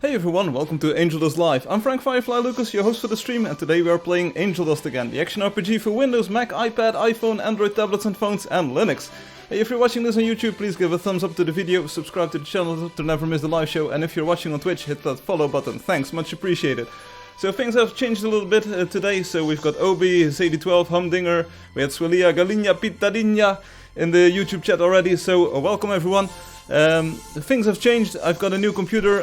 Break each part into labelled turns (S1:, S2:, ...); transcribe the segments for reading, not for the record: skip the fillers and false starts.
S1: Hey everyone, welcome to Angeldust Live. I'm Firefly Lucas, your host for the stream, and today we are playing Angeldust again, the action RPG for Windows, Mac, iPad, iPhone, Android tablets and phones, and Linux. Hey, if you're watching this on YouTube, please give a thumbs up to the video, subscribe to the channel to never miss the live show, and if you're watching on Twitch, hit that follow button. Thanks, much appreciated. So things have changed a little bit today, so we've got Obi, Zadie12, Humdinger, we had Swilia, Galinha, Pitadinha in the YouTube chat already, so welcome everyone. Things have changed. I've got a new computer.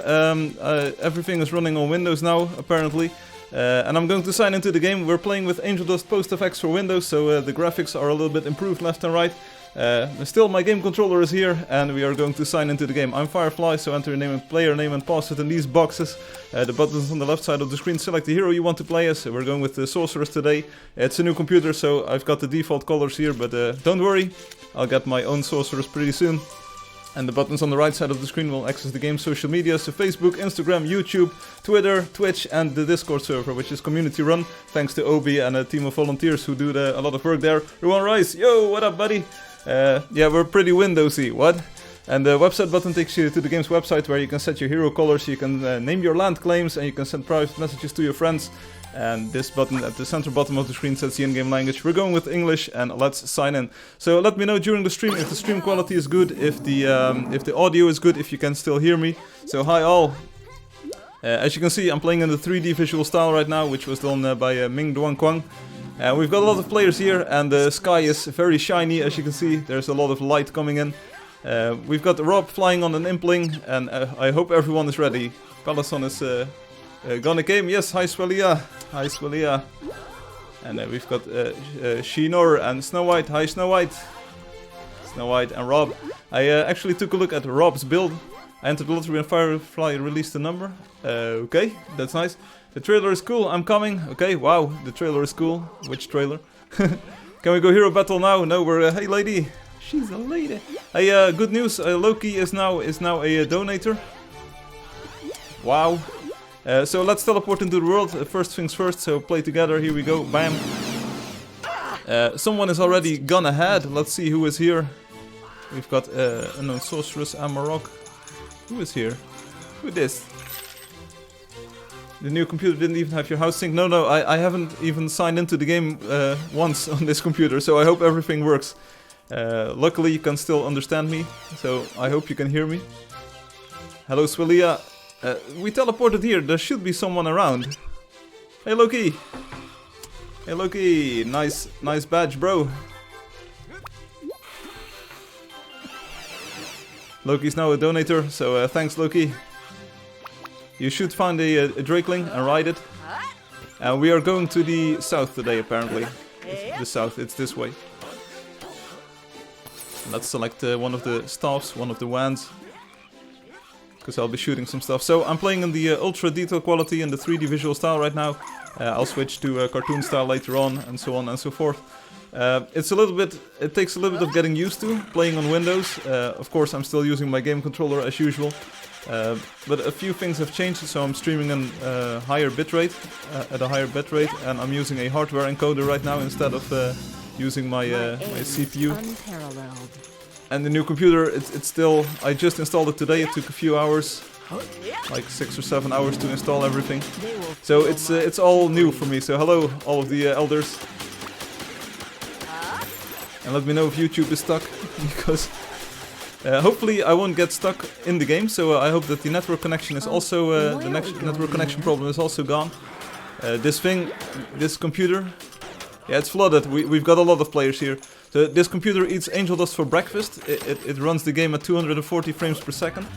S1: Everything is running on Windows now, apparently. And I'm going to sign into the game. We're playing with Angeldust PostFX for Windows, so the graphics are a little bit improved left and right. Still, my game controller is here, and we are going to sign into the game. I'm Firefly, so enter your name and player name and pass it in these boxes. The buttons on the left side of the screen select the hero you want to play as. We're going with the sorceress today. It's a new computer, so I've got the default colors here, but don't worry, I'll get my own sorceress pretty soon. And the buttons on the right side of the screen will access the game's social media, so Facebook, Instagram, YouTube, Twitter, Twitch, and the Discord server, which is community run, thanks to Obi and a team of volunteers who do a lot of work there. Ruan Rice, yo, what up, buddy? Yeah, we're pretty Windowsy, what? And the website button takes you to the game's website where you can set your hero colors, you can name your land claims, and you can send private messages to your friends. And this button at the center bottom of the screen sets the in-game language. We're going with English, and let's sign in. So let me know during the stream if the stream quality is good, if the audio is good, if you can still hear me. So hi all. As you can see, I'm playing in the 3D visual style right now, which was done by Ming Duan Quang. We've got a lot of players here, and the sky is very shiny, as you can see. There's a lot of light coming in. We've got Rob flying on an impling, and I hope everyone is ready. Palason is gonna game. Yes, hi Swilia. Hi Swilia. And we've got Shinor and Snow White. Hi Snow White. Snow White and Rob. I actually took a look at Rob's build. I entered the lottery and Firefly released the number. Okay, that's nice. The trailer is cool. I'm coming. Okay, wow, the trailer is cool. Which trailer? Can we go hero battle now? No, we're hey lady. She's a lady. Hey, good news. Loki is now a donator. Wow. So let's teleport into the world. First things first, so play together. Here we go. Bam. Someone is already gone ahead. Let's see who is here. We've got unknown sorceress Amarok. Who is here? Who is this? The new computer didn't even have your house sync. No, I haven't even signed into the game once on this computer, so I hope everything works. Luckily, you can still understand me, so I hope you can hear me. Hello, Swilia. We teleported here. There should be someone around. Hey Loki. Hey Loki. Nice badge, bro. Loki's now a donator, so thanks Loki. You should find a Drakeling and ride it. And we are going to the south today, apparently. It's the south, it's this way. Let's select one of the staffs, one of the wands. Because I'll be shooting some stuff. So I'm playing in the ultra detail quality and the 3D visual style right now. I'll switch to cartoon style later on, and so on and so forth. It takes a little bit of getting used to playing on Windows. Of course, I'm still using my game controller as usual. But a few things have changed, so I'm streaming in higher bitrate, at a higher bitrate, and I'm using a hardware encoder right now instead of using my CPU. And the new computer, it's still, I just installed it today. It took a few hours, like 6 or 7 hours to install everything. So it's all new for me. So hello, all of the elders. And let me know if YouTube is stuck, because hopefully I won't get stuck in the game. So I hope that the network connection is also, the network connection problem is also gone. This computer, yeah, it's flooded. We've got a lot of players here. So this computer eats Angeldust for breakfast. It runs the game at 240 frames per second.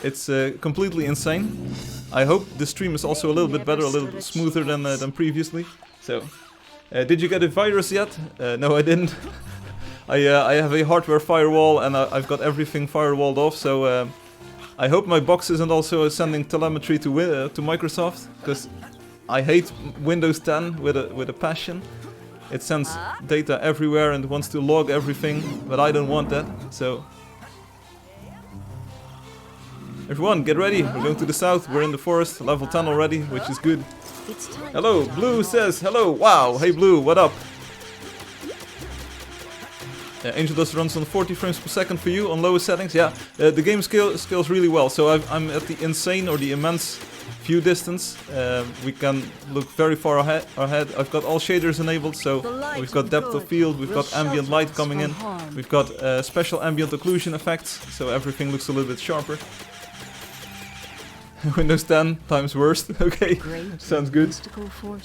S1: It's completely insane. I hope the stream is also a little bit better, a little bit smoother than previously. So, did you get a virus yet? No, I didn't. I have a hardware firewall, and I've got everything firewalled off. So I hope my box isn't also sending telemetry to Microsoft, because I hate Windows 10 with a passion. It sends data everywhere and wants to log everything, but I don't want that, so... Everyone, get ready, we're going to the south, we're in the forest, level 10 already, which is good. Hello, Blue says hello, wow, hey Blue, what up? Angeldust runs on 40 frames per second for you on lowest settings. Yeah, the game scales really well. So I'm at the insane or the immense view distance. We can look very far ahead. I've got all shaders enabled, so we've got depth of field, we've got ambient light coming in, we've got special ambient occlusion effects, so everything looks a little bit sharper. Windows 10 times worst. Okay, sounds good.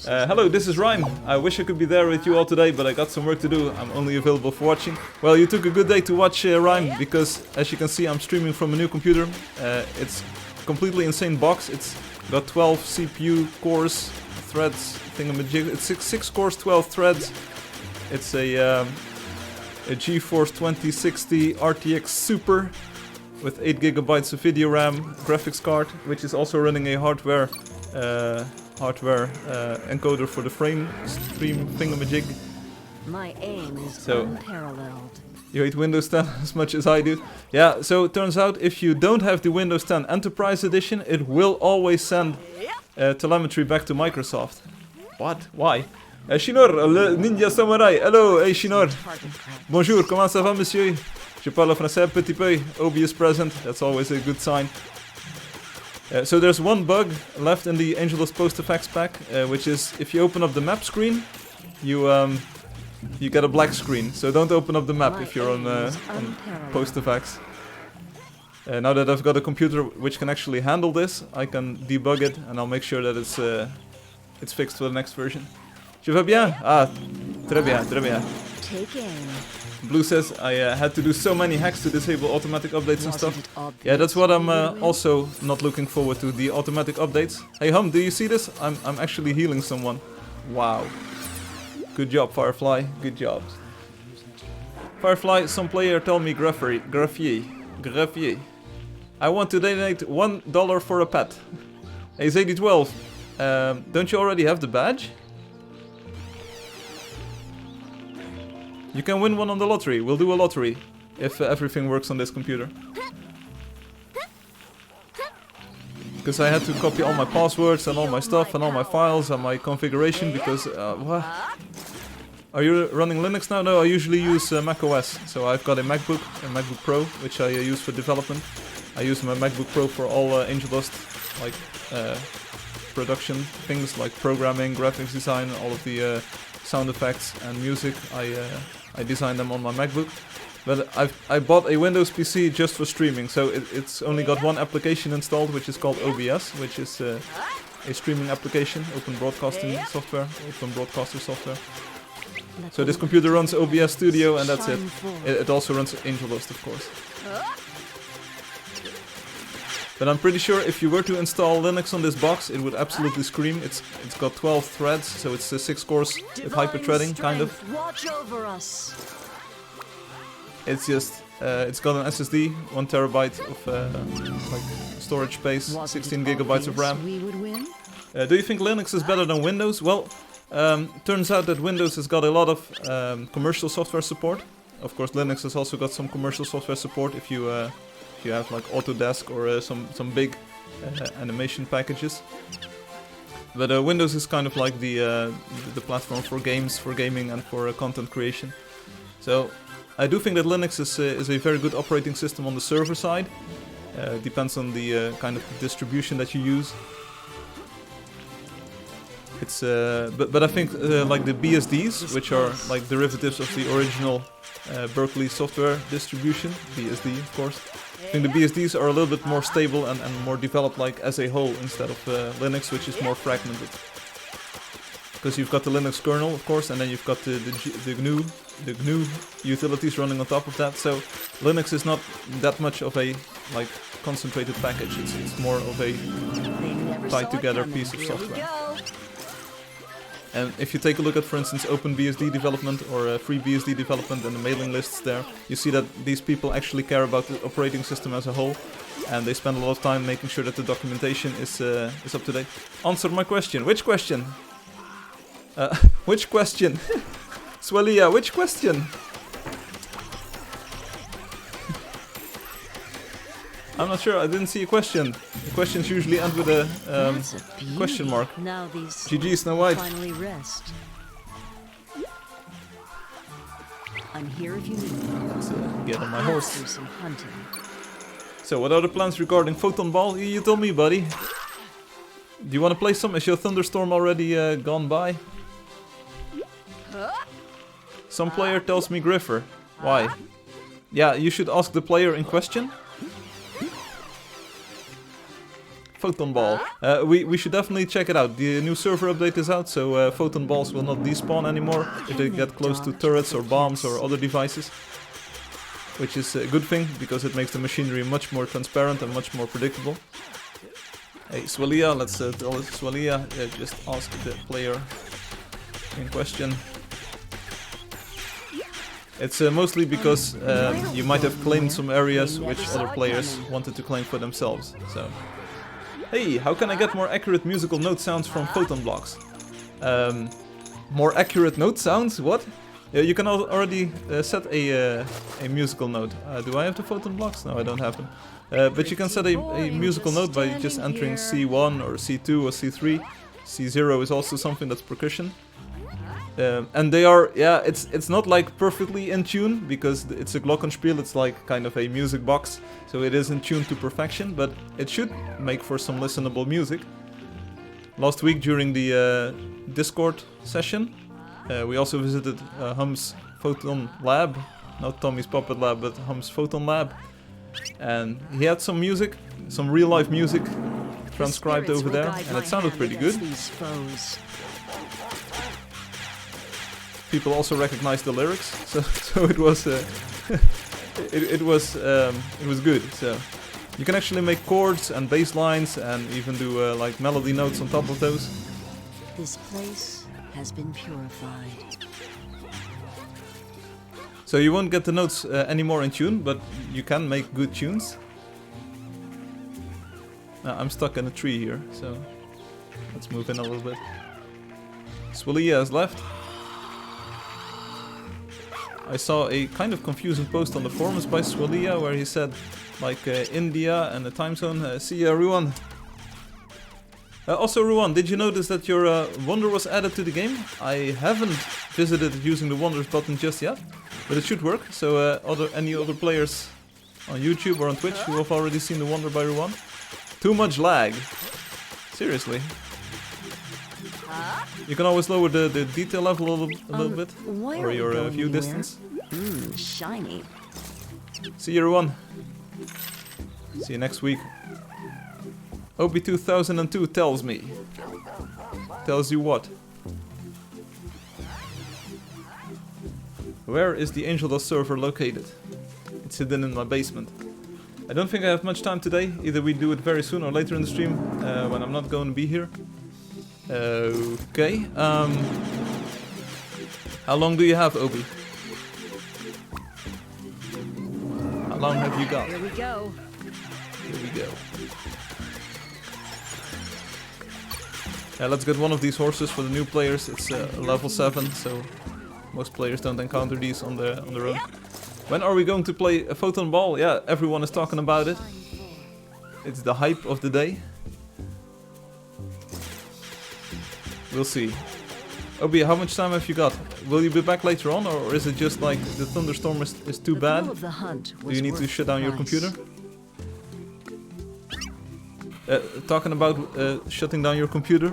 S1: Hello, this is Rhyme. I wish I could be there with you all today, but I got some work to do. I'm only available for watching. Well, you took a good day to watch Rhyme, because as you can see, I'm streaming from a new computer. It's a completely insane box. It's got 12 CPU cores, threads, thingamajig. It's 6 cores, 12 threads. It's a GeForce 2060 RTX Super with 8 GB of video RAM, graphics card, which is also running a hardware encoder for the frame stream thingamajig.
S2: My aim is unparalleled.
S1: You hate Windows 10 as much as I do. Yeah, so it turns out if you don't have the Windows 10 Enterprise Edition, it will always send telemetry back to Microsoft. What? Why? Shinor, le ninja samurai. Hello, hey Shinor. Bonjour, comment ça va, monsieur? Je parle français petit peu. Obi is present. That's always a good sign. So there's one bug left in the Angeldust Post Effects pack, which is if you open up the map screen, you get a black screen. So don't open up the map if you're on Post Effects. Now that I've got a computer which can actually handle this, I can debug it and I'll make sure that it's fixed for the next version. Je vais bien? Ah, très bien, très bien. Blue says I had to do so many hacks to disable automatic updates and stuff. Yeah, that's what I'm also not looking forward to, the automatic updates. Hey Hum, do you see this? I'm actually healing someone. Wow. Good job, Firefly. Good job. Firefly, some player tell me graphier. I want to donate $1 for a pet. Hey Zadie12, don't you already have the badge? You can win one on the lottery. We'll do a lottery if everything works on this computer. Because I had to copy all my passwords and all my stuff and all my files and my configuration because... what? Are you running Linux now? No, I usually use Mac OS. So I've got a MacBook Pro, which I use for development. I use my MacBook Pro for all Angeldust, like production things like programming, graphics design, all of the sound effects and music. I design them on my MacBook, but I bought a Windows PC just for streaming, so it's only got one application installed, which is called OBS, which is a streaming application, open broadcaster software. So this computer runs OBS Studio, and that's it. It also runs Angeldust, of course. But I'm pretty sure if you were to install Linux on this box, it would absolutely scream. It's got 12 threads, so it's 6 cores with hyper-threading, kind of. It's just, it's got an SSD, 1 terabyte of like storage space, 16 gigabytes of RAM. Do you think Linux is better than Windows? Well, turns out that Windows has got a lot of commercial software support. Of course, Linux has also got some commercial software support if you have like Autodesk or some big animation packages. But Windows is kind of like the platform for games, for gaming, and for content creation. So I do think that Linux is a very good operating system on the server side. Depends on the kind of distribution that you use. It's but I think like the BSDs, which are like derivatives of the original Berkeley software distribution, BSD of course. I think the BSDs are a little bit more stable and more developed like as a whole instead of Linux, which is more fragmented. Because you've got the Linux kernel, of course, and then you've got the GNU utilities running on top of that. So Linux is not that much of a like concentrated package. It's more of a tied together piece of software. And if you take a look at, for instance, OpenBSD development or FreeBSD development and the mailing lists there, you see that these people actually care about the operating system as a whole, and they spend a lot of time making sure that the documentation is up to date. Answer my question. Which question? Which question? Swalia, which question? I'm not sure, I didn't see a question. The questions usually end with a question mark.
S2: Now these
S1: GG Snow White.
S2: finally rest. I'm here if you need me.
S1: Let's get on my
S2: Let's
S1: horse.
S2: do some hunting.
S1: So, what are the plans regarding Photon Ball? You tell me, buddy. Do you want to play some? Is your thunderstorm already gone by? Some player tells me Griffer. Why? Yeah, you should ask the player in question. Photon Ball. We should definitely check it out. The new server update is out, so photon balls will not despawn anymore if they get close to turrets or bombs or other devices. Which is a good thing, because it makes the machinery much more transparent and much more predictable. Hey, Swalia, let's tell Swalia, just ask the player in question. It's mostly because you might have claimed some areas which other players wanted to claim for themselves. So, hey, how can I get more accurate musical note sounds from photon blocks? More accurate note sounds? What? You can already set a musical note. Do I have the photon blocks? No, I don't have them. But you can set a musical note by just entering C1 or C2 or C3. C0 is also something that's percussion. And they are, yeah, it's not like perfectly in tune, because it's a glockenspiel, it's like kind of a music box, so it isn't tuned to perfection, but it should make for some listenable music. Last week during the Discord session, we also visited Hum's Photon Lab, not Tommy's Puppet Lab, but Hum's Photon Lab, and he had some music, some real life music transcribed over there, and it sounded pretty good. People also recognized the lyrics, so it was it was good. So you can actually make chords and bass lines and even do like melody notes on top of those.
S2: This place has been purified.
S1: So you won't get the notes anymore in tune, but you can make good tunes. I'm stuck in a tree here, so let's move in a little bit. Swalia has left. I saw a kind of confusing post on the forums by Swalia where he said, like, India and the time zone. See ya, Ruan. Also, Ruan, did you notice that your wonder was added to the game? I haven't visited using the wonders button just yet, but it should work. So, any other players on YouTube or on Twitch who have already seen the wonder by Ruan? Too much lag. Seriously. You can always lower the detail level a little bit, or your view distance.
S2: Shiny.
S1: See you, everyone. See you next week. OB2002 tells me. Tells you what? Where is the Angeldust server located? It's hidden in my basement. I don't think I have much time today. Either we do it very soon or later in the stream, when I'm not going to be here. Okay. How long do you have, Obi? How long have you got?
S2: Here we go.
S1: Here we go. Yeah, let's get one of these horses for the new players. It's level 7, so most players don't encounter these on their own. When are we going to play a photon ball? Yeah, everyone is talking about it. It's the hype of the day. We'll see. Obi, how much time have you got? Will you be back later on, or is it just like the thunderstorm is too bad? Do you need to shut down your computer? Talking about shutting down your computer,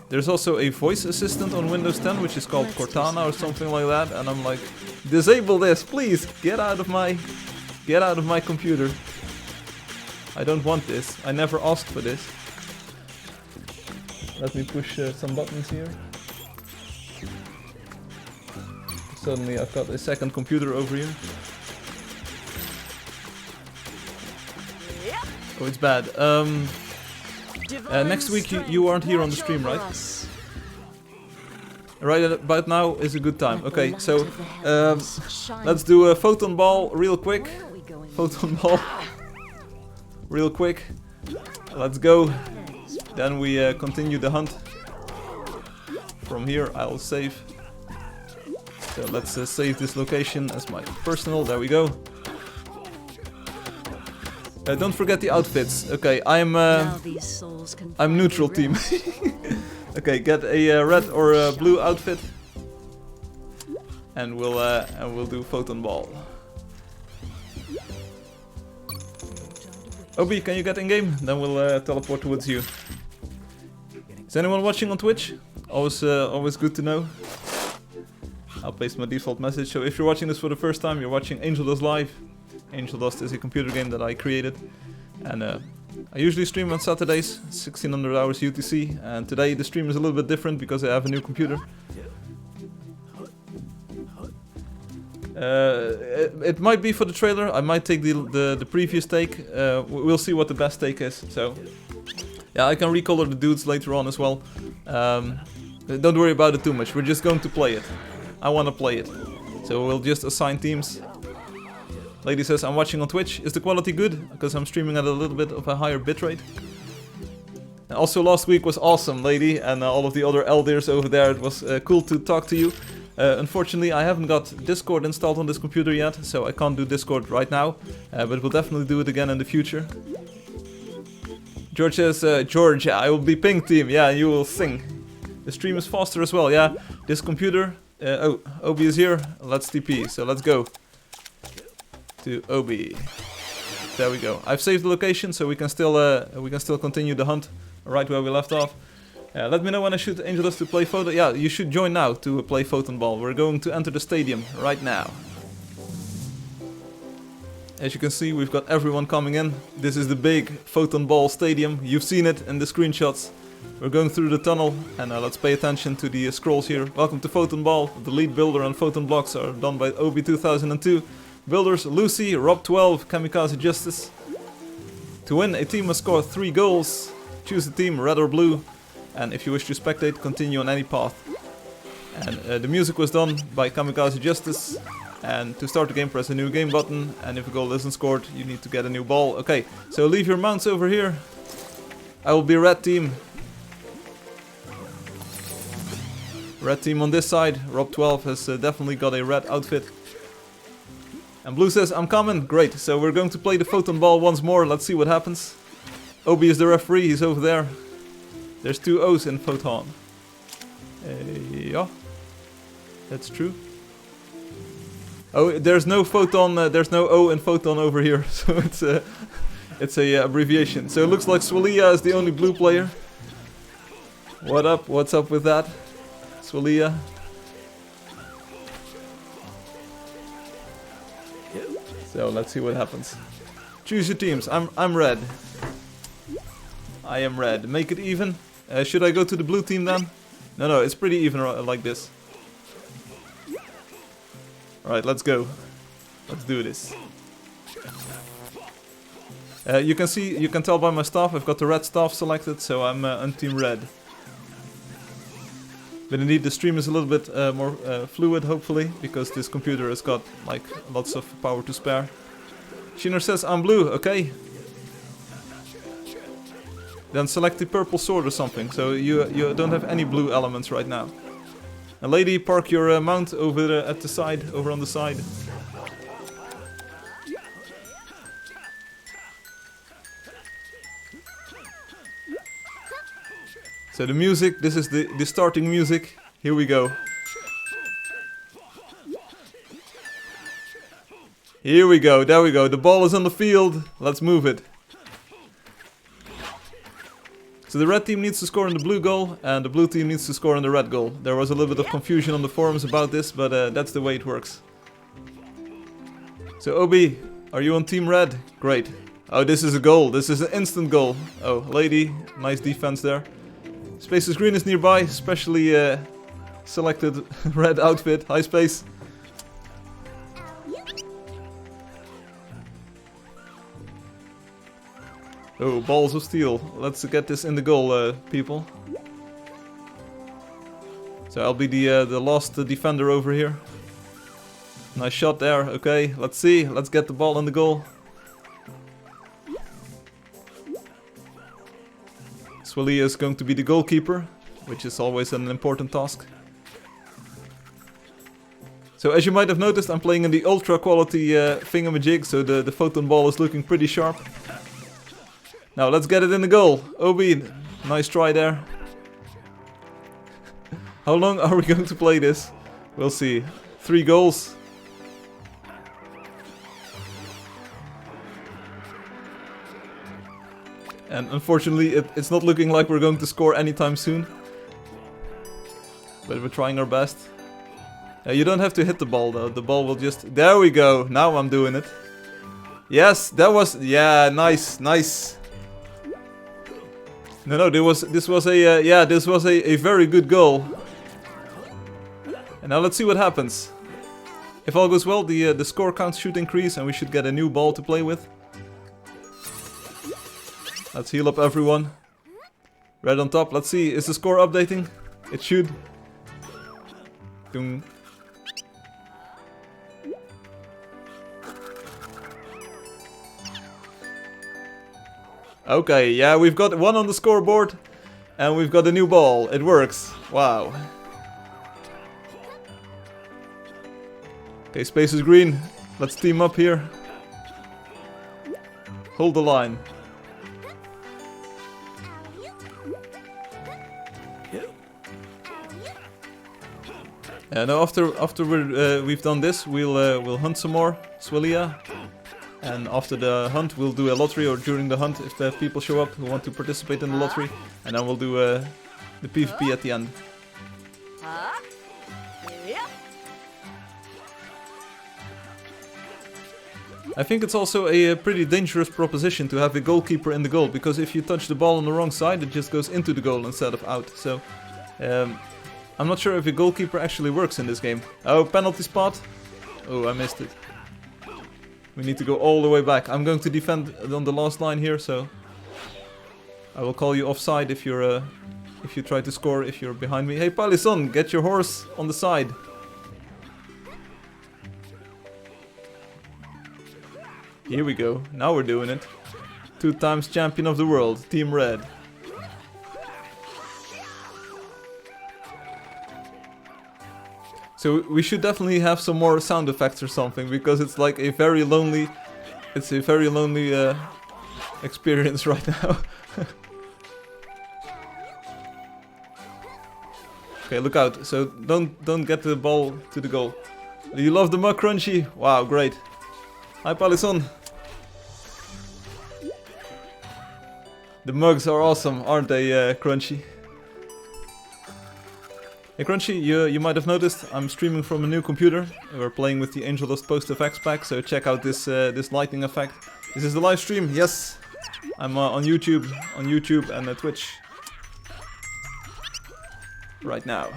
S1: there's also a voice assistant on Windows 10 which is called Cortana or something like that, and I'm like, disable this, please, get out of my computer. I don't want this. I never asked for this. Let me push some buttons here. Suddenly I've got a second computer over here. Oh, it's bad. Next week you aren't here on the stream, right? Right about now is a good time. Okay, so let's do a photon ball real quick. Photon ball. Real quick. Let's go. Then we continue the hunt. From here I'll save. So let's save this location as my personal. There we go. Don't forget the outfits. Okay, I'm neutral team. Okay, get a red or a blue outfit. and we'll do photon ball. Obi, can you get in game? Then we'll teleport towards you. Is anyone watching on Twitch? Always good to know. I'll paste my default message. So if you're watching this for the first time, you're watching Angeldust live. Angeldust is a computer game that I created, and I usually stream on Saturdays, 1600 hours UTC. And today the stream is a little bit different because I have a new computer. It might be for the trailer. I might take the previous take. We'll see what the best take is. So yeah, I can recolor the dudes later on as well. Don't worry about it too much. We're just going to play it. I want to play it. So we'll just assign teams. Lady says, I'm watching on Twitch. Is the quality good? Because I'm streaming at a little bit of a higher bitrate. And also last week was awesome, Lady, and all of the other elders over there. It was cool to talk to you. Unfortunately, I haven't got Discord installed on this computer yet, so I can't do Discord right now. But we'll definitely do it again in the future. George says, George, I will be ping team. Yeah, you will sing. The stream is faster as well, yeah. This computer... oh, Obi is here. Let's TP, so let's go. To Obi. There we go. I've saved the location, so we can still continue the hunt right where we left off. Let me know when I shoot Angeldust to play photo. Yeah, you should join now to play photon ball. We're going to enter the stadium right now. As you can see, we've got everyone coming in. This is the big photon ball stadium. You've seen it in the screenshots. We're going through the tunnel, and let's pay attention to the scrolls here. Welcome to Photon Ball. The lead builder and photon blocks are done by Obi2002. Builders Lucy, Rob12, Kamikaze Justice. To win, a team must score 3 goals. Choose a team, red or blue. And if you wish to spectate, continue on any path. And the music was done by Kamikaze Justice. And to start the game, press a new game button. And if a goal isn't scored, you need to get a new ball. Okay, so leave your mounts over here. I will be red team. Red team on this side. Rob12 has definitely got a red outfit. And blue says, I'm coming. Great, so we're going to play the photon ball once more. Let's see what happens. Obi is the referee, he's over there. There's 2 O's in photon. Yeah, that's true. Oh, there's no photon, there's no O in photon over here, so it's a abbreviation. So it looks like Swalia is the only blue player. What up? What's up with that? Swalia. So let's see what happens. Choose your teams. I'm red. I am red. Make it even. Should I go to the blue team then? No, it's pretty even like this. Alright, let's go. Let's do this. You can tell by my staff, I've got the red staff selected, so I'm on team red. But indeed, the stream is a little bit more fluid, hopefully, because this computer has got like lots of power to spare. Shiner says, I'm blue, okay. Then select the purple sword or something, so you don't have any blue elements right now. And lady, park your mount over at the side, over on the side. So the music, this is the starting music. Here we go. Here we go, there we go. The ball is on the field. Let's move it. So the red team needs to score on the blue goal, and the blue team needs to score on the red goal. There was a little bit of confusion on the forums about this, but that's the way it works. So Obi, are you on team red? Great. Oh, this is a goal. This is an instant goal. Oh, lady, nice defense there. Space's Green is nearby, specially selected red outfit. Hi, Space. Oh, balls of steel. Let's get this in the goal, people. So I'll be the last defender over here. Nice shot there. Okay, let's see. Let's get the ball in the goal. Swalia is going to be the goalkeeper, which is always an important task. So as you might have noticed, I'm playing in the ultra quality thingamajig, so the photon ball is looking pretty sharp. Now let's get it in the goal. Obi, nice try there. How long are we going to play this? We'll see. 3 goals. And unfortunately, it's not looking like we're going to score anytime soon. But we're trying our best. You don't have to hit the ball though. The ball will just... There we go. Now I'm doing it. Yes, that was... Yeah, nice, nice. No, this was a... yeah, this was a very good goal. And now let's see what happens. If all goes well, the score count should increase and we should get a new ball to play with. Let's heal up everyone. Red on top. Let's see. Is the score updating? It should. Doom. Okay, yeah, we've got 1 on the scoreboard. And we've got a new ball. It works. Wow. Okay, space is green. Let's team up here. Hold the line. Now after we've done this, we'll hunt some more Swillia, and after the hunt we'll do a lottery, or during the hunt if the people show up who want to participate in the lottery, and then we'll do the PvP at the end. I think it's also a pretty dangerous proposition to have a goalkeeper in the goal, because if you touch the ball on the wrong side, it just goes into the goal instead of out. So. I'm not sure if a goalkeeper actually works in this game. Oh, penalty spot. Oh, I missed it. We need to go all the way back. I'm going to defend on the last line here, so I will call you offside if you try to score if you're behind me. Hey, Palison, get your horse on the side. Here we go. Now we're doing it. 2 times champion of the world, Team Red. So we should definitely have some more sound effects or something, because it's like a very lonely... It's a very lonely experience right now. Okay, look out. So don't get the ball to the goal. Do you love the mug, Crunchy? Wow, great. Hi, Palison. The mugs are awesome, aren't they, Crunchy? Hey Crunchy, you might have noticed I'm streaming from a new computer. We're playing with the Angeldust post-effects pack, so check out this this lighting effect. This is the live stream, yes! I'm on YouTube and Twitch. Right now.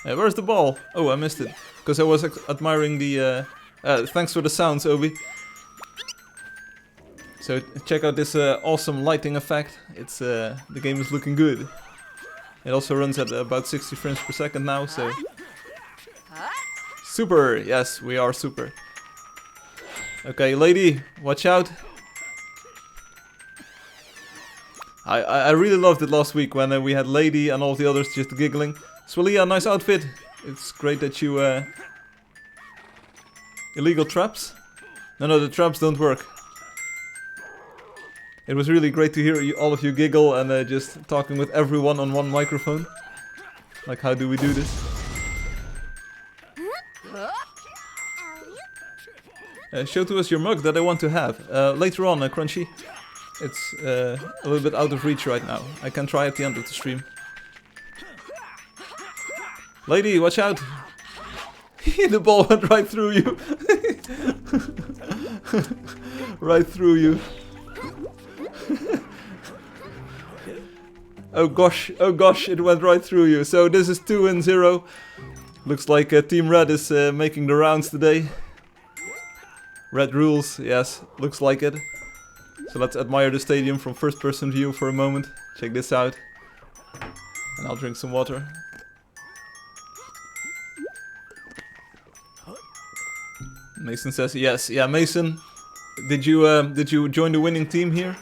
S1: Where's the ball? Oh, I missed it. Because I was admiring the... thanks for the sounds, Obi. So check out this awesome lighting effect. It's the game is looking good. It also runs at about 60 frames per second now, so... Super! Yes, we are super. Okay, lady, watch out. I really loved it last week when we had Lady and all the others just giggling. Swillia, nice outfit. It's great that you... Illegal traps? No, the traps don't work. It was really great to hear all of you giggle and just talking with everyone on one microphone. Like, how do we do this? Show to us your mug that I want to have. Later on, Crunchy. It's a little bit out of reach right now. I can try at the end of the stream. Lady, watch out! The ball went right through you. Right through you. Oh gosh, it went right through you. So this is 2-0. Looks like Team Red is making the rounds today. Red rules, yes, looks like it. So let's admire the stadium from first person view for a moment. Check this out. And I'll drink some water. Mason says yes. Yeah, Mason, did you join the winning team here?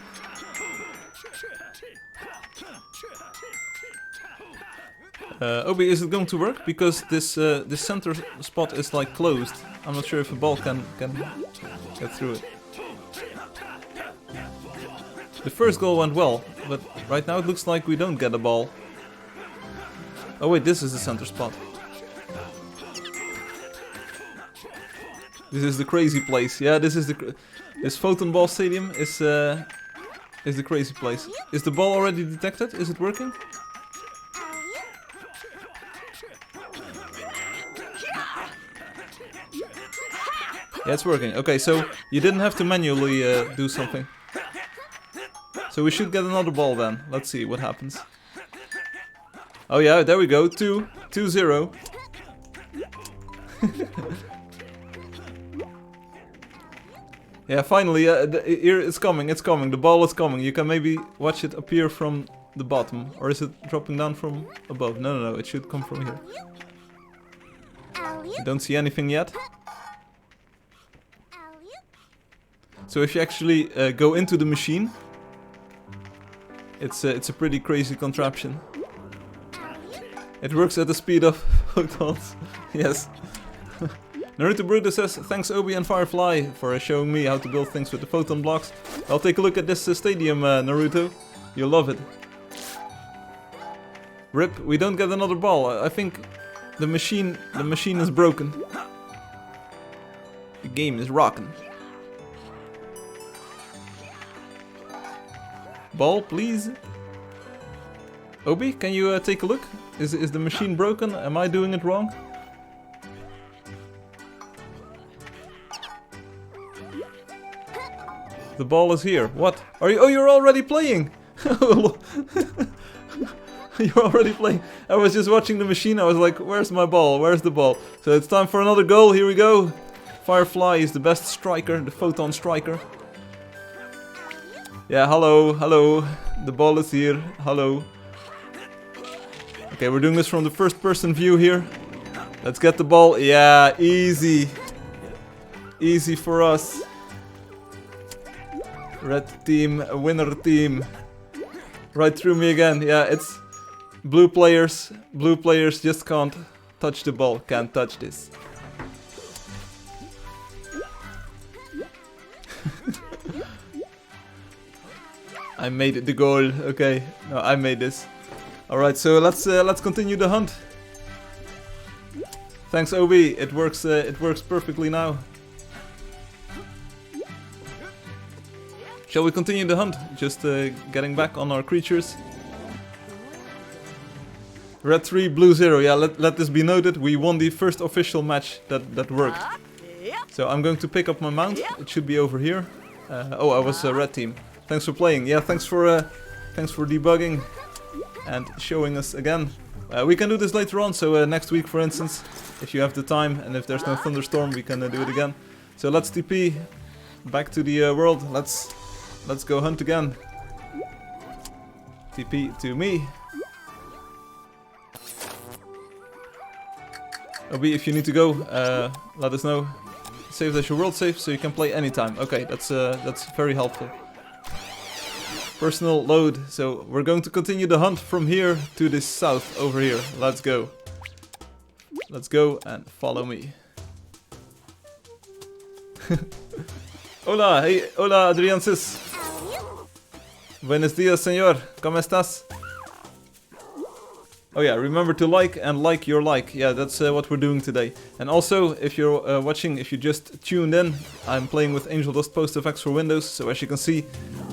S1: Obi, is it going to work? Because this this center spot is like closed. I'm not sure if a ball can get through it. The first goal went well, but right now it looks like we don't get a ball. Oh wait, this is the center spot. This is the crazy place. Yeah, this Photon Ball Stadium is the crazy place. Is the ball already detected? Is it working? Yeah, it's working. Okay, so you didn't have to manually do something. So we should get another ball then. Let's see what happens. Oh yeah, there we go. 2-0. Yeah, finally, here it's coming, the ball is coming. You can maybe watch it appear from the bottom. Or is it dropping down from above? No, it should come from here. I don't see anything yet. So if you actually go into the machine, it's a pretty crazy contraption. It works at the speed of photons. Yes. Naruto Bruto says, thanks Obi and Firefly for showing me how to build things with the photon blocks. I'll take a look at this stadium, Naruto. You'll love it. Rip, we don't get another ball. I think the machine is broken. The game is rocking. Ball, please. Obi, can you take a look? Is the machine broken? Am I doing it wrong? The ball is here. What? Are you? Oh, you're already playing. You're already playing. I was just watching the machine. I was like, where's my ball? Where's the ball? So it's time for another goal. Here we go. Firefly is the best striker, the photon striker. Yeah, hello, hello. The ball is here. Hello. Okay, we're doing this from the first person view here. Let's get the ball. Yeah, easy. Easy for us. Red team, winner team. Right through me again. Yeah, it's blue players. Blue players just can't touch the ball. Can't touch this. I made the goal. Okay, no, I made this. All right, so let's continue the hunt. Thanks, Obi. It works perfectly now. Shall we continue the hunt? Just getting back on our creatures. Red 3, blue 0. Yeah, let this be noted. We won the first official match that worked. So I'm going to pick up my mount. It should be over here. Oh, I was red team. Thanks for playing. Yeah, thanks for debugging and showing us again. We can do this later on. So next week, for instance, if you have the time and if there's no thunderstorm, we can do it again. So let's TP back to the world. Let's go hunt again. TP to me. Obi, if you need to go, let us know. Save as your world save, so you can play anytime. Okay, that's very helpful. Personal load. So we're going to continue the hunt from here to the south over here. Let's go. Let's go and follow me. Hola, hey, hola, Adriansis. Buenos dias, señor. ¿Cómo estás? Oh yeah, remember to like and like your like. Yeah, that's what we're doing today. And also, if you're watching, if you just tuned in, I'm playing with Angeldust Post FX for Windows. So as you can see,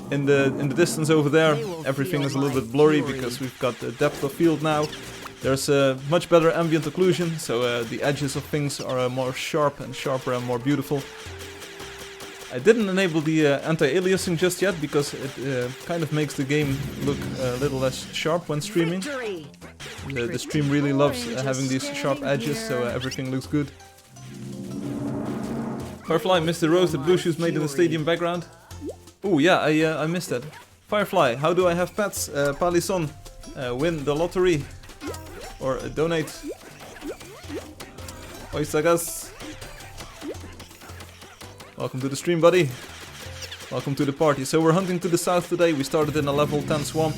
S1: in the distance over there, everything is a little bit blurry because we've got the depth of field now. There's much better ambient occlusion, so the edges of things are more sharp and sharper and more beautiful. I didn't enable the anti-aliasing just yet because it kind of makes the game look a little less sharp when streaming. The stream really loves having these sharp edges, so everything looks good. Firefly missed the rose that Blue Shoes made in the stadium background. Oh yeah, I missed that. Firefly, how do I have pets? Palison, win the lottery or donate. Oi Sagas. Welcome to the stream, buddy. Welcome to the party. So we're hunting to the south today. We started in a level 10 swamp.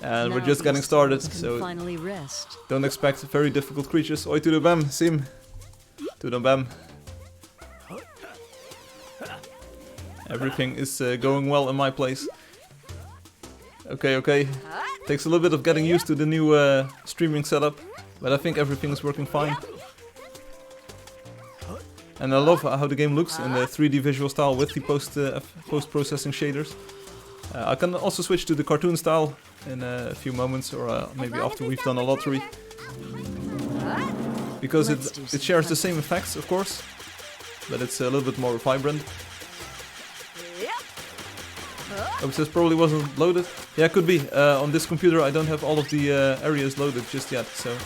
S1: And we're just getting started, so don't expect very difficult creatures. Oi to the bam, sim. To the bam. Everything is going well in my place. Okay. Takes a little bit of getting used to the new streaming setup. but I think everything is working fine. And I love how the game looks in the 3D visual style with the post-processing shaders. I can also switch to the cartoon style in a few moments, or maybe after we've done a lottery. Because it shares the same effects, of course, but it's a little bit more vibrant. Oh, it says probably wasn't loaded. Yeah, could be. On this computer I don't have all of the areas loaded just yet, so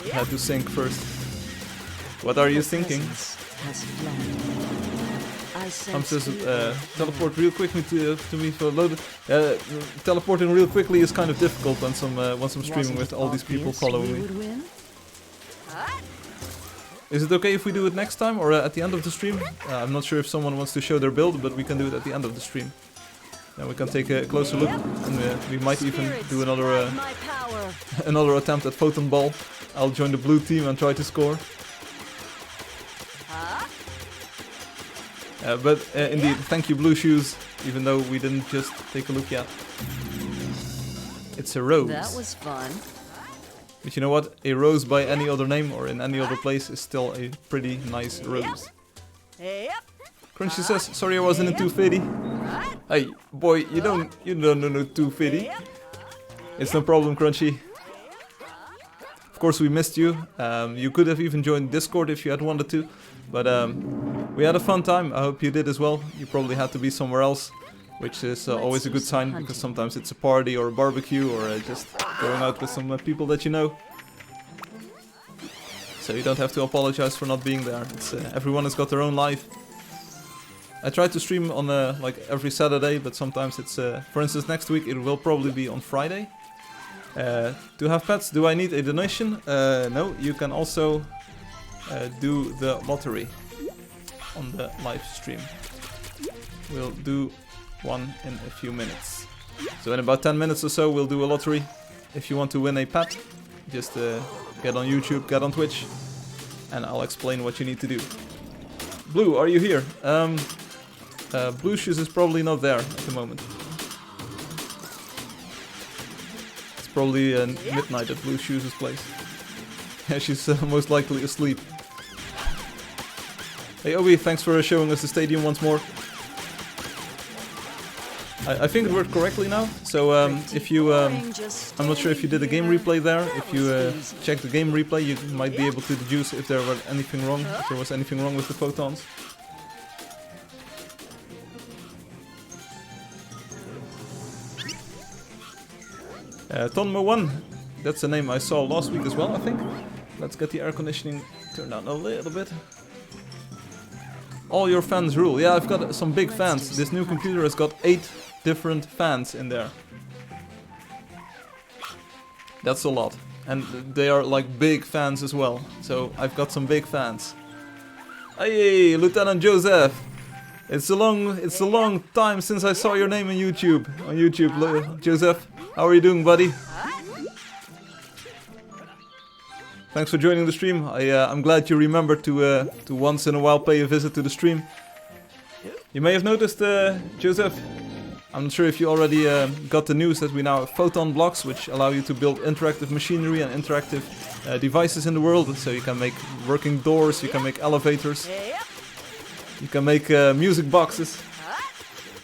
S1: I had to sync first. What are you thinking? Says teleport real quickly to me for loaded. Teleporting real quickly is kind of difficult once I'm streaming with all these people following me. Is it okay if we do it next time or at the end of the stream? I'm not sure if someone wants to show their build, but we can do it at the end of the stream. Then we can take a closer look, and we might even do another another attempt at Photon Ball. I'll join the blue team and try to score. But indeed, thank you Blue Shoes, even though we didn't just take a look yet. It's a rose.
S2: That was fun.
S1: But you know what? A rose by any other name or in any other place is still a pretty nice rose. Crunchy says, sorry I wasn't in 250. Hey, boy, you don't know 250. It's no problem, Crunchy. Of course we missed you. You could have even joined Discord if you had wanted to. But we had a fun time. I hope you did as well. You probably had to be somewhere else, which is always a good sign, because sometimes it's a party or a barbecue or just going out with some people that you know. So you don't have to apologize for not being there. It's, everyone has got their own life. I try to stream on like every Saturday, but sometimes it's, for instance, next week it will probably be on Friday. To have pets, do I need a donation? No, you can also do the lottery on the live stream. We'll do one in a few minutes. So in about 10 minutes or so we'll do a lottery. If you want to win a pet, just get on YouTube, get on Twitch, and I'll explain what you need to do. Blue, are you here? Blue Shoes is probably not there at the moment. It's probably midnight at Blue Shoes' place. Yeah, she's most likely asleep. Hey Obi, thanks for showing us the stadium once more. I think it worked correctly now, so if you, I'm not sure if you did a game replay there, if you check the game replay you might be able to deduce if there was anything wrong, with the photons. Tonmo1, that's a name I saw last week as well, I think. Let's get the air conditioning turned down a little bit. All your fans rule. Yeah, I've got some big fans. This new computer has got 8 different fans in there. That's a lot. And they are like big fans as well. So I've got some big fans. Hey, Lieutenant Joseph. It's a long time since I saw your name on YouTube. Joseph. How are you doing, buddy? Thanks for joining the stream. I'm glad you remembered to once in a while pay a visit to the stream. You may have noticed, Joseph, I'm not sure if you already got the news that we now have photon blocks, which allow you to build interactive machinery and interactive devices in the world. So you can make working doors, you can make elevators, you can make music boxes,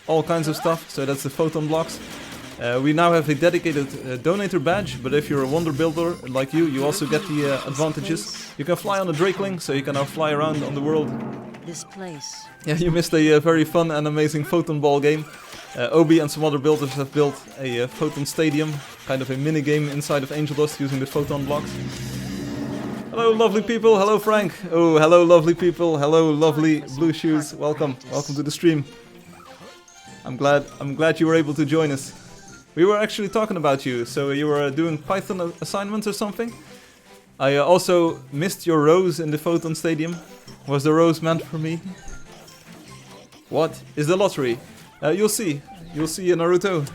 S1: all kinds of stuff. So that's the photon blocks. We now have a dedicated donator badge, but if you're a wonder builder like you also get the advantages. You can fly on a Drakeling, so you can now fly around on the world.
S2: This place.
S1: Yeah, you missed a very fun and amazing photon ball game. Obi and some other builders have built a photon stadium, kind of a mini game inside of Angeldust using the photon blocks. Hello, lovely people. Hello, Frank. Oh, hello, lovely people. Hello, lovely Blue Shoes. Welcome to the stream. I'm glad you were able to join us. We were actually talking about you, so you were doing Python assignments or something? I also missed your rose in the Photon Stadium. Was the rose meant for me? What is the lottery? You'll see in Naruto.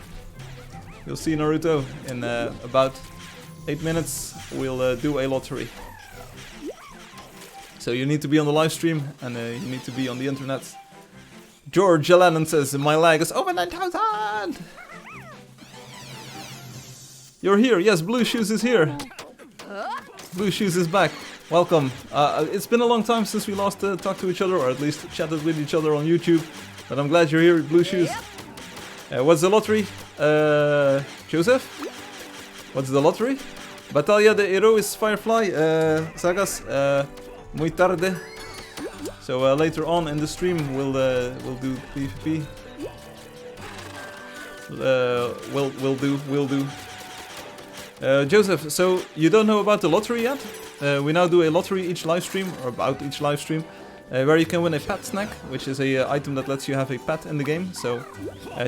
S1: You'll see Naruto in about 8 minutes. We'll do a lottery. So you need to be on the live stream and you need to be on the internet. George Jalanen says my lag is over 9,000. You're here, yes, Blue Shoes is here. Blue Shoes is back. Welcome. It's been a long time since we last talked to each other, or at least chatted with each other on YouTube. But I'm glad you're here, Blue Shoes. What's the lottery? Joseph? What's the lottery? Batalha de Heroes Firefly. Sagas. Muy tarde. So later on in the stream we'll do PvP. We'll do. Joseph, so you don't know about the lottery yet? We now do a lottery each live stream, or about each live stream, where you can win a pet snack, which is a item that lets you have a pet in the game. So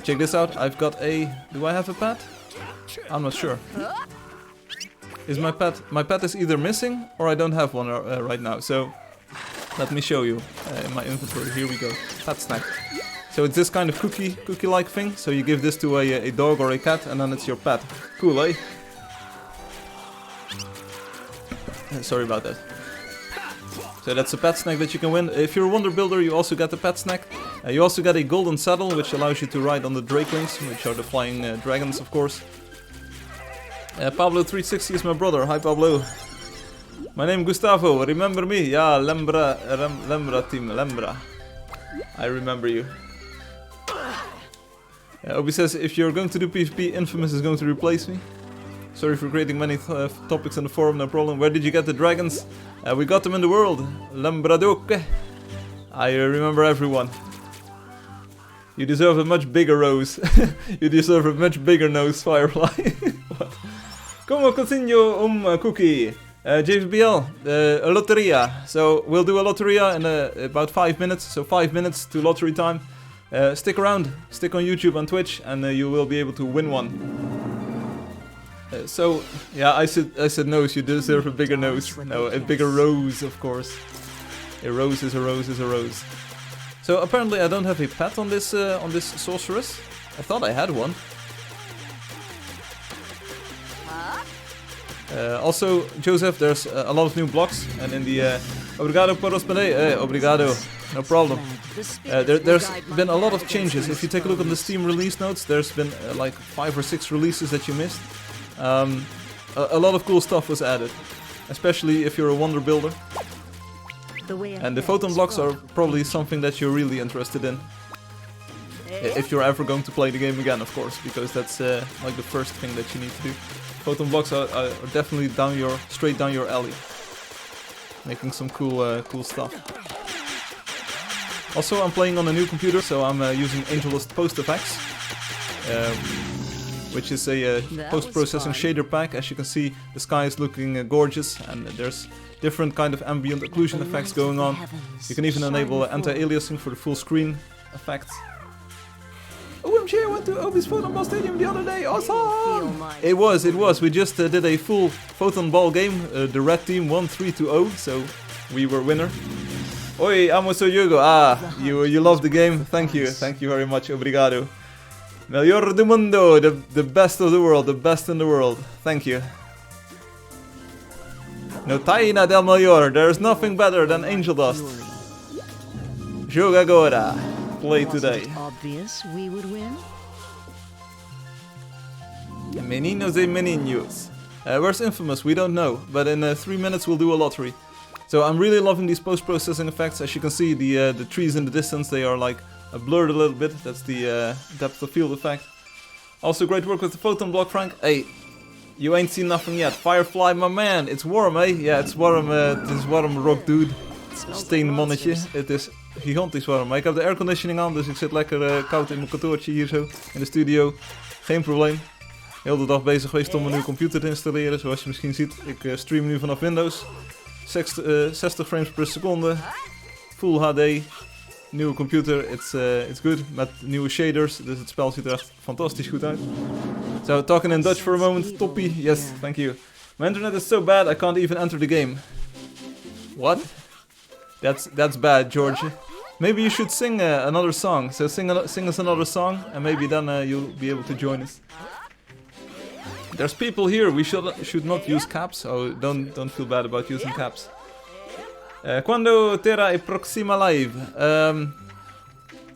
S1: check this out. I've got a. Do I have a pet? I'm not sure. Is my pet? My pet is either missing or I don't have one right now. So let me show you in my inventory. Here we go. Pet snack. So it's this kind of cookie-like thing. So you give this to a dog or a cat, and then it's your pet. Cool, eh? Sorry about that. So that's a pet snack that you can win. If you're a Wonder Builder, you also get the pet snack. You also get a golden saddle, which allows you to ride on the Drakelings, which are the flying dragons, of course. Pablo360 is my brother. Hi, Pablo. My name Gustavo. Remember me? Yeah, Lembra team. Lembra. I remember you. Obi says, if you're going to do PvP, Infamous is going to replace me. Sorry for creating many topics in the forum, no problem. Where did you get the dragons? We got them in the world. Lembradoke. I remember everyone. You deserve a much bigger rose. You deserve a much bigger nose, Firefly. Como continue cookie. JVBL, a lotteria. So we'll do a lotteria in about 5 minutes. So 5 minutes to lottery time. Stick around, stick on YouTube and Twitch, and you will be able to win one. So, yeah, I said nose, you deserve a bigger nose. No, a bigger rose, of course. A rose is a rose is a rose. So apparently I don't have a pet on this sorceress. I thought I had one. Also, Joseph, there's a lot of new blocks, and in the obrigado por hospedar. Obrigado, no problem. There's been a lot of changes. If you take a look on the Steam release notes, there's been like 5 or 6 releases that you missed. A lot of cool stuff was added, especially if you're a Wonder Builder. And the photon blocks are probably something that you're really interested in. If you're ever going to play the game again, of course, because that's like the first thing that you need to do. Photon blocks are definitely straight down your alley. Making some cool stuff. Also, I'm playing on a new computer, so I'm using Angeldust PostFX. Which is a post-processing shader pack. As you can see, the sky is looking gorgeous, and there's different kind of ambient occlusion effects going on. You can even enable anti-aliasing for the full screen effect. OMG, I went to Obi's Photon Ball Stadium the other day, awesome! It was. We just did a full Photon Ball game. The red team won 3-0, so we were winner. Oi, amo sou Hugo. You love the game, thank you very much, obrigado. Melior do mundo, the best of the world, the best in the world. Thank you. No taina del Melior, there's nothing better than Angeldust. Joga agora. Play today.
S2: Obvious we would win.
S1: Meninos e meninos. Where's Infamous? We don't know, but in 3 minutes we'll do a lottery. So I'm really loving these post-processing effects. As you can see, the trees in the distance, they are like blurred a little bit. That's the depth of field effect. Also great work with the photon block, Frank. Hey, you ain't seen nothing yet. Firefly, my man. It's warm, eh? Yeah, it's warm. Het is warm, rock dude. Steenmannetje. Het is gigantisch warm. Maar ik heb de airconditioning aan, dus ik zit lekker koud in mijn kantoortje hier zo. In de studio. Geen probleem. Heel de dag bezig geweest om een nieuwe computer te installeren. Zoals je misschien ziet. Ik stream nu vanaf Windows. 60 frames per seconde. Full HD. Nieuwe computer, it's good, met nieuwe shaders, dus het spel ziet er echt fantastisch goed uit. So, talking in Dutch for a moment, toppie, yes, thank you. My internet is so bad, I can't even enter the game. What? That's bad, George. Maybe you should sing another song, so sing us another song, and maybe then you'll be able to join us. There's people here, we should not use caps, so don't feel bad about using caps. Quando terá a próxima live?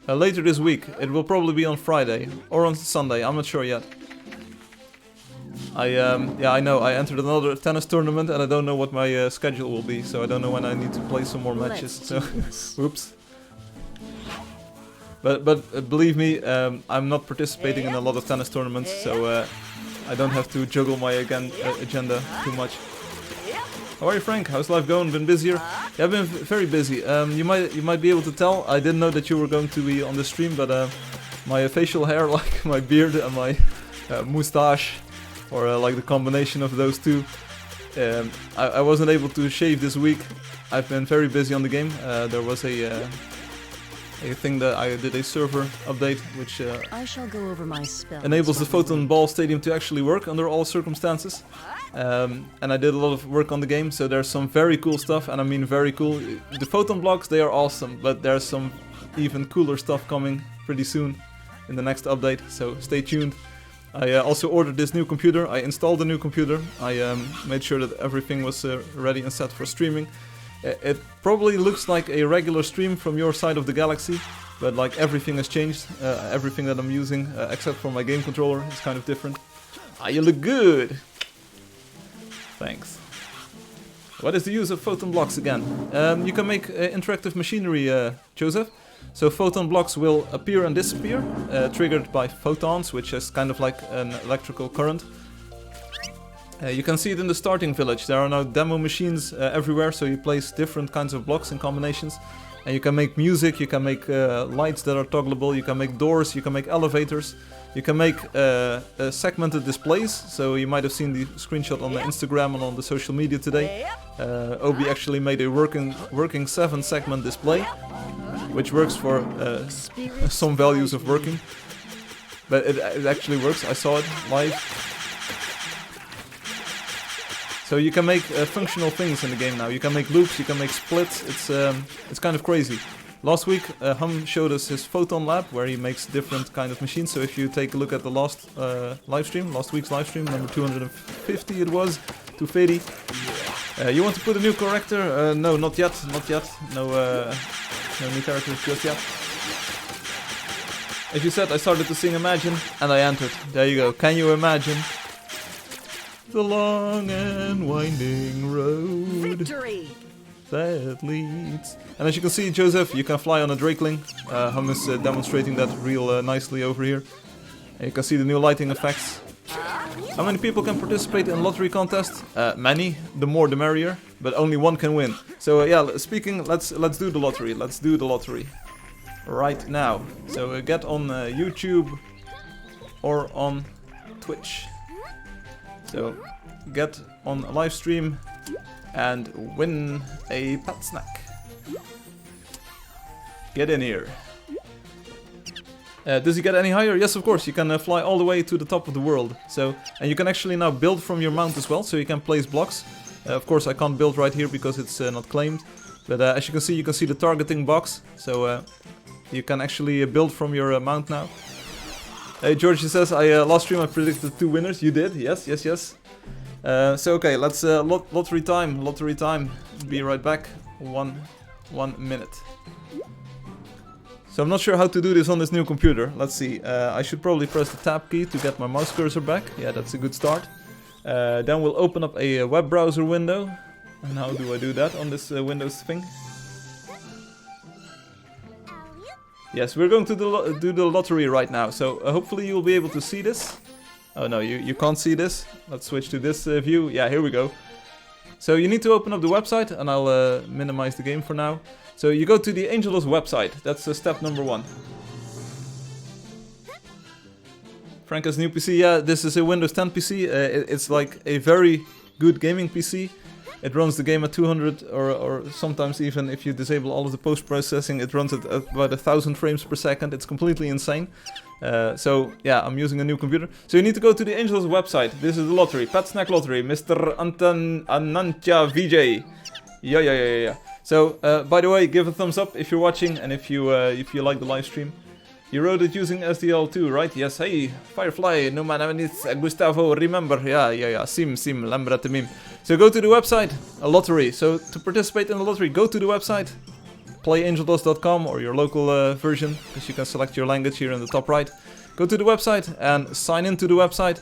S1: Later this week. It will probably be on Friday or on Sunday. I'm not sure yet. Yeah, I know. I entered another tennis tournament, and I don't know what my schedule will be, so I don't know when I need to play some more matches. So, oops. But believe me, I'm not participating in a lot of tennis tournaments, so I don't have to juggle my agenda too much. How are you, Frank? How's life going? Been busier? Yeah, I've been very busy. You might be able to tell. I didn't know that you were going to be on the stream, but my facial hair, like my beard and my moustache, or like the combination of those two, I wasn't able to shave this week. I've been very busy on the game. There was a thing that I did a server update, which
S2: I shall go over my spells
S1: enables the Photon Ball Stadium to actually work under all circumstances. And I did a lot of work on the game, so there's some very cool stuff, and I mean very cool. The Photon blocks, they are awesome, but there's some even cooler stuff coming pretty soon in the next update, so stay tuned. I also ordered this new computer. I installed a new computer. I made sure that everything was ready and set for streaming. It probably looks like a regular stream from your side of the galaxy, but like everything has changed. Everything that I'm using, except for my game controller, is kind of different. Ah, you look good! Thanks. What is the use of photon blocks again? You can make interactive machinery, Joseph. So photon blocks will appear and disappear, triggered by photons, which is kind of like an electrical current. You can see it in the starting village. There are now demo machines everywhere, so you place different kinds of blocks in combinations. And you can make music, you can make lights that are toggleable, you can make doors, you can make elevators. You can make segmented displays, so you might have seen the screenshot on the Instagram and on the social media today. Obi actually made a working 7-segment display, which works for some values of working. But it actually works, I saw it live. So you can make functional things in the game now. You can make loops, you can make splits, it's kind of crazy. Last week, Hum showed us his Photon Lab, where he makes different kind of machines. So if you take a look at the last week's live stream, number 250 it was, 250. You want to put a new character? No, not yet. No new characters just yet. As you said, I started to sing Imagine, and I entered. There you go. Can you imagine? The long and winding road.
S2: Victory!
S1: That leads. And as you can see, Joseph, you can fly on a Drakeling. Hum is demonstrating that real nicely over here. And you can see the new lighting effects. How many people can participate in lottery contest? Many. The more the merrier. But only one can win. So yeah, speaking, let's do the lottery. Let's do the lottery right now. So get on YouTube or on Twitch. So get on a live stream and win a pet snack. Get in here. Does he get any higher? Yes, of course. You can fly all the way to the top of the world. So, and you can actually now build from your mount as well. So you can place blocks. Of course, I can't build right here because it's not claimed. But as you can see the targeting box. So you can actually build from your mount now. Hey, George says, last stream I predicted 2 winners. You did? Yes. So okay, let's lottery time. Be right back. One minute. So I'm not sure how to do this on this new computer. Let's see. I should probably press the tab key to get my mouse cursor back. Yeah, that's a good start. Then we'll open up a web browser window. And how do I do that on this Windows thing? Yes, we're going to do the lottery right now. So hopefully you'll be able to see this. Oh no, you can't see this. Let's switch to this view. Yeah, here we go. So you need to open up the website, and I'll minimize the game for now. So you go to the Angeldust website. That's step number 1. Frank has a new PC. Yeah, this is a Windows 10 PC. It's like a very good gaming PC. It runs the game at 200 or sometimes even if you disable all of the post-processing, it runs at about 1000 frames per second. It's completely insane. So yeah, I'm using a new computer. So you need to go to the Angeldust website. This is the lottery, Pet Snack Lottery, Mr. Anantya VJ. Yeah. So by the way, give a thumbs up if you're watching and if you like the live stream. You wrote it using SDL2, right? Yes, hey, Firefly, no man, it's Gustavo, remember, yeah, sim, lembrate mim. So go to the website, a lottery. So to participate in the lottery, go to the website, playangeldust.com or your local version, because you can select your language here in the top right. Go to the website and sign into the website.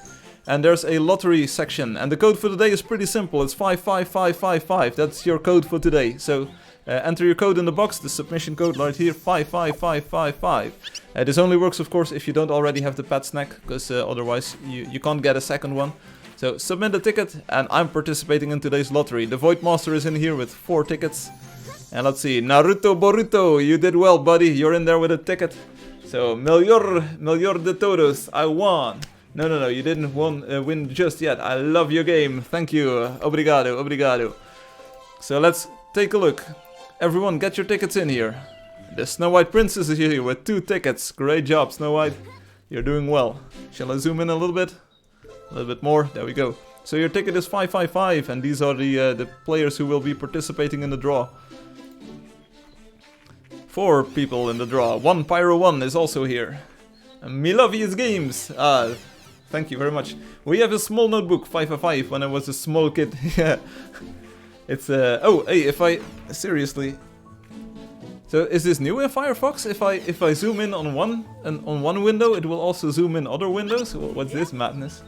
S1: And there's a lottery section. And the code for today is pretty simple. It's 55555. That's your code for today. So enter your code in the box, the submission code right here, 55555. This only works, of course, if you don't already have the pet snack, because otherwise you can't get a second one. So submit the ticket, and I'm participating in today's lottery. The Void Master is in here with 4 tickets. And let's see, Naruto Boruto, you did well, buddy. You're in there with a ticket. So, Melior de Todos, I won. No, you didn't win just yet. I love your game. Thank you. Obrigado, obrigado. So let's take a look. Everyone, get your tickets in here. The Snow White Princess is here with 2 tickets. Great job, Snow White. You're doing well. Shall I zoom in a little bit? A little bit more. There we go. So your ticket is 555, and these are the players who will be participating in the draw. 4 people in the draw. 1 Pyro 1 is also here. Milovius Games. Thank you very much. We have a small notebook, 555, when I was a small kid. Yeah. It's oh, hey, if I seriously. So is this new in Firefox? If I zoom in on one window, it will also zoom in other windows. What's this madness?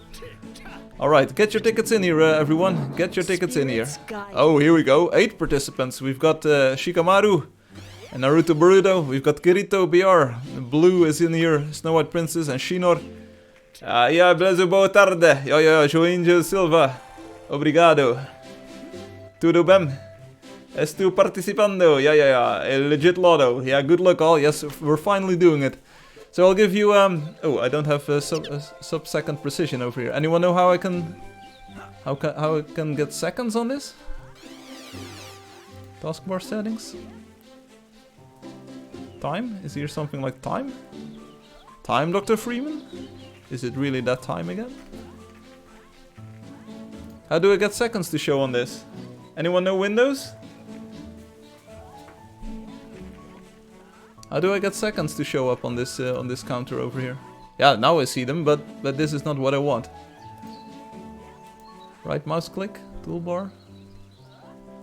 S1: All right, get your tickets in here, everyone. Get your tickets in here. Oh, here we go. 8 participants. We've got Shikamaru and Naruto Boruto. We've got Kirito BR. Blue is in here. Snow White Princess and Shinor. Yeah, beleza, boa tarde. Yo, Joinjo Silva. Obrigado. Tudo bem? Estou participando. Yeah. A legit lotto. Yeah, good luck all. Yes, we're finally doing it. So I'll give you, oh, I don't have sub-second precision over here. Anyone know how I can get seconds on this? Taskbar settings? Time? Is here something like time? Time, Dr. Freeman? Is it really that time again? How do I get seconds to show on this? Anyone know Windows? How do I get seconds to show up on this counter over here? Yeah, now I see them, but this is not what I want. Right mouse click, toolbar,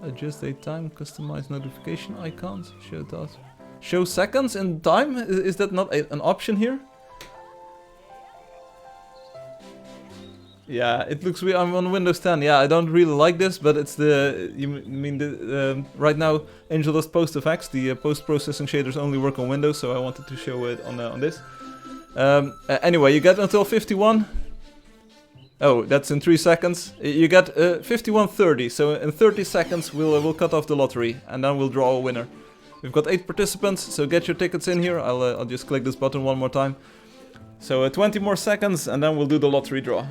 S1: adjust date time, customize notification icons, show task. Show seconds in time? Is that not an option here? Yeah, it looks weird. I'm on Windows 10. Yeah, I don't really like this, but it's the... You mean the... right now, Angeldust Post Effects, the post-processing shaders only work on Windows, so I wanted to show it on this. Anyway, you get until 51. Oh, that's in 3 seconds. You get 51:30, so in 30 seconds we'll cut off the lottery, and then we'll draw a winner. We've got 8 participants, so get your tickets in here. I'll just click this button one more time. So 20 more seconds, and then we'll do the lottery draw.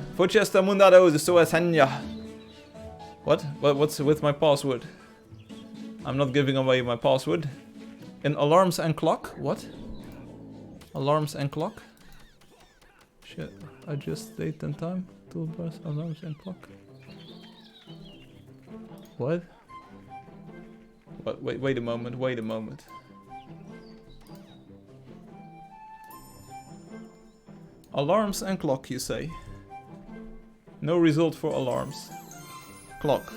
S1: What? What's with my password? I'm not giving away my password. In alarms and clock? What? Alarms and clock? Shit. Adjust date and time. Toolbars, alarms and clock. What? What? Wait a moment. Alarms and clock, you say? No result for alarms. Clock.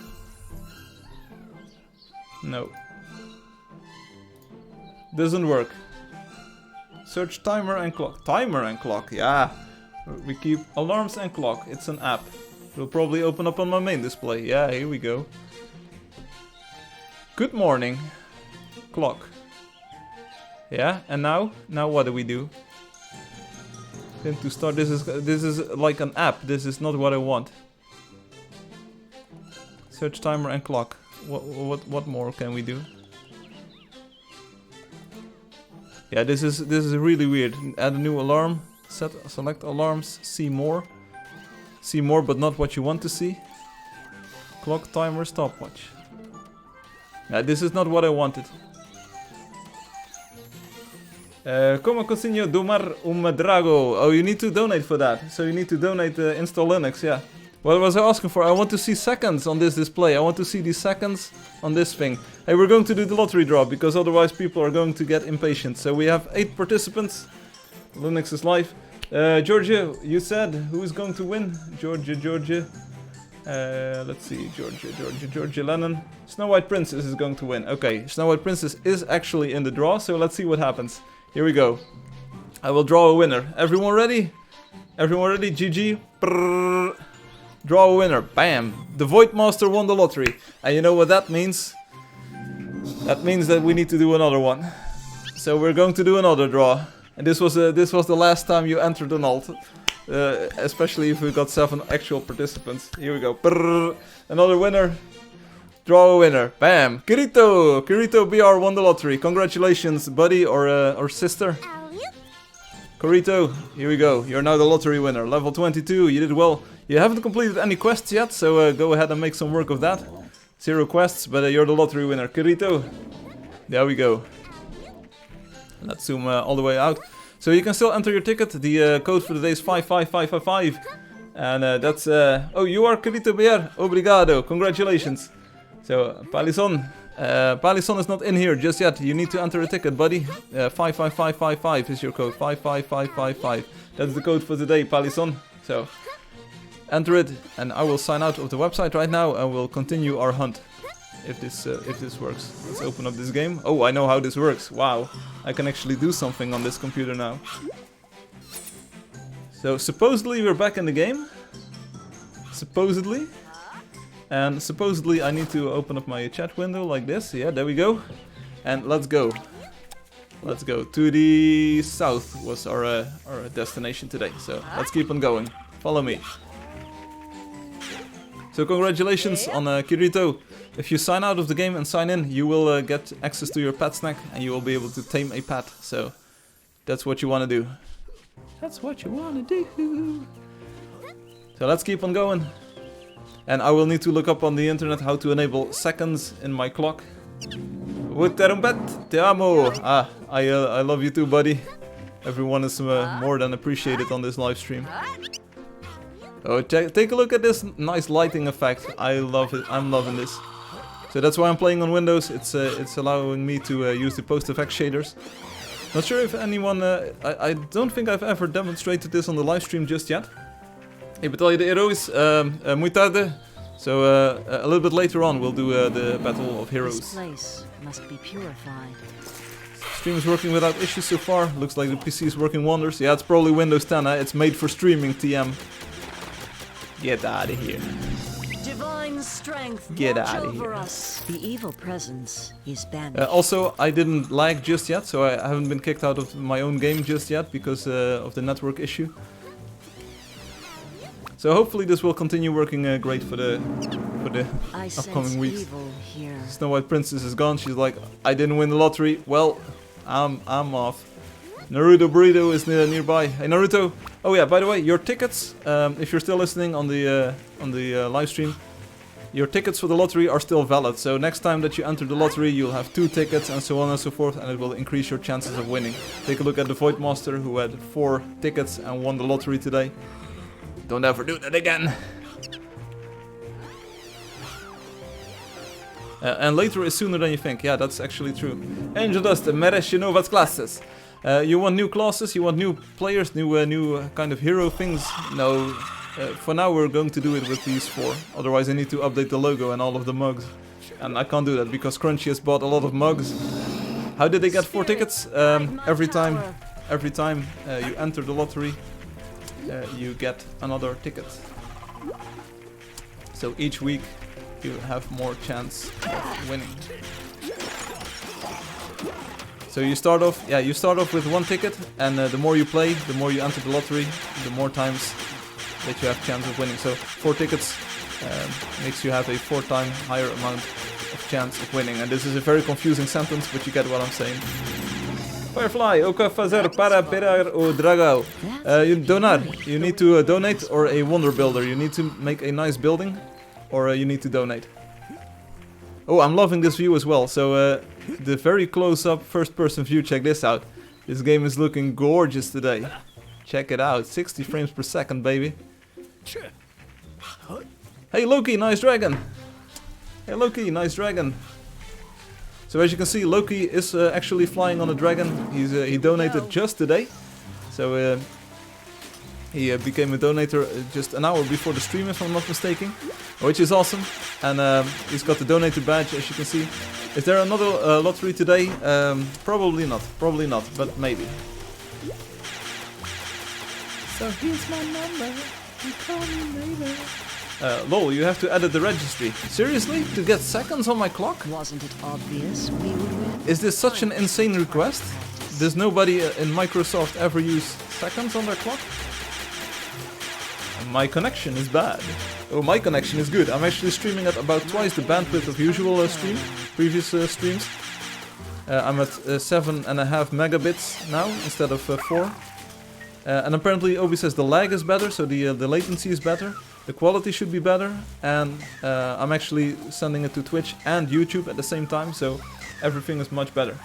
S1: No. Doesn't work. Search timer and clock. Timer and clock, yeah. We keep alarms and clock. It's an app. It'll probably open up on my main display. Yeah, here we go. Good morning. Clock. Yeah, and now? Now what do we do? To start, this is like an app. This is not what I want. Search timer and clock. What more can we do? Yeah, this is really weird. Add a new alarm. Select alarms. See more. See more, but not what you want to see. Clock, timer, stopwatch. Yeah, this is not what I wanted. Como consigo domar drago? Oh, you need to donate for that. So you need to donate install Linux, yeah. What was I asking for? I want to see seconds on this display. I want to see these seconds on this thing. Hey, we're going to do the lottery draw, because otherwise people are going to get impatient. So we have 8 participants. Linux is live. Georgia, you said who is going to win? Georgia. Let's see, Georgia Lennon. Snow White Princess is going to win. Okay, Snow White Princess is actually in the draw, so let's see what happens. Here we go. I will draw a winner. Everyone ready? Everyone ready? GG. Brrr. Draw a winner. Bam. The Void Master won the lottery. And you know what that means? That means that we need to do another one. So we're going to do another draw. And this was the last time you entered an alt. Especially if we got 7 actual participants. Here we go. Brrr. Another winner. Draw a winner. Bam. Kirito. Kirito BR won the lottery. Congratulations, buddy or sister. Kirito, here we go. You're now the lottery winner. Level 22. You did well. You haven't completed any quests yet, so go ahead and make some work of that. 0 quests, but you're the lottery winner. Kirito. There we go. Let's zoom all the way out. So you can still enter your ticket. The code for the day is 55555. And that's... oh, you are Kirito BR. Obrigado. Congratulations. So, Palison. Palison is not in here just yet. You need to enter a ticket, buddy. 55555 is your code. 55555. That's the code for today, Palison. So, enter it, and I will sign out of the website right now, and we'll continue our hunt. If this works. Let's open up this game. Oh, I know how this works. Wow, I can actually do something on this computer now. So supposedly we're back in the game. Supposedly. And supposedly I need to open up my chat window like this. Yeah, there we go. And let's go. Let's go. To the south was our destination today. So let's keep on going. Follow me. So congratulations on Kirito. If you sign out of the game and sign in, you will get access to your pet snack and you will be able to tame a pet. So that's what you want to do. That's what you want to do. So let's keep on going. And I will need to look up on the internet how to enable seconds in my clock. Te amo. Ah, I love you too, buddy. Everyone is more than appreciated on this live stream. Oh, take a look at this nice lighting effect. I love it. I'm loving this. So that's why I'm playing on Windows. It's allowing me to use the post-effect shaders. Not sure if anyone... I don't think I've ever demonstrated this on the live stream just yet. Hey, Batalha de Heroes, muy tarde. So a little bit later on we'll do the Battle of Heroes.
S2: This place must be purified.
S1: Stream is working without issues so far. Looks like the PC is working wonders. Yeah, it's probably Windows 10. It's made for streaming, TM. Get out of here.
S2: Divine strength.
S1: Get out of here.
S2: Us. The evil presence is banished.
S1: Also, I didn't lag just yet, so I haven't been kicked out of my own game just yet because of the network issue. So hopefully this will continue working great for the upcoming weeks. Snow White Princess is gone. She's like, I didn't win the lottery. Well, I'm off. Naruto Burrito is nearby. Hey Naruto. Oh yeah, by the way, your tickets, if you're still listening on the live stream, your tickets for the lottery are still valid. So next time that you enter the lottery, you'll have 2 tickets and so on and so forth, and it will increase your chances of winning. Take a look at the Void Master who had 4 tickets and won the lottery today. Don't ever do that again. And later is sooner than you think. Yeah, that's actually true. Angeldust, merece novas classes. You want new classes, you want new players, new kind of hero things? No, for now we're going to do it with these 4. Otherwise I need to update the logo and all of the mugs. And I can't do that because Crunchy has bought a lot of mugs. How did they get 4 tickets? Every time you enter the lottery, you get another ticket. So each week you have more chance of winning. So you start off with 1 ticket, and the more you play, the more you enter the lottery, the more times that you have chance of winning. So 4 tickets makes you have a 4 times higher amount of chance of winning. And this is a very confusing sentence, but you get what I'm saying. Firefly, o que fazer para pegar o dragão? You need to donate, or a wonder builder. You need to make a nice building, or you need to donate. Oh, I'm loving this view as well. So the very close-up first-person view, check this out. This game is looking gorgeous today. Check it out, 60 frames per second, baby. Hey Loki, nice dragon. Hey Loki, nice dragon. So as you can see, Loki is actually flying on a dragon. He donated just today. So he became a donator just an hour before the stream, if I'm not mistaken. Which is awesome. And he's got the donator badge, as you can see. Is there another lottery today? Probably not, but maybe. So here's my number. You call me later. Lol, you have to edit the registry. Seriously? To get seconds on my clock?
S2: Wasn't it obvious we would win?
S1: Is this such an insane request? Does nobody in Microsoft ever use seconds on their clock? My connection is bad. Oh, my connection is good. I'm actually streaming at about twice the bandwidth of usual previous streams. I'm at 7.5 megabits now instead of 4. And apparently Obi says the lag is better, so the latency is better. The quality should be better, and I'm actually sending it to Twitch and YouTube at the same time, so everything is much better.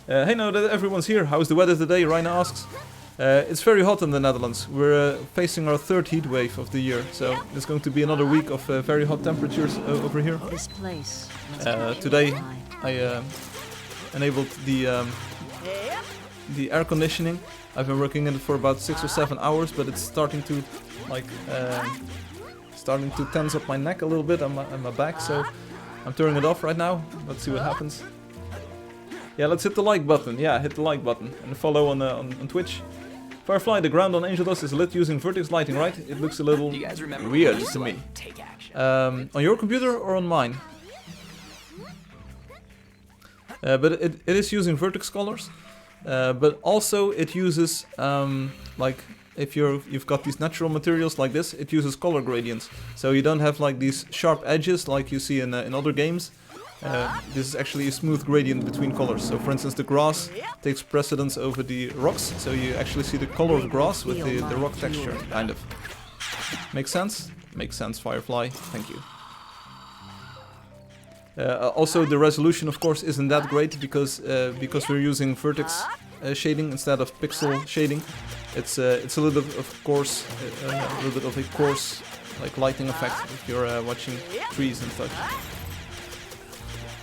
S1: Hey, now that everyone's here, how's the weather today? Raina asks. It's very hot in the Netherlands. We're facing our 3rd heat wave of the year, so it's going to be another week of very hot temperatures over here.
S2: This place
S1: Today I enabled the air conditioning. I've been working in it for about 6 or 7 hours, but it's starting to tense up my neck a little bit and my back, so I'm turning it off right now. Let's see what happens. Yeah, let's hit the like button. Yeah, hit the like button and follow on Twitch. Firefly, the ground on Angeldust is lit using vertex lighting, right? It looks a little weird to me. On your computer or on mine? But it is using vertex colors. But also it uses, like, if you've got these natural materials like this, it uses color gradients. So you don't have like these sharp edges like you see in other games. This is actually a smooth gradient between colors. So for instance, the grass takes precedence over the rocks, so you actually see the color of grass with the rock texture, kind of. Makes sense? Makes sense, Firefly. Thank you. Also, the resolution, of course, isn't that great because we're using vertex shading instead of pixel shading. It's a little bit of course, a little bit of a coarse like lighting effect if you're watching trees and such.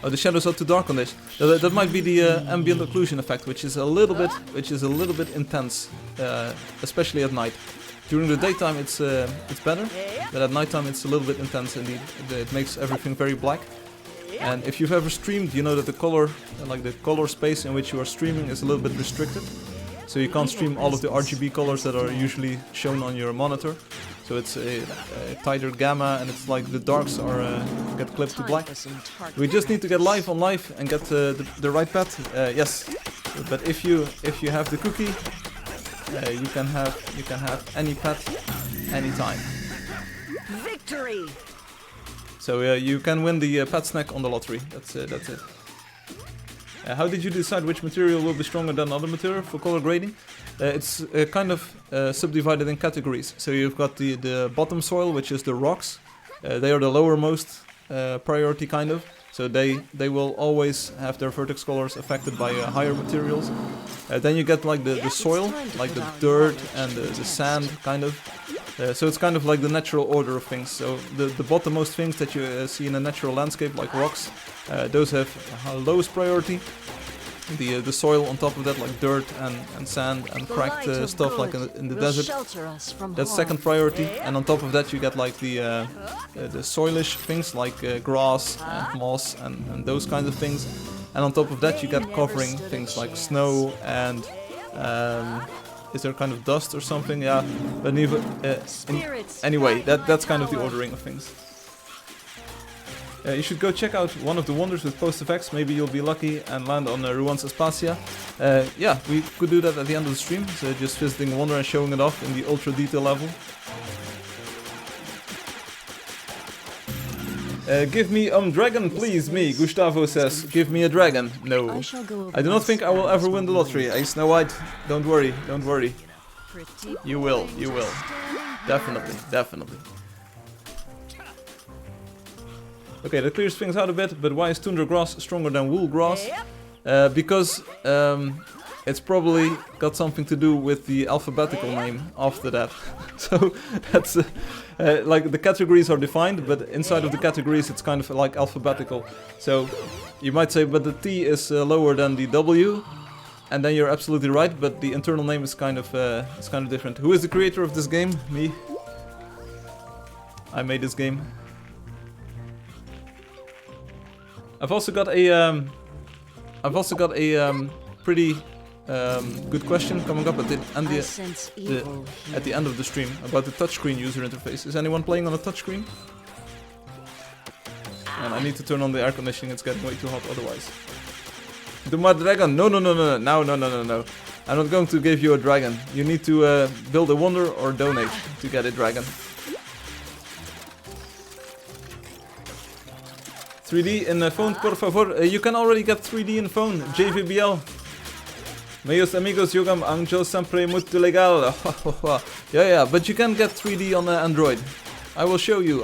S1: Oh, the shadows are too dark on this. That might be the ambient occlusion effect, which is a little bit intense, especially at night. During the daytime, it's better, but at nighttime it's a little bit intense indeed. It makes everything very black. And if you've ever streamed, you know that the color space in which you are streaming is a little bit restricted. So you can't stream all of the RGB colors that are usually shown on your monitor. So it's a tighter gamma, and it's like the darks get clipped to black. We just need to get live on live and get the right pet. Yes, but if you have the cookie, you can have any pet anytime.
S2: Victory.
S1: So you can win the pet snack on the lottery. That's it. How did you decide which material will be stronger than other material for color grading? It's kind of subdivided in categories. So you've got the bottom soil, which is the rocks. They are the lowermost priority kind of. So they will always have their vertex colors affected by higher materials. Then you get like the soil, like the dirt and the sand kind of. So it's kind of like the natural order of things. So the bottommost things that you see in a natural landscape, like rocks, those have lowest priority. The soil on top of that, like dirt and sand and cracked stuff like in the desert, that's second priority. And on top of that you get like the soilish things like grass and moss and those kinds of things. And on top of that you get covering things like snow and is there kind of dust or something? Yeah, but anyway, that's kind of the ordering of things. You should go check out one of the wonders with post effects. Maybe you'll be lucky and land on Ruan's Aspasia. Yeah, we could do that at the end of the stream. So just visiting Wonder and showing it off in the ultra detail level. Give me dragon, please, me. Gustavo says, give me a dragon. No, I do not think I will ever win the lottery. Hey, Snow White, don't worry, don't worry. You will, you will. Definitely, definitely. Okay, that clears things out a bit, but why is tundra grass stronger than wool grass? Because it's probably got something to do with the alphabetical name after that. So that's like the categories are defined, but inside of the categories it's kind of like alphabetical. So you might say, but the T is lower than the W, and then you're absolutely right. But the internal name is kind of different. Who is the creator of this game? Me. I made this game. I've also got a pretty good question coming up at the
S2: I sense evil
S1: at the end of the stream about the touchscreen user interface. Is anyone playing on a touchscreen? And I need to turn on the air conditioning, it's getting way too hot otherwise. Do my dragon? No. I'm not going to give you a dragon. You need to build a wonder or donate to get a dragon. 3D in the phone, por favor. You can already get 3D in phone, JVBL. Meus amigos jogam Angel sempre muito legal. Yeah, but you can get 3D on Android. I will show you.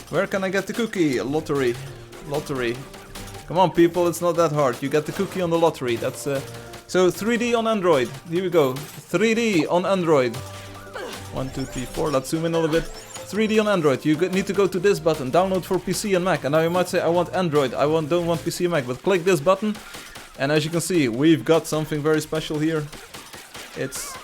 S1: Where can I get the cookie? Lottery. Come on, people, it's not that hard. You get the cookie on the lottery. That's so 3D on Android. Here we go. 3D on Android. 1, 2, 3, 4. Let's zoom in a little bit. 3D on Android. You need to go to this button. Download for PC and Mac. And now you might say, I want Android. Don't want PC and Mac. But click this button. And as you can see, we've got something very special here. It's...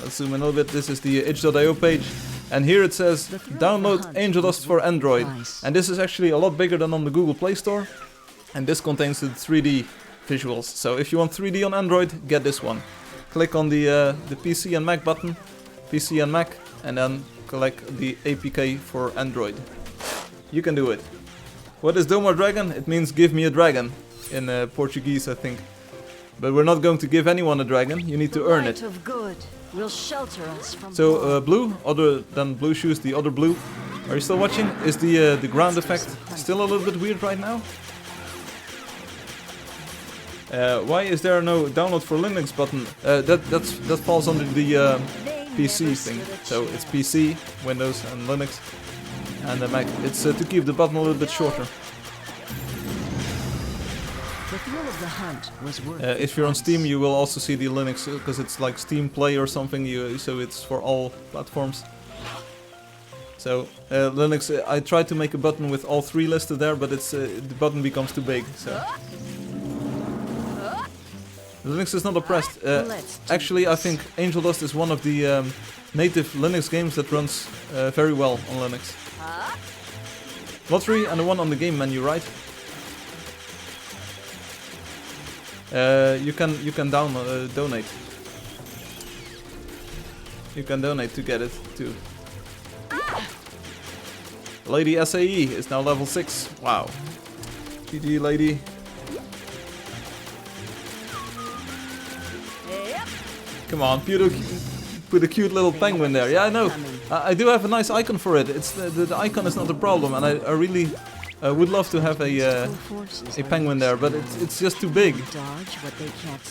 S1: Let's zoom in a little bit. This is the itch.io page. And here it says, download Angeldust for Android. And this is actually a lot bigger than on the Google Play Store. And this contains the 3D visuals. So if you want 3D on Android, get this one. Click on the PC and Mac button. PC and Mac. And then click the APK for Android. You can do it. What is Doma Dragon? It means give me a dragon. In Portuguese, I think. But we're not going to give anyone a dragon. You need to earn it.
S2: Will shelter us from
S1: So blue, other than blue shoes, the other blue. Are you still watching? Is the ground effect still a little bit weird right now? Why is there no download for Linux button? That falls under the PC thing. So it's PC, Windows, and Linux, and the Mac. It's to keep the button a little bit shorter.
S2: The thrill of the hunt was worth
S1: if you're on Steam, you will also see the Linux, because it's like Steam Play or something, so it's for all platforms. So Linux, I tried to make a button with all 3 listed there, but it's the button becomes too big. So Linux is not oppressed. Actually, I think Angeldust is one of the native Linux games that runs very well on Linux. Lottery and the one on the game menu, right? You can donate. You can donate to get it too. Lady SAE is now level 6. Wow. GG, lady. Come on, put a cute little penguin there. Yeah, I know. I do have a nice icon for it. It's the icon is not the problem, and I really would love to have a penguin there, but it's just too big.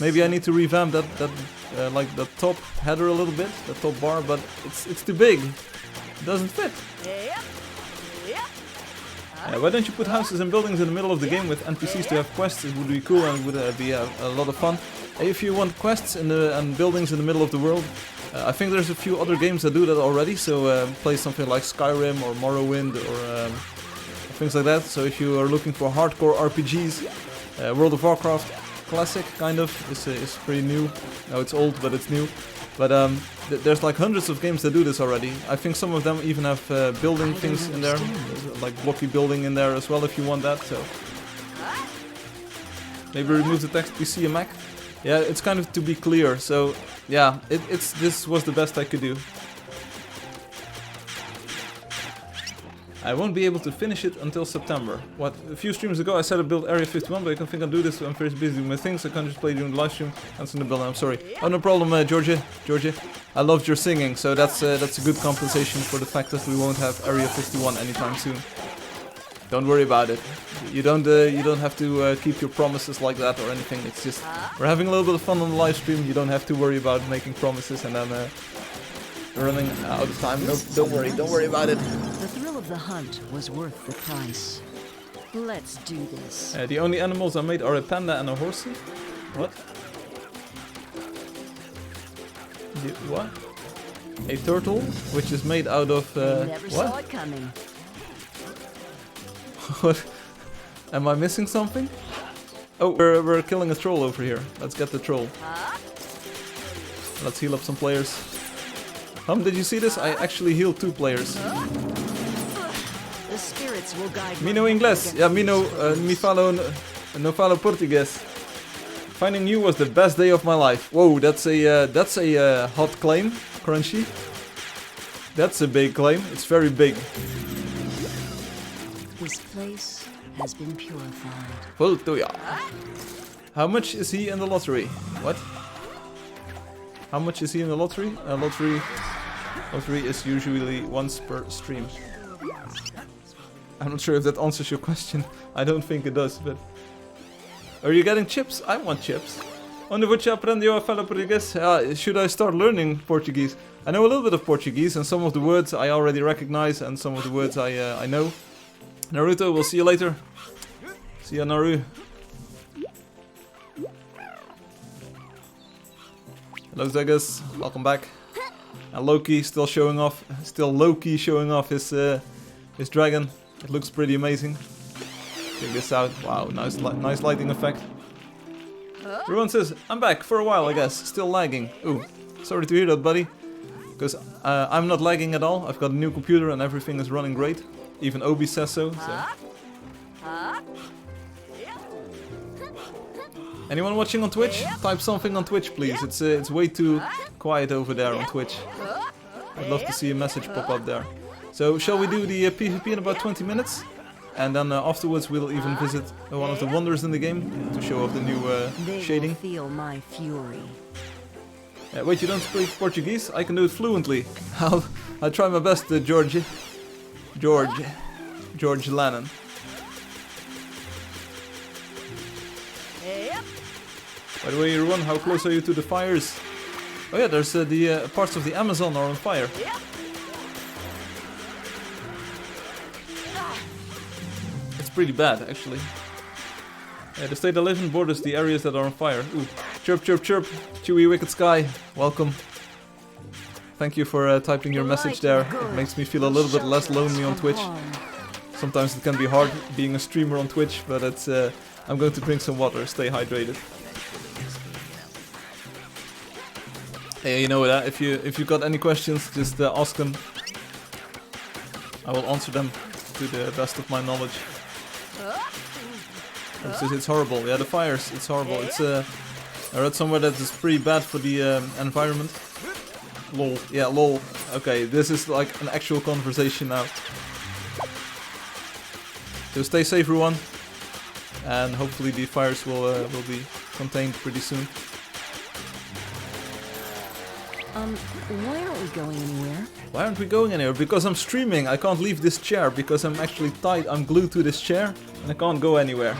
S1: Maybe I need to revamp that like the top header a little bit, the top bar, but it's too big. It doesn't fit. Why don't you put houses and buildings in the middle of the game with NPCs to have quests? It would be cool and would be a lot of fun. If you want quests and buildings in the middle of the world, I think there's a few other games that do that already. So play something like Skyrim or Morrowind or things like that. So if you are looking for hardcore RPGs, World of Warcraft Classic kind of is pretty new. No, it's old, but it's new. But there's like hundreds of games that do this already. I think some of them even have building things in there, like blocky building in there as well if you want that. So maybe remove the text PC and Mac. Yeah, it's kind of to be clear. So yeah, this was the best I could do. I won't be able to finish it until September. What? A few streams ago I said I built Area 51, but I don't think I'll do this. I'm very busy doing my things. I can't just play during the live stream. That's in the building. I'm sorry. Oh, no problem, Georgia. I loved your singing, so that's a good compensation for the fact that we won't have Area 51 anytime soon. Don't worry about it. You don't have to keep your promises like that or anything. It's just we're having a little bit of fun on the live stream. You don't have to worry about making promises and then running out of time. No, don't worry about it.
S2: The thrill of the hunt was worth the price. Let's do this.
S1: The only animals I made are a panda and a horsey. What? What? A turtle, which is made out of
S2: Never
S1: what?
S2: saw it coming.
S1: What? Am I missing something? Oh, we're killing a troll over here. Let's get the troll. Let's heal up some players. Did you see this? I actually healed 2 players.
S2: The spirits will guide
S1: Mino Ingles. Yeah, Mino, mi falo No falo português. Finding you was the best day of my life. Whoa, that's a hot claim, Crunchy. That's a big claim. It's very big.
S2: This place has been purified.
S1: Voltoja. How much is he in the lottery? What? How much is he in the lottery? Lottery is usually once per stream. I'm not sure if that answers your question. I don't think it does, but... Are you getting chips? I want chips. Onde você aprendeu a falar português? Should I start learning Portuguese? I know a little bit of Portuguese, and some of the words I already recognize, and some of the words I know. Naruto, we'll see you later. See ya, Naru. Hello, Zegas. Welcome back. And Loki still low-key showing off his dragon. It looks pretty amazing. Check this out. Wow, nice lighting effect. Everyone says, I'm back for a while, I guess. Still lagging. Ooh, sorry to hear that, buddy. Because I'm not lagging at all. I've got a new computer and everything is running great. Even Obi says so. Anyone watching on Twitch? Type something on Twitch, please. It's way too quiet over there on Twitch. I'd love to see a message pop up there. So, shall we do the PvP in about 20 minutes? And then afterwards we'll even visit one of the wonders in the game to show off the new shading.
S2: Feel my fury.
S1: Wait, you don't speak Portuguese? I can do it fluently. I'll try my best, George Lennon. By the way, everyone, how close are you to the fires? Oh yeah, there's the parts of the Amazon are on fire. It's pretty bad, actually. The state I live in borders the areas that are on fire. Ooh, chirp, chirp, chirp. Chewy Wicked Sky, welcome. Thank you for typing your message there. It makes me feel a little bit less lonely on Twitch. Sometimes it can be hard being a streamer on Twitch, but it's. I'm going to drink some water. Stay hydrated. Hey, you know that if you got any questions, just ask them. I will answer them to the best of my knowledge. It's horrible. Yeah, the fires. It's horrible. It's I read somewhere that it's pretty bad for the environment. Lol. Yeah, lol. Okay, this is like an actual conversation now. So stay safe, everyone, and hopefully the fires will be contained pretty soon.
S2: Why aren't we going anywhere?
S1: Why aren't we going anywhere? Because I'm streaming. I can't leave this chair because I'm actually tied. I'm glued to this chair and I can't go anywhere.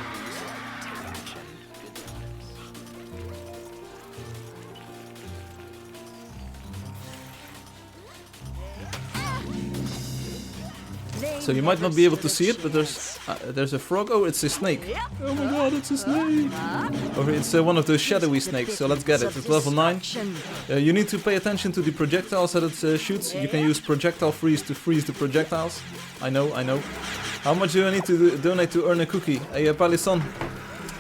S1: So you might not be able to see it, but there's a frog. Oh, it's a snake. Oh my god, it's a snake. Or it's one of those shadowy snakes, so let's get it. It's level 9. You need to pay attention to the projectiles that it shoots. You can use projectile freeze to freeze the projectiles. I know. How much do I need to donate to earn a cookie? Hey, Palisson.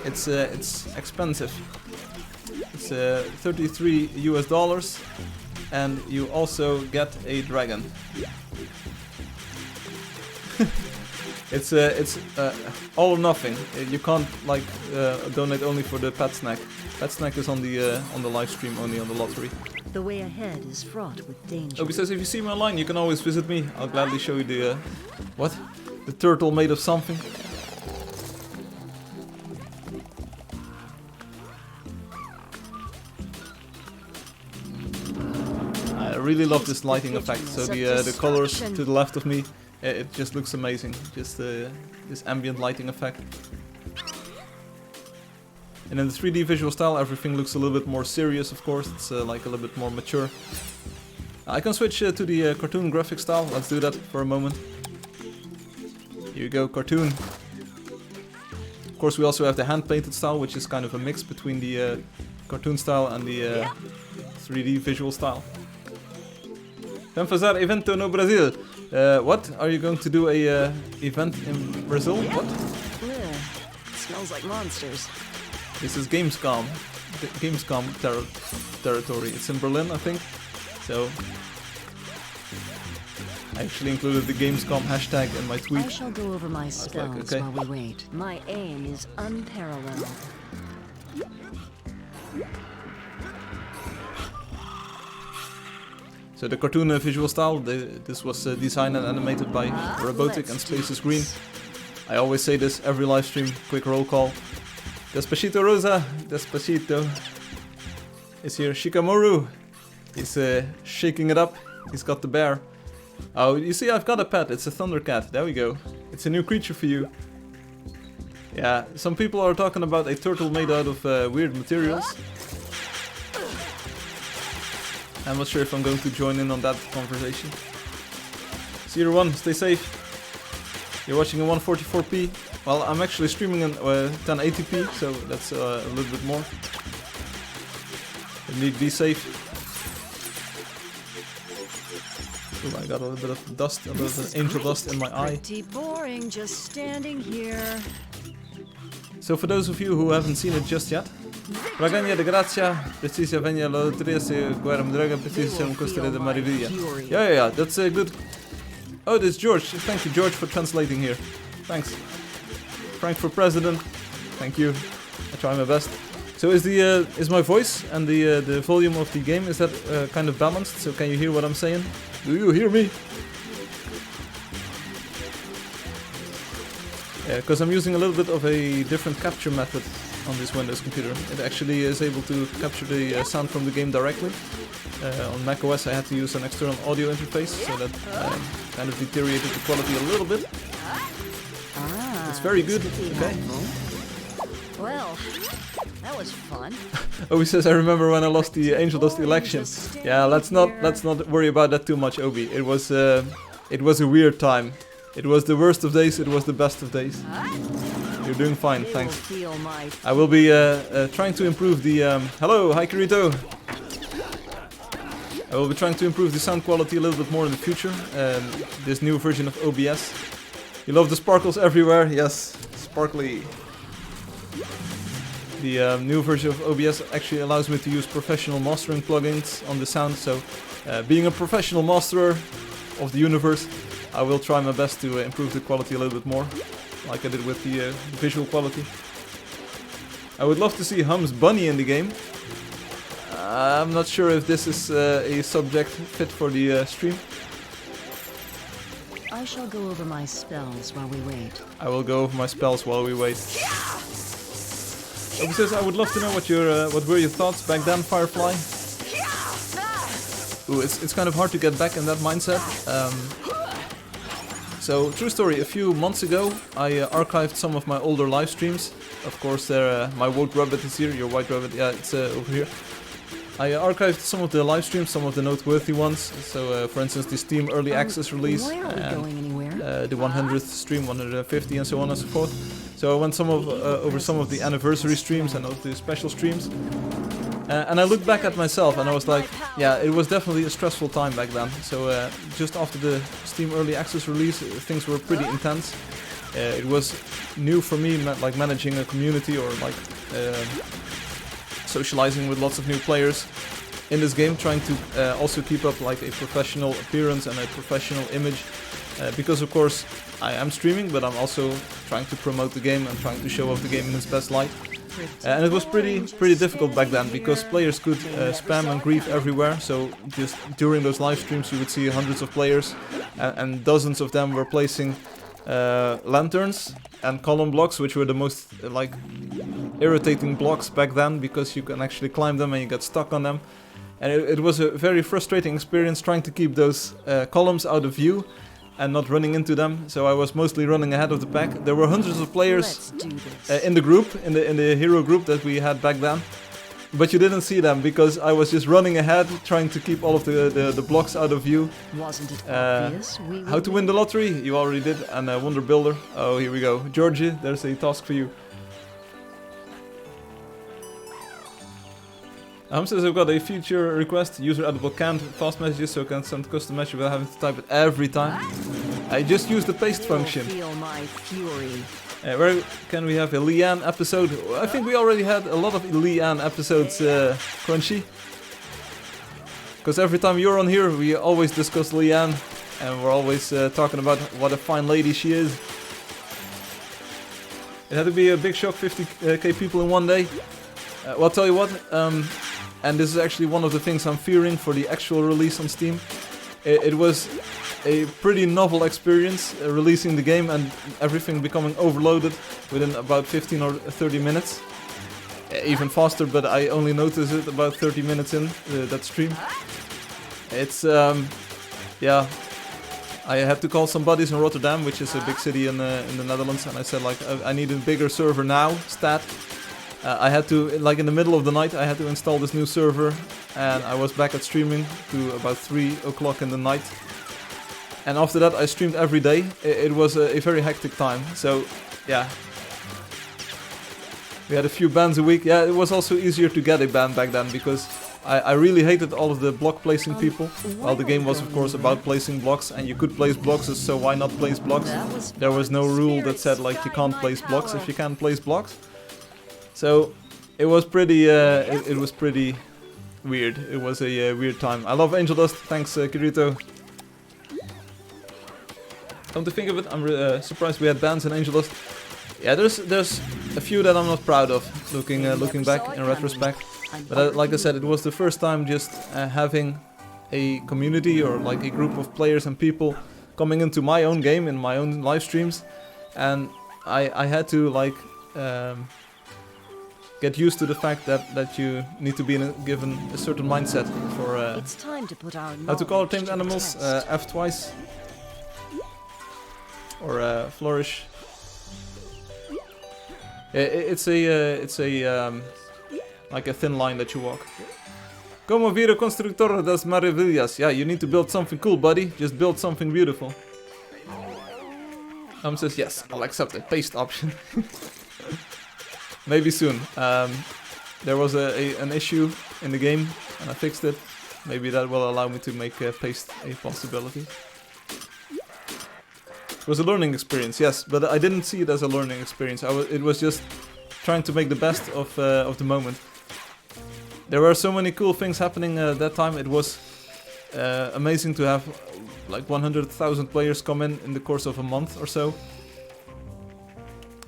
S1: It's expensive. It's $33 US, and you also get a dragon. It's all or nothing. You can't like donate only for the pet snack. Pet snack is on the live stream, only on the lottery.
S2: The way ahead is fraught with danger.
S1: Obi says if you see me online, you can always visit me. I'll gladly show you the what? The turtle made of something. I really love this lighting effect. So the colors to the left of me. It just looks amazing, just this ambient lighting effect. And in the 3D visual style, everything looks a little bit more serious, of course. It's like a little bit more mature. I can switch to the cartoon graphic style. Let's do that for a moment. Here you go, cartoon. Of course, we also have the hand-painted style, which is kind of a mix between the cartoon style and the 3D visual style. Vamos fazer evento no Brasil. What? Are you going to do a event in Brazil? What?
S2: Smells like monsters.
S1: This is Gamescom. Gamescom territory. It's in Berlin, I think. So I actually included the Gamescom hashtag in my tweet.
S2: I shall go over my spells
S1: okay.
S2: while we wait. My aim is unparalleled.
S1: So the cartoon visual style, this was designed and animated by Robotic and Spaces Green. I always say this every live stream, quick roll call. Despacito Rosa, Despacito is here. Shikamaru is shaking it up. He's got the bear. Oh, you see, I've got a pet. It's a Thundercat. There we go. It's a new creature for you. Yeah, some people are talking about a turtle made out of weird materials. I'm not sure if I'm going to join in on that conversation. Zero One, stay safe. You're watching in 144p. Well, I'm actually streaming in 1080p, so that's a little bit more. You need to be safe. Ooh, I got a little bit of dust, a little bit of angel dust in my eye.
S2: Pretty boring just standing here.
S1: So for those of you who haven't seen it just yet, Pragania de Gracia, Precisia Venia Lotriese, Guerra Draga, Precisia Costare de Marivilla. Yeah, that's a good. Oh, this is George. Thank you, George, for translating here. Thanks. Frank for president. Thank you. I try my best. So is my voice and the volume of the game, is that kind of balanced? So can you hear what I'm saying? Do you hear me? Yeah, because I'm using a little bit of a different capture method on this Windows computer. It actually is able to capture the sound from the game directly. On macOS I had to use an external audio interface, so that kind of deteriorated the quality a little bit. It's very good. Okay.
S2: Well, that was fun.
S1: Obi says, I remember when I lost the Angeldust election. Yeah, let's not worry about that too much, Obi. It was a weird time. It was the worst of days, it was the best of days. You're doing fine, thanks. I will be trying to improve the... hello, hi Kirito! I will be trying to improve the sound quality a little bit more in the future. This new version of OBS. You love the sparkles everywhere? Yes, sparkly. The new version of OBS actually allows me to use professional mastering plugins on the sound, so being a professional masterer of the universe, I will try my best to improve the quality a little bit more, like I did with the visual quality. I would love to see Hum's bunny in the game. I'm not sure if this is a subject fit for the stream.
S2: I shall go over my spells while we wait.
S1: I will go over my spells while we wait. Obi says, I would love to know what were your thoughts back then, Firefly? Ooh, it's kind of hard to get back in that mindset. So, true story, a few months ago I archived some of my older live streams. Of course, my white rabbit is here, your white rabbit, yeah, it's over here. I archived some of the live streams, some of the noteworthy ones. So, for instance, the Steam Early Access release, and the 100th stream, 150, and so on and so forth. So I went over some of the anniversary streams and of the special streams. And I looked back at myself and I was like, yeah, it was definitely a stressful time back then. So just after the Steam Early Access release, things were pretty intense. It was new for me, like managing a community or like socializing with lots of new players in this game, trying to also keep up like a professional appearance and a professional image. Because of course I am streaming, but I'm also trying to promote the game and trying to show off the game in its best light. And it was pretty difficult back then, because players could spam and grief everywhere. So just during those live streams you would see hundreds of players, and dozens of them were placing lanterns and column blocks, which were the most like irritating blocks back then, because you can actually climb them and you get stuck on them. And it was a very frustrating experience trying to keep those columns out of view and not running into them. So I was mostly running ahead of the pack. There were hundreds of players in the group, in the hero group that we had back then, but you didn't see them because I was just running ahead, trying to keep all of the blocks out of view.
S2: Wasn't it obvious?
S1: How to win the lottery? You already did. And Wonder Builder. Oh, here we go. Georgie, there's a task for you. Says I've got a feature request. User edible canned fast messages, so I can send custom message without having to type it every time. I just use the paste function.
S2: Feel my fury.
S1: Where can we have a Leanne episode? I think we already had a lot of Leanne episodes, Crunchy. Because every time you're on here, we always discuss Leanne. and we're always talking about what a fine lady she is. It had to be a big shock, 50k people in one day. Well, I'll tell you what, and this is actually one of the things I'm fearing for the actual release on Steam. It was a pretty novel experience releasing the game and everything becoming overloaded within about 15 or 30 minutes. Even faster, but I only noticed it about 30 minutes in that stream. It's, yeah, I had to call some buddies in Rotterdam, which is a big city in the Netherlands, and I said like, I need a bigger server now, stat. I had to, like in the middle of the night, I had to install this new server, and I was back at streaming to about 3 o'clock in the night. And after that I streamed every day. It was a very hectic time, so yeah. We had a few bans a week. Yeah, it was also easier to get a ban back then, because I really hated all of the block placing people. Well, the game was of course about placing blocks, and you could place blocks, so why not place blocks? There was no rule that said like you can't place blocks if you can't place blocks. So it was pretty it was pretty weird. It was a weird time. I love Angeldust. Thanks, Kirito. Come to think of it, I'm surprised we had bans in Angeldust. Yeah, there's a few that I'm not proud of, looking back in retrospect. But like I said, it was the first time just having a community or like a group of players and people coming into my own game in my own live streams, and I had to like get used to the fact that you need to be given a certain mindset for
S2: It's time to put our
S1: how to call tamed
S2: knowledge to the
S1: animals,
S2: test.
S1: F twice, or flourish. It's a like a thin line that you walk. Como vira constructor das maravillas. Yeah, you need to build something cool, buddy. Just build something beautiful. Says yes, I'll accept the paste option. Maybe soon. There was an issue in the game, and I fixed it. Maybe that will allow me to make paste a possibility. It was a learning experience, yes, but I didn't see it as a learning experience. It was just trying to make the best of the moment. There were so many cool things happening at that time. It was amazing to have like 100,000 players come in the course of a month or so.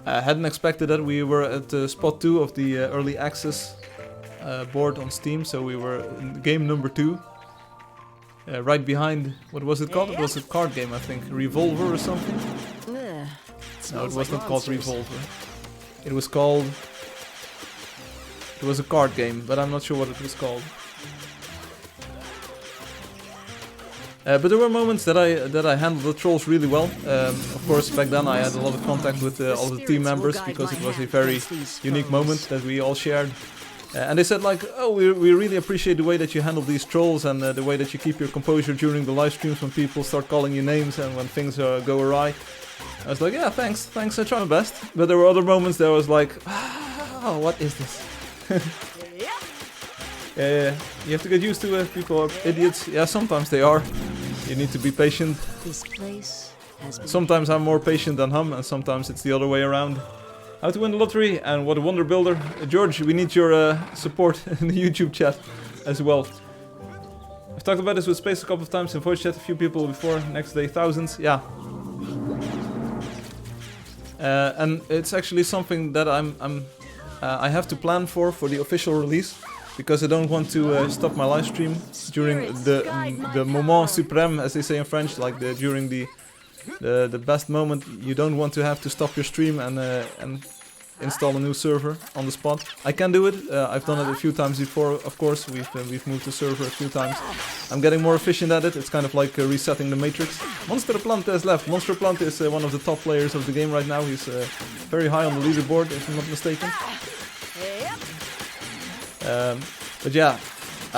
S1: I hadn't expected that. We were at spot 2 of the early access board on Steam, so we were in game number 2. Right behind, what was it called? It was a card game, I think. Revolver or something? No, it was not called Revolver. It was called... It was a card game, but I'm not sure what it was called. But there were moments that I handled the trolls really well. Of course, back then I had a lot of contact with all the team members, because it was a very unique moment that we all shared. And they said like, oh, we really appreciate the way that you handle these trolls, and the way that you keep your composure during the live streams when people start calling you names and when things go awry. I was like, yeah, thanks, I try my best. But there were other moments that I was like, oh, what is this? You have to get used to it. People are idiots. Yeah, sometimes they are. You need to be patient.
S2: This place has been
S1: Sometimes I'm more patient than him, and sometimes it's the other way around. How to win the lottery and what a wonder builder. George, we need your support in the YouTube chat as well. I've talked about this with Space a couple of times in voice chat, a few people before, next day thousands, yeah. And it's actually something that I have to plan for the official release, because I don't want to stop my live stream during the moment suprême, as they say in French, like during the best moment. You don't want to have to stop your stream and install a new server on the spot. I can do it. I've done it a few times before. Of course, we've moved the server a few times. I'm getting more efficient at it. It's kind of like resetting the matrix. Monster Plante is left. Monster Plante is one of the top players of the game right now. He's very high on the leaderboard, if I'm not mistaken. But yeah,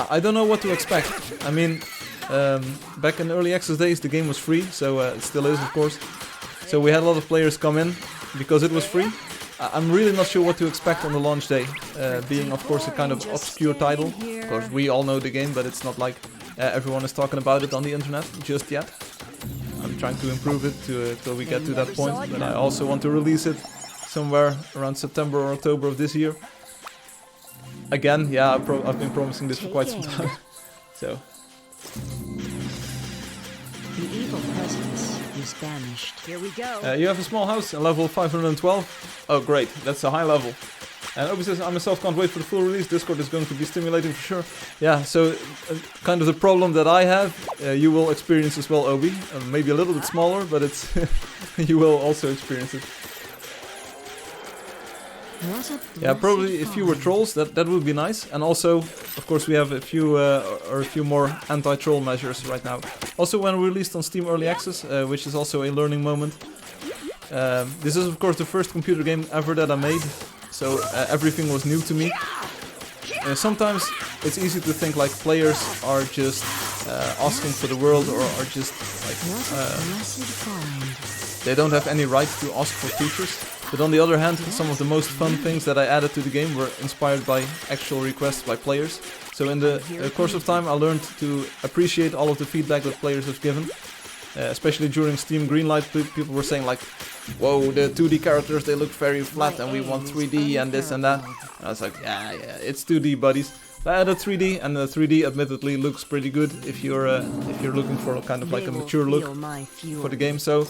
S1: I don't know what to expect. I mean, back in the early access days the game was free, so it still is, of course. So we had a lot of players come in because it was free. I'm really not sure what to expect on the launch day, being of course a kind of obscure title. Of course we all know the game, but it's not like everyone is talking about it on the internet just yet. I'm trying to improve it till we get to that point, but I also want to release it somewhere around September or October of this year. Again, yeah, I've been promising this for quite some time. So.
S2: the evil banished. Here we go.
S1: You have a small house at level 512. Oh, great. That's a high level. And Obi says, I myself can't wait for the full release. Discord is going to be stimulating for sure. Yeah, so kind of the problem that I have, you will experience as well, Obi. Maybe a little bit smaller, but it's you will also experience it. Yeah, probably a fewer trolls, that would be nice. And also, of course, we have a few more anti-troll measures right now. Also, when released on Steam Early Access, which is also a learning moment. This is, of course, the first computer game ever that I made. So everything was new to me. Sometimes it's easy to think like players are just asking for the world, or are just like they don't have any right to ask for features. But on the other hand, some of the most fun things that I added to the game were inspired by actual requests by players. So in the course of time, I learned to appreciate all of the feedback that players have given. Especially during Steam Greenlight, people were saying like, whoa, the 2D characters, they look very flat and we want 3D and this and that. And I was like, yeah, it's 2D, buddies. I added 3D, and the 3D admittedly looks pretty good if you're looking for kind of like a mature look for the game. So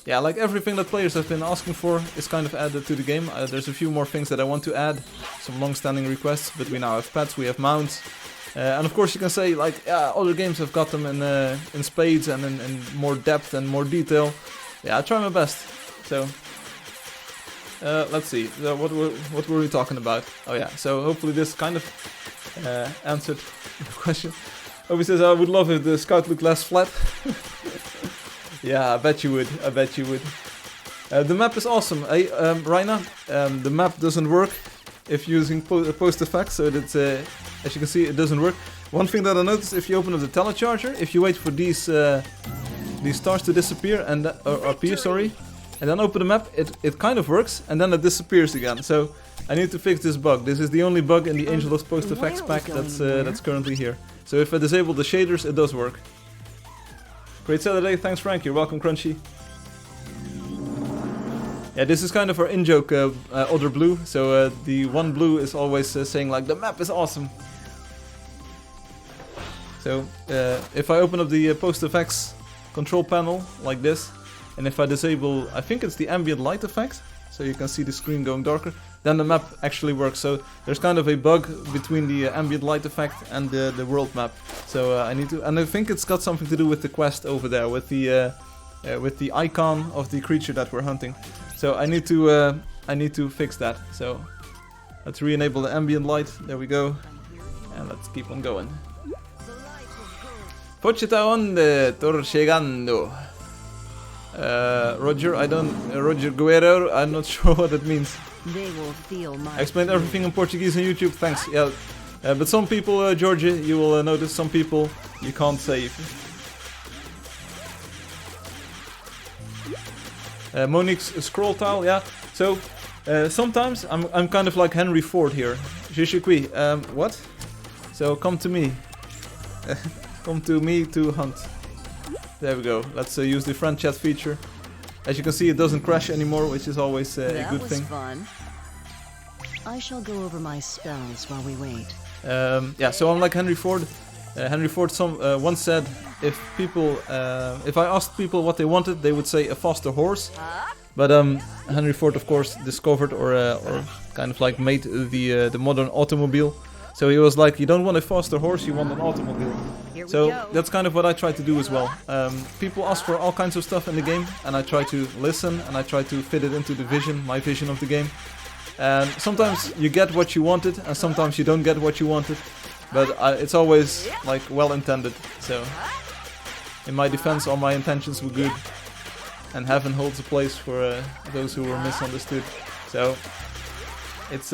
S1: yeah, like everything that players have been asking for is kind of added to the game. There's a few more things that I want to add, some long-standing requests, but we now have pets, we have mounts. And of course you can say like, yeah, other games have got them in spades and in more depth and more detail. Yeah, I try my best. So let's see, what were we talking about? Oh yeah, so hopefully this kind of answered the question. Obi says, I would love if the scout looked less flat. Yeah, I bet you would. The map is awesome. Hey, Raina, the map doesn't work if using post effects, so that's as you can see, it doesn't work. One thing that I noticed, if you open up the telecharger, if you wait for these stars to disappear and or appear, sorry, and then open the map, it kind of works, and then it disappears again. So I need to fix this bug. This is the only bug in the Angeldust post effects pack that's currently here. So if I disable the shaders, it does work. Great Saturday, thanks Frank, you're welcome Crunchy. Yeah, this is kind of our in-joke, other blue, so the one blue is always saying like, the map is awesome. So if I open up the post-effects control panel like this, and if I disable, I think it's the ambient light effect, so you can see the screen going darker, then the map actually works. So there's kind of a bug between the ambient light effect and the world map. So I need to, and I think it's got something to do with the quest over there, with the icon of the creature that we're hunting. So I need to fix that. So let's re-enable the ambient light. There we go, and let's keep on going. Pochita onde tor llegando. Roger, Roger Guerrero, I'm not sure what it means.
S2: They will feel my
S1: I explained everything in Portuguese on YouTube, thanks. Yeah, but some people, Georgie, you will notice some people you can't save. Monique's scroll tile, yeah. So sometimes I'm kind of like Henry Ford here. Je suis qui? What? So come to me. Come to me to hunt. There we go. Let's use the friend chat feature. As you can see, it doesn't crash anymore, which is always a good thing.
S2: Fun. I shall go over my spells while we wait.
S1: Yeah, so I'm like Henry Ford. Henry Ford once said, if I asked people what they wanted, they would say a faster horse. But Henry Ford, of course, discovered or kind of like made the modern automobile. So he was like, you don't want a faster horse, you want an automobile. So that's kind of what I try to do as well. People ask for all kinds of stuff in the game, and I try to listen, and I try to fit it into the vision, my vision of the game. And sometimes you get what you wanted, and sometimes you don't get what you wanted. But it's always like well intended. So in my defense, all my intentions were good, and heaven holds a place for those who were misunderstood. So it's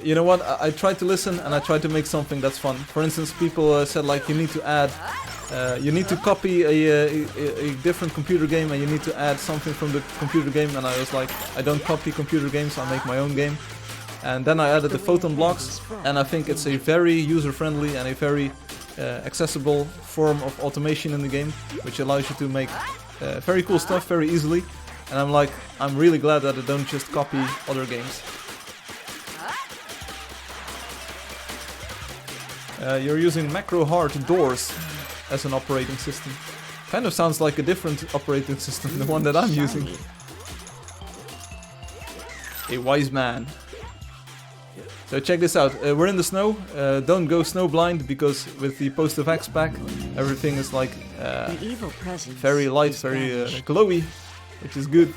S1: you know what? I tried to listen, and I tried to make something that's fun. For instance, people said like, you need to add, you need to copy a different computer game, and you need to add something from the computer game. And I was like, I don't copy computer games, I make my own game. And then I added the photon blocks, and I think it's a very user-friendly and a very accessible form of automation in the game, which allows you to make very cool stuff very easily. And I'm really glad that I don't just copy other games. You're using macro hard doors as an operating system. Kind of sounds like a different operating system than the one that I'm using.
S2: Shiny.
S1: A wise man. So check this out. We're in the snow. Don't go snow blind because with the post-effects pack, everything is like
S2: The evil presence
S1: very light,
S2: is
S1: very
S2: banished.
S1: glowy, which is good.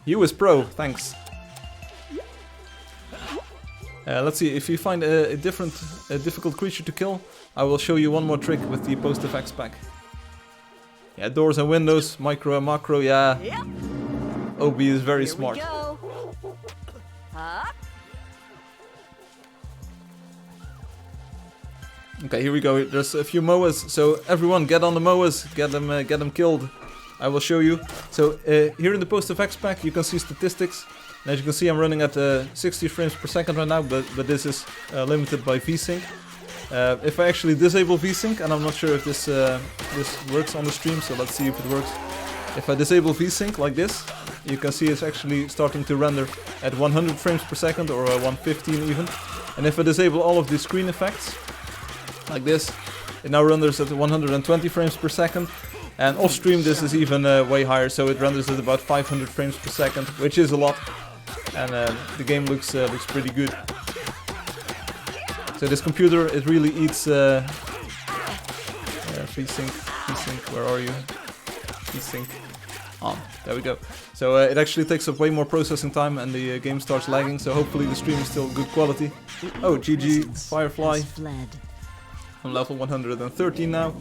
S1: You is pro, thanks. Let's see, if you find a difficult creature to kill, I will show you one more trick with the post-effects pack. Yeah, doors and windows, micro and macro, yeah.
S2: Yep.
S1: OB is very
S2: Here
S1: smart.
S2: we go. Huh?
S1: Okay, here we go. There's a few moas, so everyone get on the moas, get them killed. I will show you. So here in the post-effects pack, you can see statistics. And as you can see, I'm running at 60 frames per second right now, but this is limited by VSync. If I actually disable VSync, and I'm not sure if this works on the stream, so let's see if it works. If I disable VSync like this, you can see it's actually starting to render at 100 frames per second or 115 even. And if I disable all of the screen effects, like this, it now renders at 120 frames per second. And off stream this is even way higher, so it renders at about 500 frames per second, which is a lot. And the game looks pretty good. So this computer, it really eats VSync, where are you? VSync. On, there we go. So it actually takes up way more processing time and the game starts lagging, so hopefully the stream is still good quality. Oh, GG, Firefly. I'm level 113 now.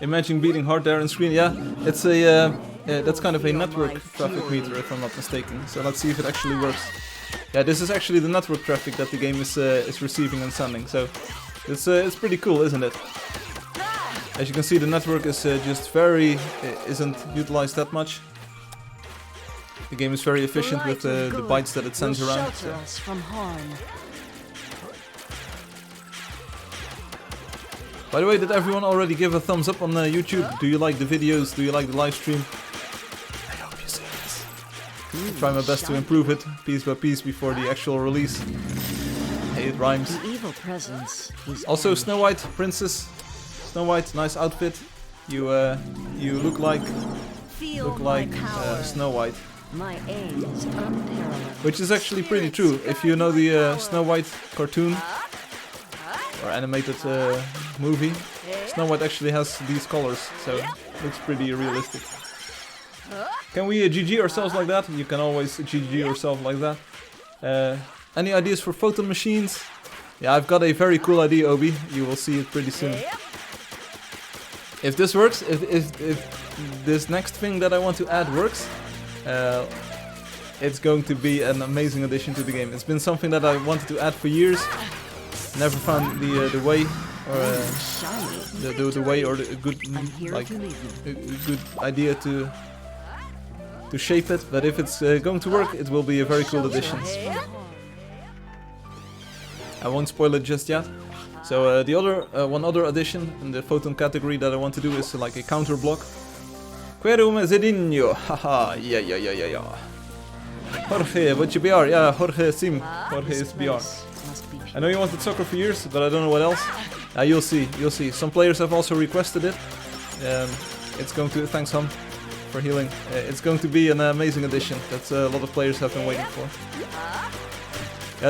S1: Imagine beating hard there on screen. Yeah, it's a that's kind of a network traffic meter if I'm not mistaken. So let's see if it actually works. Yeah, this is actually the network traffic that the game is receiving and sending. So it's pretty cool, isn't it? As you can see, the network is just isn't utilized that much. The game is very efficient with the bytes that it sends around. So. By the way, did everyone already give a thumbs up on YouTube? Do you like the videos? Do you like the live stream? I hope you see this. I'll try my best to improve it piece by piece before the actual release. Hey, it rhymes.
S2: The evil presence is
S1: Also,
S2: banished.
S1: Snow White, Princess. Snow White, nice outfit. You look like Snow White.
S2: My aim is unparalleled.
S1: Which is actually pretty true. If you know the Snow White cartoon or animated movie, Snow White actually has these colors, so it looks pretty realistic. Can we GG ourselves like that? You can always GG yourself like that. Any ideas for photon machines? Yeah, I've got a very cool idea, Obi. You will see it pretty soon. If this works, if this next thing that I want to add works, it's going to be an amazing addition to the game. It's been something that I wanted to add for years. Never found the way, or the way, or a good good idea to shape it. But if it's going to work, it will be a very cool addition. I won't spoil it just yet. So the one other addition in the photon category that I want to do is like a counter block. Querum Zedinho, haha, yeah. Jorge, what you BR? Yeah, Jorge Sim, Jorge is BR. I know you wanted soccer for years, but I don't know what else. You'll see. Some players have also requested it. It's going to, thanks Hum for healing. It's going to be an amazing addition that a lot of players have been waiting for.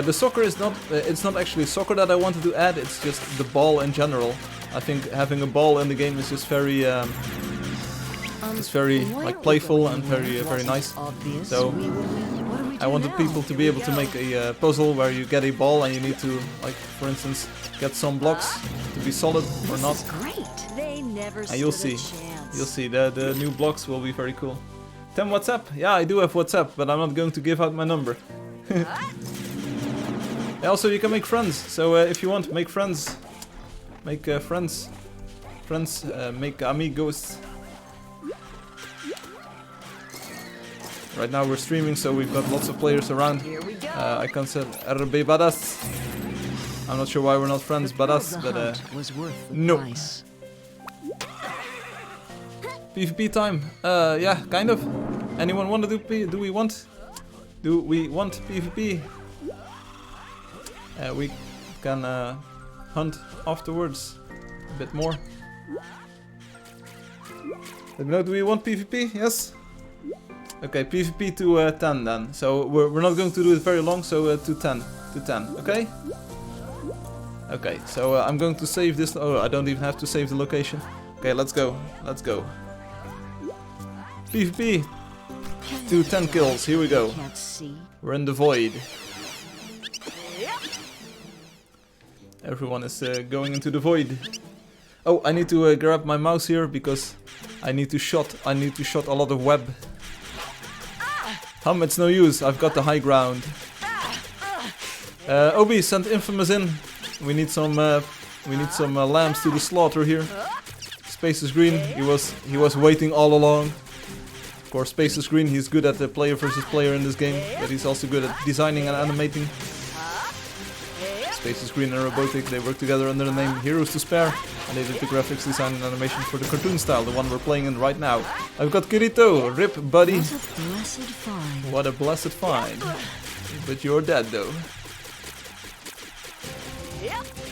S1: The soccer is not, it's not actually soccer that I wanted to add, it's just the ball in general. I think having a ball in the game is just very, it's very like playful and very nice. So I wanted people to be able to make a puzzle where you get a ball and you need to, like, for instance, get some blocks to be solid or not. And you'll see. The new blocks will be very cool. Tem WhatsApp? Yeah, I do have WhatsApp, but I'm not going to give out my number. Also, you can make friends. So if you want, make friends. Make friends. Make amigos. Right now we're streaming, so we've got lots of players around. I can say RB Badass. I'm not sure why we're not friends, Badass, but no. PvP time. Yeah, kind of. Anyone want to do Do we want PvP? We can hunt afterwards a bit more. Let me know, do we want PvP? Yes? Okay, PvP to 10 then. So we're not going to do it very long, so to 10. To 10, okay? Okay, so I'm going to save this. Oh, I don't even have to save the location. Okay, let's go. Let's go. PvP to 10 kills. Here we go. We're in the void. Everyone is going into the void. Oh, I need to grab my mouse here because I need to shot a lot of web. It's no use. I've got the high ground. Obi, send Infamous in. We need some lambs to the slaughter here. Space is green. He was waiting all along. Of course, Space is green. He's good at the player versus player in this game, but he's also good at designing and animating. Space is green and Robotic. They work together under the name Heroes to Spare, and they did the graphics, design, and animation for the cartoon style, the one we're playing in right now. I've got Kirito. Rip, buddy. What a blessed find. But you're dead though.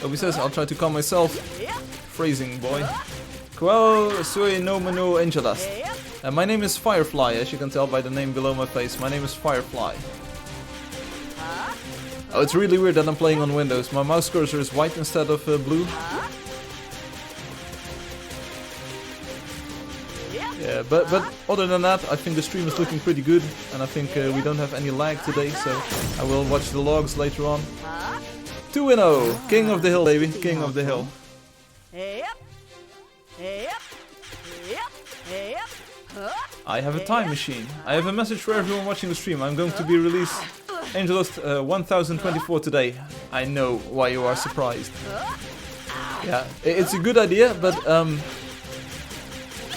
S1: Obi says, I'll try to calm myself. Phrasing, boy. Quo sui nomino Angeldust. My name is Firefly, as you can tell by the name below my face. My name is Firefly. Oh, it's really weird that I'm playing on Windows. My mouse cursor is white instead of blue. Yeah, but other than that, I think the stream is looking pretty good. And I think we don't have any lag today, so I will watch the logs later on. 2-0! King of the hill, baby. King of the hill. I have a time machine. I have a message for everyone watching the stream. I'm going to be released Angeldust 1024 today. I know why you are surprised. Yeah, it's a good idea, but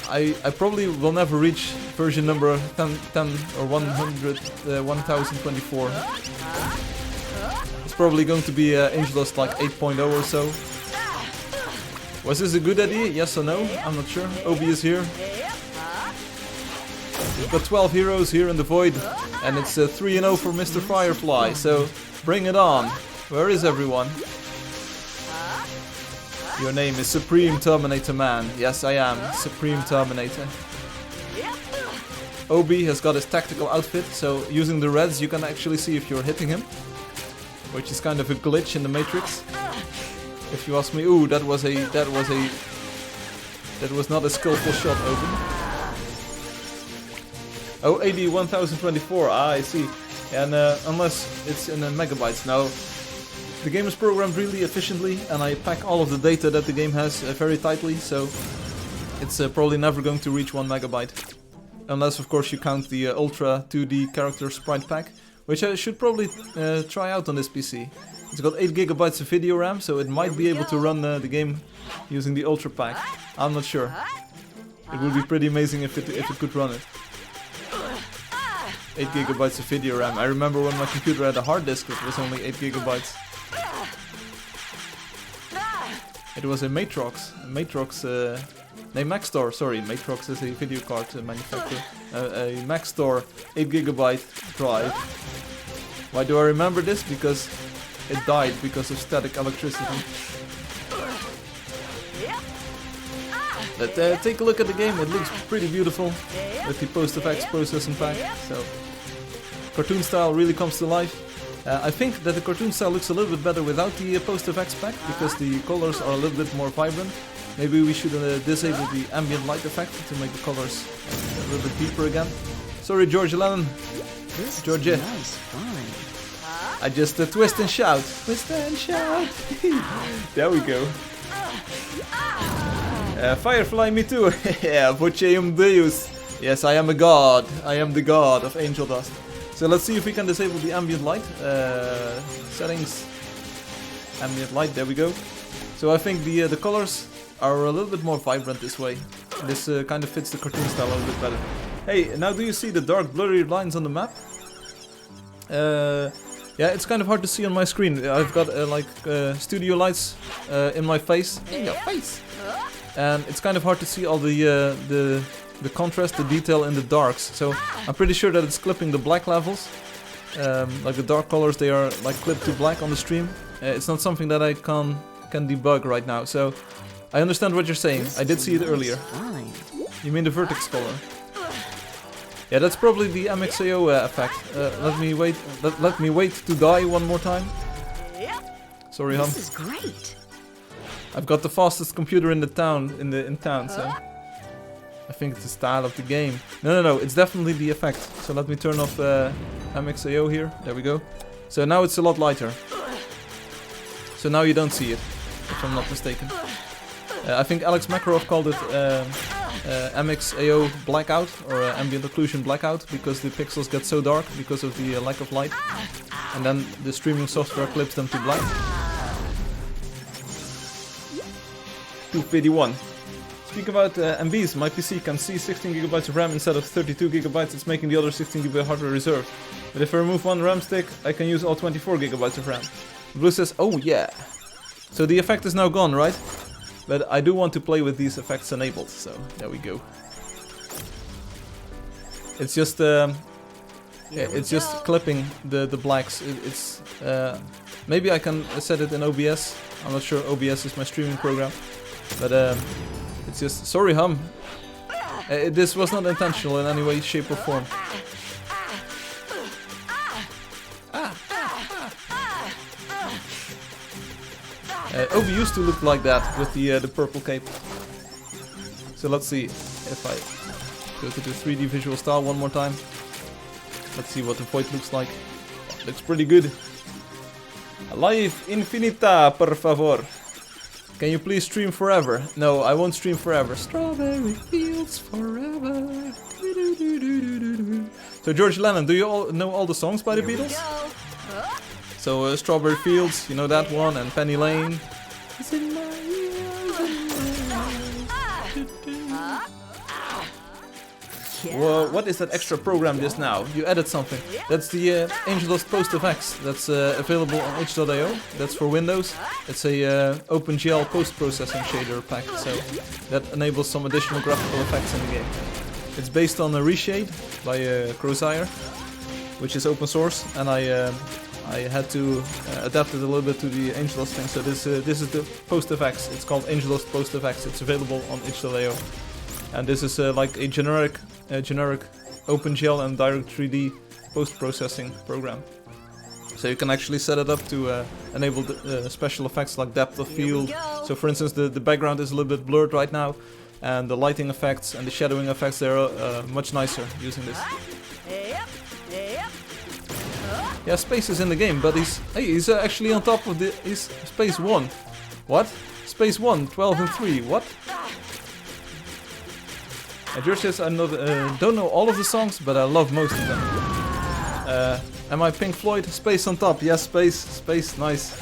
S1: I probably will never reach version number 10 or 100, 1024. It's probably going to be Angeldust like 8.0 or so. Was this a good idea? Yes or no? I'm not sure. Obi is here. We've got 12 heroes here in the void, and it's 3-0 for Mr. Firefly, so bring it on. Where is everyone? Your name is Supreme Terminator Man. Yes, I am. Supreme Terminator. Obi has got his tactical outfit, so using the reds you can actually see if you're hitting him, which is kind of a glitch in the Matrix. If you ask me, ooh, that was not a skillful shot, Obi. Oh, AD 1024, I see. And unless it's in megabytes. Now, the game is programmed really efficiently, and I pack all of the data that the game has very tightly, so it's probably never going to reach 1 megabyte. Unless, of course, you count the Ultra 2D character sprite pack, which I should probably try out on this PC. It's got 8 gigabytes of video RAM, so it might be able to run the game using the Ultra pack. I'm not sure. It would be pretty amazing if it could run it. 8 gigabytes of video RAM. I remember when my computer had a hard disk, it was only 8 gigabytes. It was a Matrox. Maxtor, sorry. Matrox is a video card manufacturer. A Maxtor 8 gigabyte drive. Why do I remember this? Because it died because of static electricity. But take a look at the game, it looks pretty beautiful with the post-effects processing pack, so cartoon style really comes to life. I think that the cartoon style looks a little bit better without the post-effects pack, because the colors are a little bit more vibrant. Maybe we should disable the ambient light effect to make the colors a little bit deeper again. Sorry, George Lennon. George.
S2: Nice
S1: I just twist and shout. Twist and shout. There we go. Firefly, me too. Yeah, Voceum Deus. Yes, I am a god. I am the god of Angeldust. So let's see if we can disable the ambient light. Settings. Ambient light, there we go. So I think the colors are a little bit more vibrant this way. This kind of fits the cartoon style a little bit better. Hey, now do you see the dark blurry lines on the map? Yeah, it's kind of hard to see on my screen. I've got studio lights in my face. In your face! And it's kind of hard to see all the contrast, the detail in the darks. So I'm pretty sure that it's clipping the black levels. Like the dark colors, they are like clipped to black on the stream. It's not something that I can debug right now. So I understand what you're saying. I did see it earlier.
S2: Fine.
S1: You mean the vertex color? Yeah, that's probably the MXAO effect. Let me wait to die one more time. Sorry, hum.
S2: This is great.
S1: I've got the fastest computer in the town, in town, so I think it's the style of the game. No, it's definitely the effect. So let me turn off MXAO here. There we go. So now it's a lot lighter. So now you don't see it, if I'm not mistaken. I think Alex Makarov called it MXAO blackout, or ambient occlusion blackout, because the pixels get so dark because of the lack of light. And then the streaming software clips them to black. 251. Speaking about MBs, my PC can see 16GB of RAM instead of 32GB. It's making the other 16GB hardware reserved. But if I remove one RAM stick, I can use all 24GB of RAM. Blue says, oh yeah. So the effect is now gone, right? But I do want to play with these effects enabled, so there we go. It's just clipping the blacks. It's maybe I can set it in OBS. I'm not sure. OBS is my streaming program, but it's just sorry, hum. This was not intentional in any way, shape, or form. Obi used to look like that with the purple cape. So let's see if I go to the 3D visual style one more time. Let's see what the void looks like. Looks pretty good. Live infinita, por favor. Can you please stream forever? No, I won't stream forever. Strawberry fields forever. So George Lennon, do you all know all the songs by the Beatles? So Strawberry Fields, you know that one, and Penny Lane. It's in my ears, Well, what is that extra program just now? You added something. That's the Angeldust Post FX. That's available on h.io. That's for Windows. It's a OpenGL post-processing shader pack, so that enables some additional graphical effects in the game. It's based on a Reshade by Crozier, which is open source, and I had to adapt it a little bit to the Angeldust thing. So this is the Post FX. It's called Angeldust Post FX. It's available on h.io. And this is like a generic OpenGL and Direct 3D post-processing program. So you can actually set it up to enable special effects like depth of field. So for instance, the background is a little bit blurred right now, and the lighting effects and the shadowing effects, they're much nicer using this. Yeah, Space is in the game, but he's actually on top of he's Space 1. What? Space 1, 12 and 3, what? George says, I don't know all of the songs, but I love most of them. Am I Pink Floyd? Space on top. Yes, Space, nice.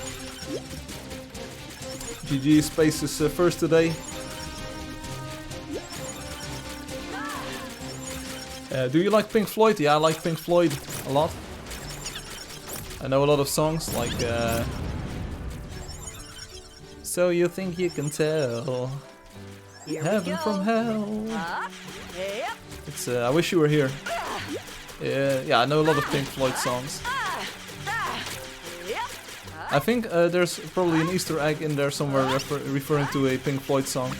S1: GG, Space is first today. Do you like Pink Floyd? Yeah, I like Pink Floyd a lot. I know a lot of songs, like So You Think You Can Tell, Heaven from Hell. It's I Wish You Were Here. Yeah, I know a lot of Pink Floyd songs. I think there's probably an Easter egg in there somewhere referring to a Pink Floyd song.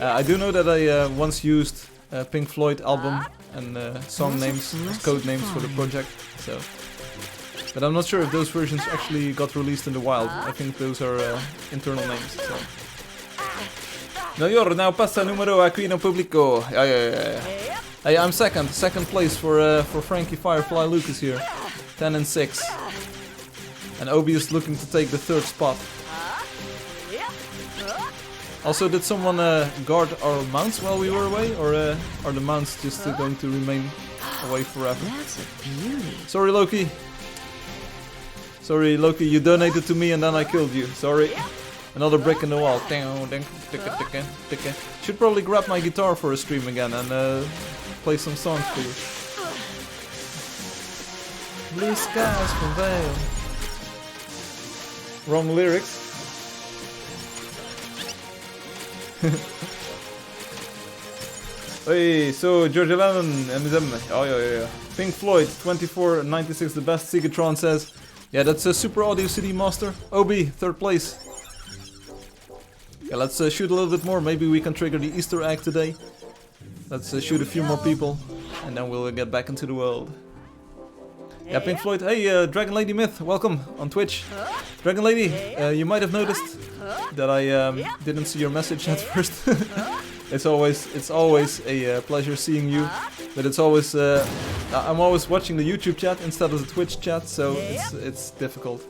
S1: I do know that I once used Pink Floyd album and song names as code names for the project. So, but I'm not sure if those versions actually got released in the wild. I think those are internal names. So. No, you're now passa numero qui no pubblico. Yeah. Hey, I'm second place for Frankie Firefly Lucas here, 10 and 6, and Obi is looking to take the third spot. Also, did someone guard our mounts while we were away, or are the mounts just going to remain away forever?
S2: That's a beauty.
S1: Sorry, Loki. Sorry, Loki, you donated to me and then I killed you. Sorry. Another brick in the wall. Should probably grab my guitar for a stream again and play some songs for you. Blue skies from Vale. Wrong lyrics. Hey, so George Lennon and yeah. Pink Floyd 2496, the best. Segatron says, Yeah, that's a Super Audio CD Master. OB, 3rd place. Yeah, let's shoot a little bit more. Maybe we can trigger the Easter egg today. Let's shoot a few more people, and then we'll get back into the world. Yeah, Pink Floyd. Hey, Dragon Lady Myth, welcome on Twitch. Dragon Lady, you might have noticed that I didn't see your message at first. It's always a pleasure seeing you, but it's always I'm always watching the YouTube chat instead of the Twitch chat, so it's difficult.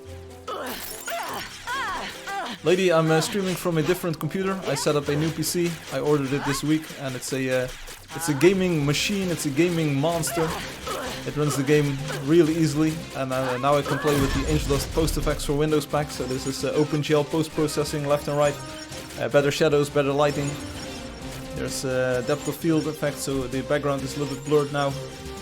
S1: Lady, I'm streaming from a different computer. I set up a new PC. I ordered it this week, and it's a gaming machine. It's a gaming monster. It runs the game really easily, and now I can play with the Angeldust post effects for Windows pack. So this is OpenGL post-processing left and right, better shadows, better lighting. There's depth of field effect, so the background is a little bit blurred now,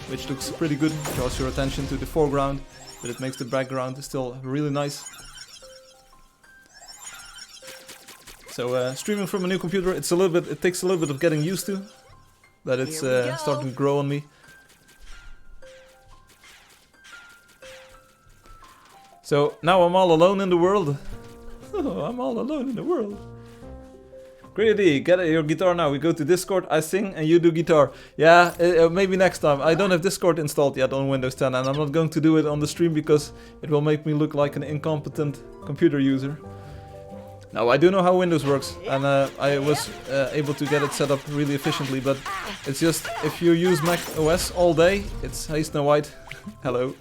S1: which looks pretty good. Draws your attention to the foreground, but it makes the background still really nice. So streaming from a new computer, it takes a little bit of getting used to, but it's starting to grow on me. So now I'm all alone in the world. Oh, I'm all alone in the world. Great idea, get your guitar now. We go to Discord, I sing and you do guitar. Yeah, maybe next time. I don't have Discord installed yet on Windows 10, and I'm not going to do it on the stream because it will make me look like an incompetent computer user. Now, I do know how Windows works, and I was able to get it set up really efficiently, but it's just, if you use Mac OS all day, it's Hey Snow White, hello.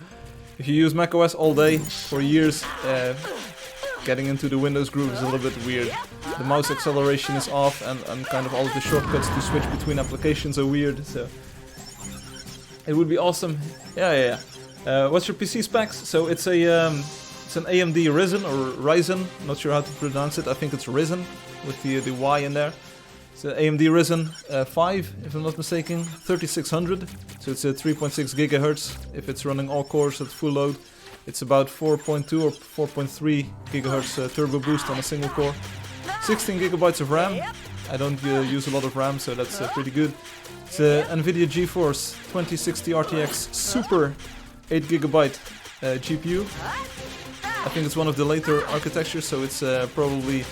S1: If you use Mac OS all day for years, getting into the Windows groove is a little bit weird. The mouse acceleration is off, and kind of all of the shortcuts to switch between applications are weird, so it would be awesome. Yeah. What's your PC specs? So it's an AMD Ryzen or Ryzen, not sure how to pronounce it. I think it's Ryzen with the Y in there. It's an AMD Ryzen 5, if I'm not mistaken, 3600. So it's a 3.6 gigahertz. If it's running all cores at full load, it's about 4.2 or 4.3 gigahertz turbo boost on a single core. 16 gigabytes of RAM. I don't use a lot of RAM, so that's pretty good. It's a NVIDIA GeForce 2060 RTX Super 8 gigabyte GPU. I think it's one of the later architectures, so it's probably...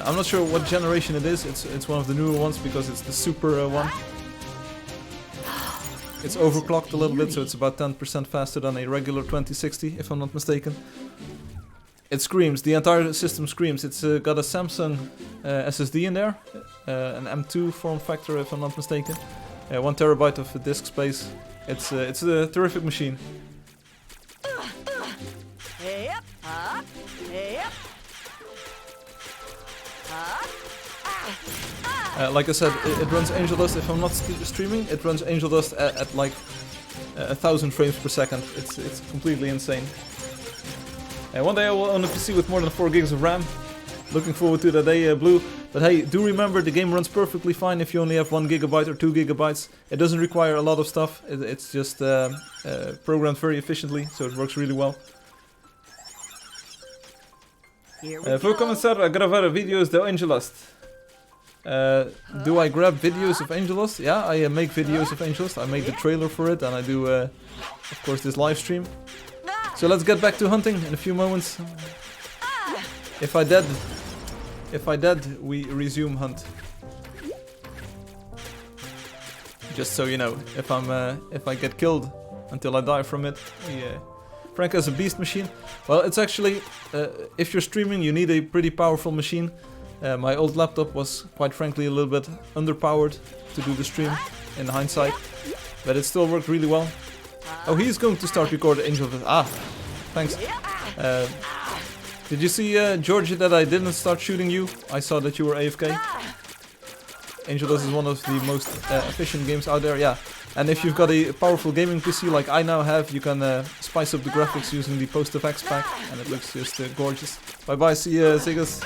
S1: I'm not sure what generation it is. It's one of the newer ones because it's the Super one. It's overclocked a little bit, so it's about 10% faster than a regular 2060, if I'm not mistaken. It screams, the entire system screams. It's got a Samsung SSD in there, an M2 form factor, if I'm not mistaken. 1 terabyte of disk space. It's a terrific machine. Like I said, it runs Angeldust. If I'm not streaming, it runs Angeldust at like 1000 frames per second. It's completely insane. One day I will own a PC with more than 4 gigs of RAM. Looking forward to that day, Blue. But hey, do remember the game runs perfectly fine if you only have 1 gigabyte or 2 gigabytes. It doesn't require a lot of stuff. It's just programmed very efficiently, so it works really well. Vou começar a gravar vídeos do Angeldust. Do I grab videos of Angeldust? Yeah, I make videos of Angeldust. I made the trailer for it, and I do, of course, this live stream. So let's get back to hunting in a few moments. If I dead, we resume hunt. Just so you know, if I get killed until I die from it, Frank has a beast machine. Well, it's actually, if you're streaming, you need a pretty powerful machine. My old laptop was, quite frankly, a little bit underpowered to do the stream, in hindsight, but it still worked really well. Oh, he's going to start recording Angeldust. Ah, thanks. Did you see, George, that I didn't start shooting you? I saw that you were AFK. Angeldust is one of the most efficient games out there, yeah. And if you've got a powerful gaming PC like I now have, you can spice up the graphics using the post-effects pack, and it looks just gorgeous. Bye-bye, see ya, Ziggers.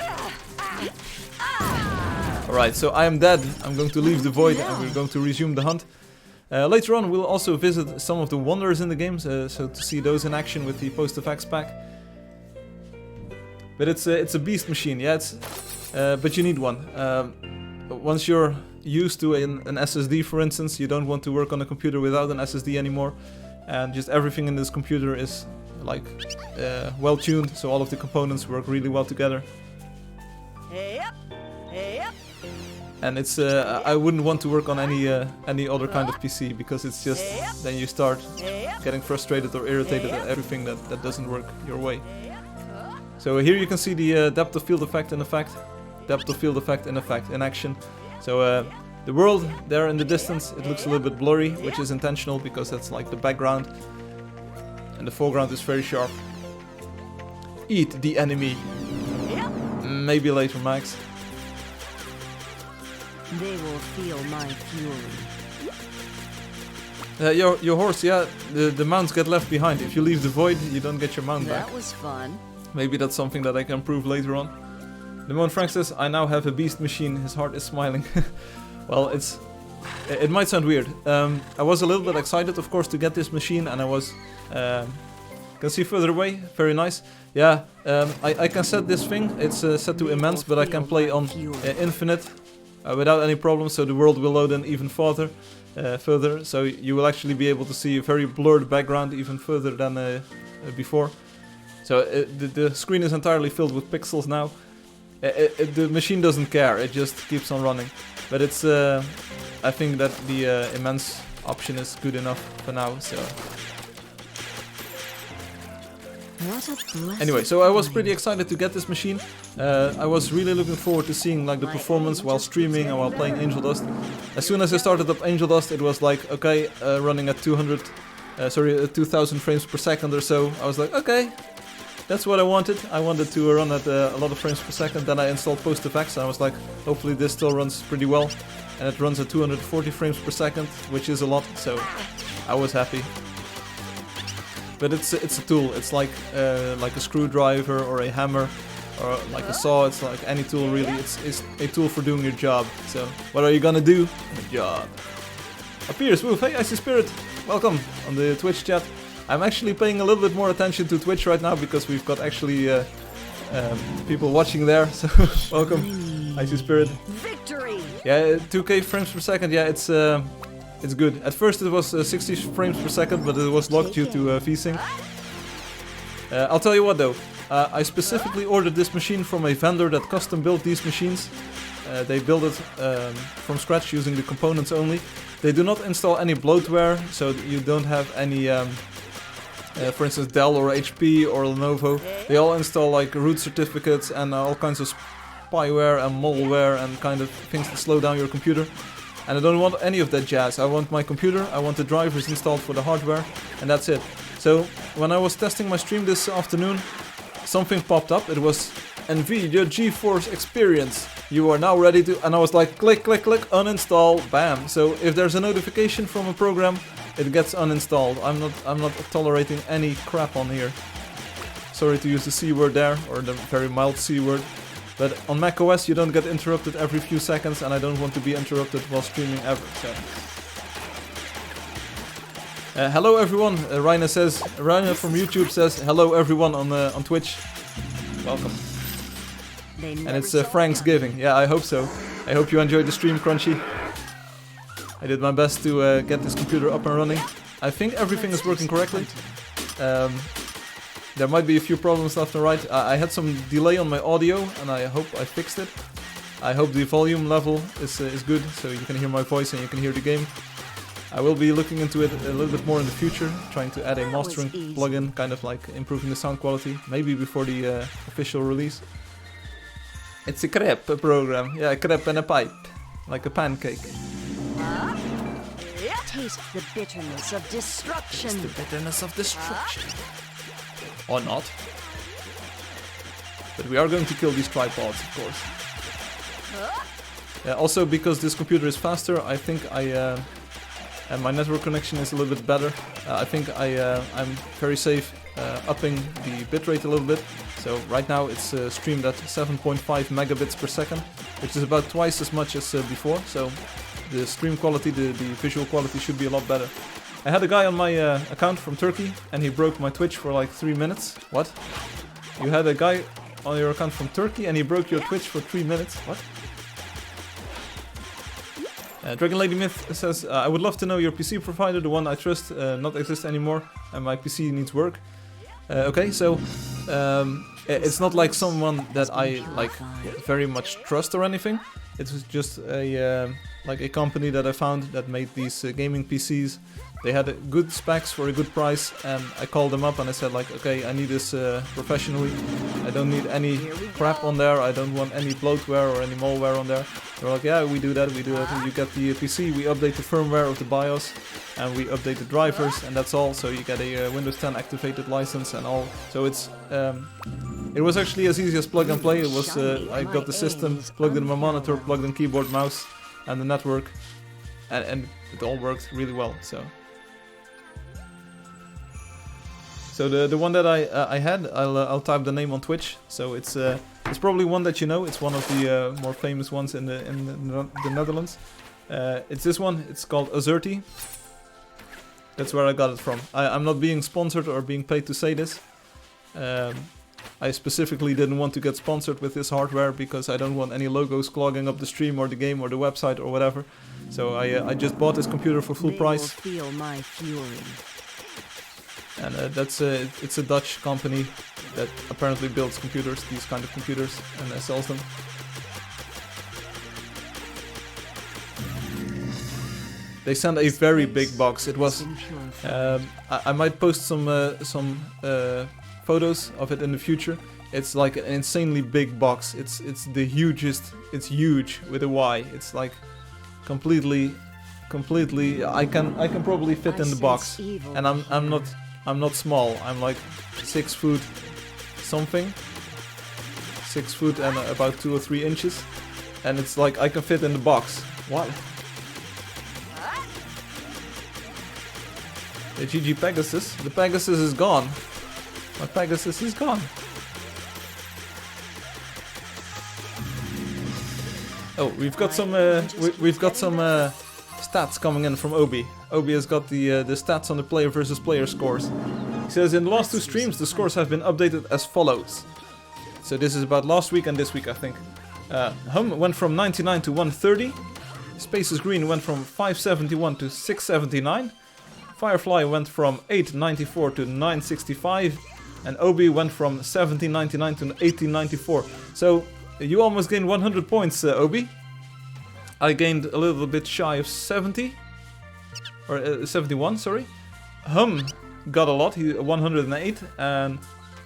S1: Alright, so I am dead. I'm going to leave the void and we're going to resume the hunt. Later on we'll also visit some of the wonders in the games, so to see those in action with the post-effects pack. But it's a beast machine, yeah, but you need one. Once you're used to an SSD, for instance, you don't want to work on a computer without an SSD anymore. And just everything in this computer is like well tuned, so all of the components work really well together. And it's I wouldn't want to work on any other kind of PC, because it's just then you start getting frustrated or irritated at everything that doesn't work your way. So here you can see the depth of field effect in effect, depth of field effect in action. So the world there in the distance, it looks a little bit blurry, which is intentional because that's like the background, and the foreground is very sharp. Eat the enemy. Maybe later, Max.
S2: They will feel my fury.
S1: Your horse, yeah, the mounts get left behind. If you leave the void, you don't get your mount back.
S2: That was fun.
S1: Maybe that's something that I can improve later on. The moment Frank says, I now have a beast machine, his heart is smiling. Well, it might sound weird. I was a little bit excited, of course, to get this machine, and I was... can see further away, very nice. Yeah, I can set this thing, it's set to immense, but I can play on infinite without any problem, so the world will load in even further, so you will actually be able to see a very blurred background even further than before. So the screen is entirely filled with pixels now. The machine doesn't care, it just keeps on running. But it's, I think that the immense option is good enough for now, so... Anyway, so I was pretty excited to get this machine. I was really looking forward to seeing like the performance while streaming and while playing Angeldust. As soon as I started up Angeldust, it was like, okay, running at 2000 frames per second or so. I was like, okay, that's what I wanted. I wanted to run at a lot of frames per second. Then I installed PostFX and I was like, hopefully this still runs pretty well. And it runs at 240 frames per second, which is a lot, so I was happy. But it's a tool. It's like a screwdriver or a hammer or like a saw. It's like any tool really. It's a tool for doing your job. So what are you gonna do? Your job. Appears Woof. Hey, Icy Spirit. Welcome on the Twitch chat. I'm actually paying a little bit more attention to Twitch right now because we've got actually people watching there. So welcome, Icy Spirit.
S2: Victory.
S1: Yeah, 2K frames per second. Yeah, it's good. At first it was 60 frames per second, but it was locked due to VSync. I'll tell you what though, I specifically ordered this machine from a vendor that custom built these machines. They build it from scratch using the components only. They do not install any bloatware, so you don't have any, for instance, Dell or HP or Lenovo. They all install like root certificates and all kinds of spyware and malware and kind of things to slow down your computer. And I don't want any of that jazz. I want my computer, I want the drivers installed for the hardware, and that's it. So, when I was testing my stream this afternoon, something popped up. It was NVIDIA GeForce Experience. You are now ready to... And I was like, click, click, click, uninstall, bam. So, if there's a notification from a program, it gets uninstalled. I'm not tolerating any crap on here. Sorry to use the C word there, or the very mild C word. But on macOS you don't get interrupted every few seconds, and I don't want to be interrupted while streaming ever. So. Hello everyone, Rainer from YouTube says hello everyone on Twitch. Welcome. And it's Frank's Giving. Yeah, I hope so. I hope you enjoyed the stream, Crunchy. I did my best to get this computer up and running. I think everything is working correctly. There might be a few problems left and right. I had some delay on my audio, and I hope I fixed it. I hope the volume level is good, so you can hear my voice and you can hear the game. I will be looking into it a little bit more in the future, trying to add a mastering plugin, kind of like improving the sound quality, maybe before the official release. It's a crepe program. Yeah, a crepe and a pipe, like a pancake.
S2: Taste the bitterness of destruction.
S1: Taste the bitterness of destruction. Or not. But we are going to kill these tripods, of course. Also, because this computer is faster, I think and my network connection is a little bit better. I think I'm very safe upping the bitrate a little bit. So right now it's streamed at 7.5 megabits per second, which is about twice as much as before. So the stream quality, the visual quality should be a lot better. I had a guy on my account from Turkey, and he broke my Twitch for like 3 minutes. What? You had a guy on your account from Turkey, and he broke your Twitch for 3 minutes? What? Dragon Lady Myth says, I would love to know your PC provider, the one I trust not exist anymore, and my PC needs work. Okay, so it's not like someone that I like very much trust or anything. It was just a like a company that I found that made these gaming PCs. They had good specs for a good price, and I called them up and I said like, okay, I need this professionally. I don't need any crap on there. I don't want any bloatware or any malware on there. They're like, yeah, we do that. And you get the PC, we update the firmware of the BIOS, and we update the drivers, and that's all. So you get a Windows 10 activated license and all. So it's it was actually as easy as plug and play. It was I got the system, plugged in my monitor, plugged in keyboard, mouse, and the network, and it all worked really well. So the one that I had, I'll type the name on Twitch. So it's probably one that you know. It's one of the more famous ones in the Netherlands. It's this one. It's called Azerty. That's where I got it from. I'm not being sponsored or being paid to say this. I specifically didn't want to get sponsored with this hardware because I don't want any logos clogging up the stream or the game or the website or whatever. So I just bought this computer for full price.
S2: Feel my fury.
S1: And it's a Dutch company that apparently builds computers, these kind of computers, and sells them. They sent a very big box. It was. I might post some photos of it in the future. It's like an insanely big box. It's the hugest. It's huge with a Y. It's like completely. I can probably fit in the box, and I'm not small. I'm like 6 foot something. 6 foot and about 2 or 3 inches, and it's like I can fit in the box. What? The GG Pegasus. The Pegasus is gone. My Pegasus is gone. Oh, we've got some stats coming in from Obi. Obi has got the stats on the player versus player scores. He says in the last 2 streams the scores have been updated as follows. So this is about last week and this week, I think. Hum went from 99 to 130. Spaces Green went from 571 to 679. Firefly went from 894 to 965. And Obi went from 1799 to 1894. So you almost gained 100 points, Obi. I gained a little bit shy of 70. Or 71, sorry. Hum got a lot, he 108. And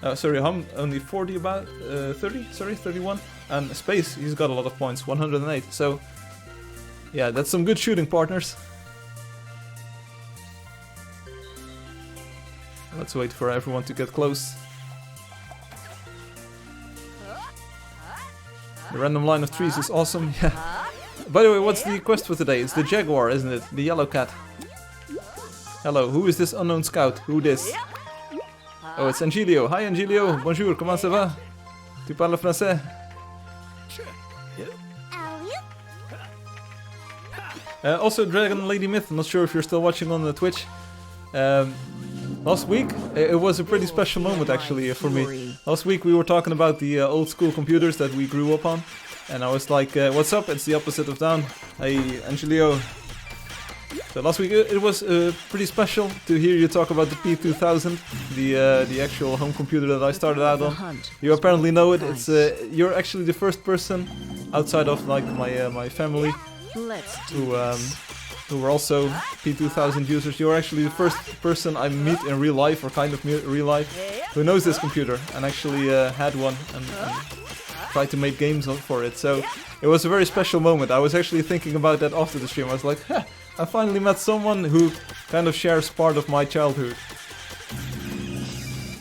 S1: Hum only 40 about 30, sorry, 31. And Space, he's got a lot of points, 108. So yeah, that's some good shooting, partners. Let's wait for everyone to get close. The random line of trees is awesome, yeah. By the way, what's the quest for today? It's the Jaguar, isn't it? The yellow cat. Hello, who is this unknown scout? Who this? Oh, it's Angelio. Hi Angelio, bonjour, comment ça va? Tu parles français? Also, Dragon Lady Myth, I'm not sure if you're still watching on the Twitch. Last week, it was a pretty special moment actually for me. Last week we were talking about the old school computers that we grew up on. And I was like, what's up? It's the opposite of down. Hey, Angelio. So last week it was pretty special to hear you talk about the P2000, the actual home computer that I started out on. You apparently know it. It's you're actually the first person outside of like my family who were also P2000 users. You're actually the first person I meet in real life, or kind of real life, who knows this computer and actually had one and tried to make games for it. So it was a very special moment. I was actually thinking about that after the stream. I was like, I finally met someone who kind of shares part of my childhood.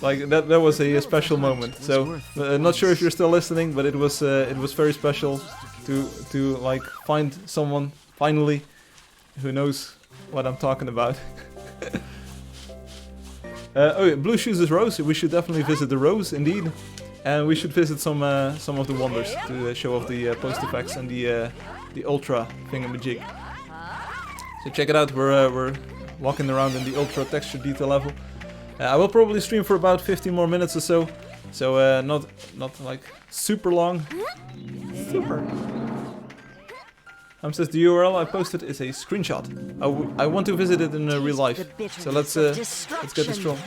S1: Like that was a special moment. So not sure if you're still listening, but it was very special to like find someone finally who knows what I'm talking about. Oh yeah, Blue Shoes is Rose. We should definitely visit the Rose, indeed. And we should visit some of the wonders to show off the post effects and the ultra thingamajig. So check it out. We're walking around in the ultra texture detail level. I will probably stream for about 15 more minutes or so. So not like super long. Super. Says the URL I posted is a screenshot. I want to visit it in real life. So let's get this strong.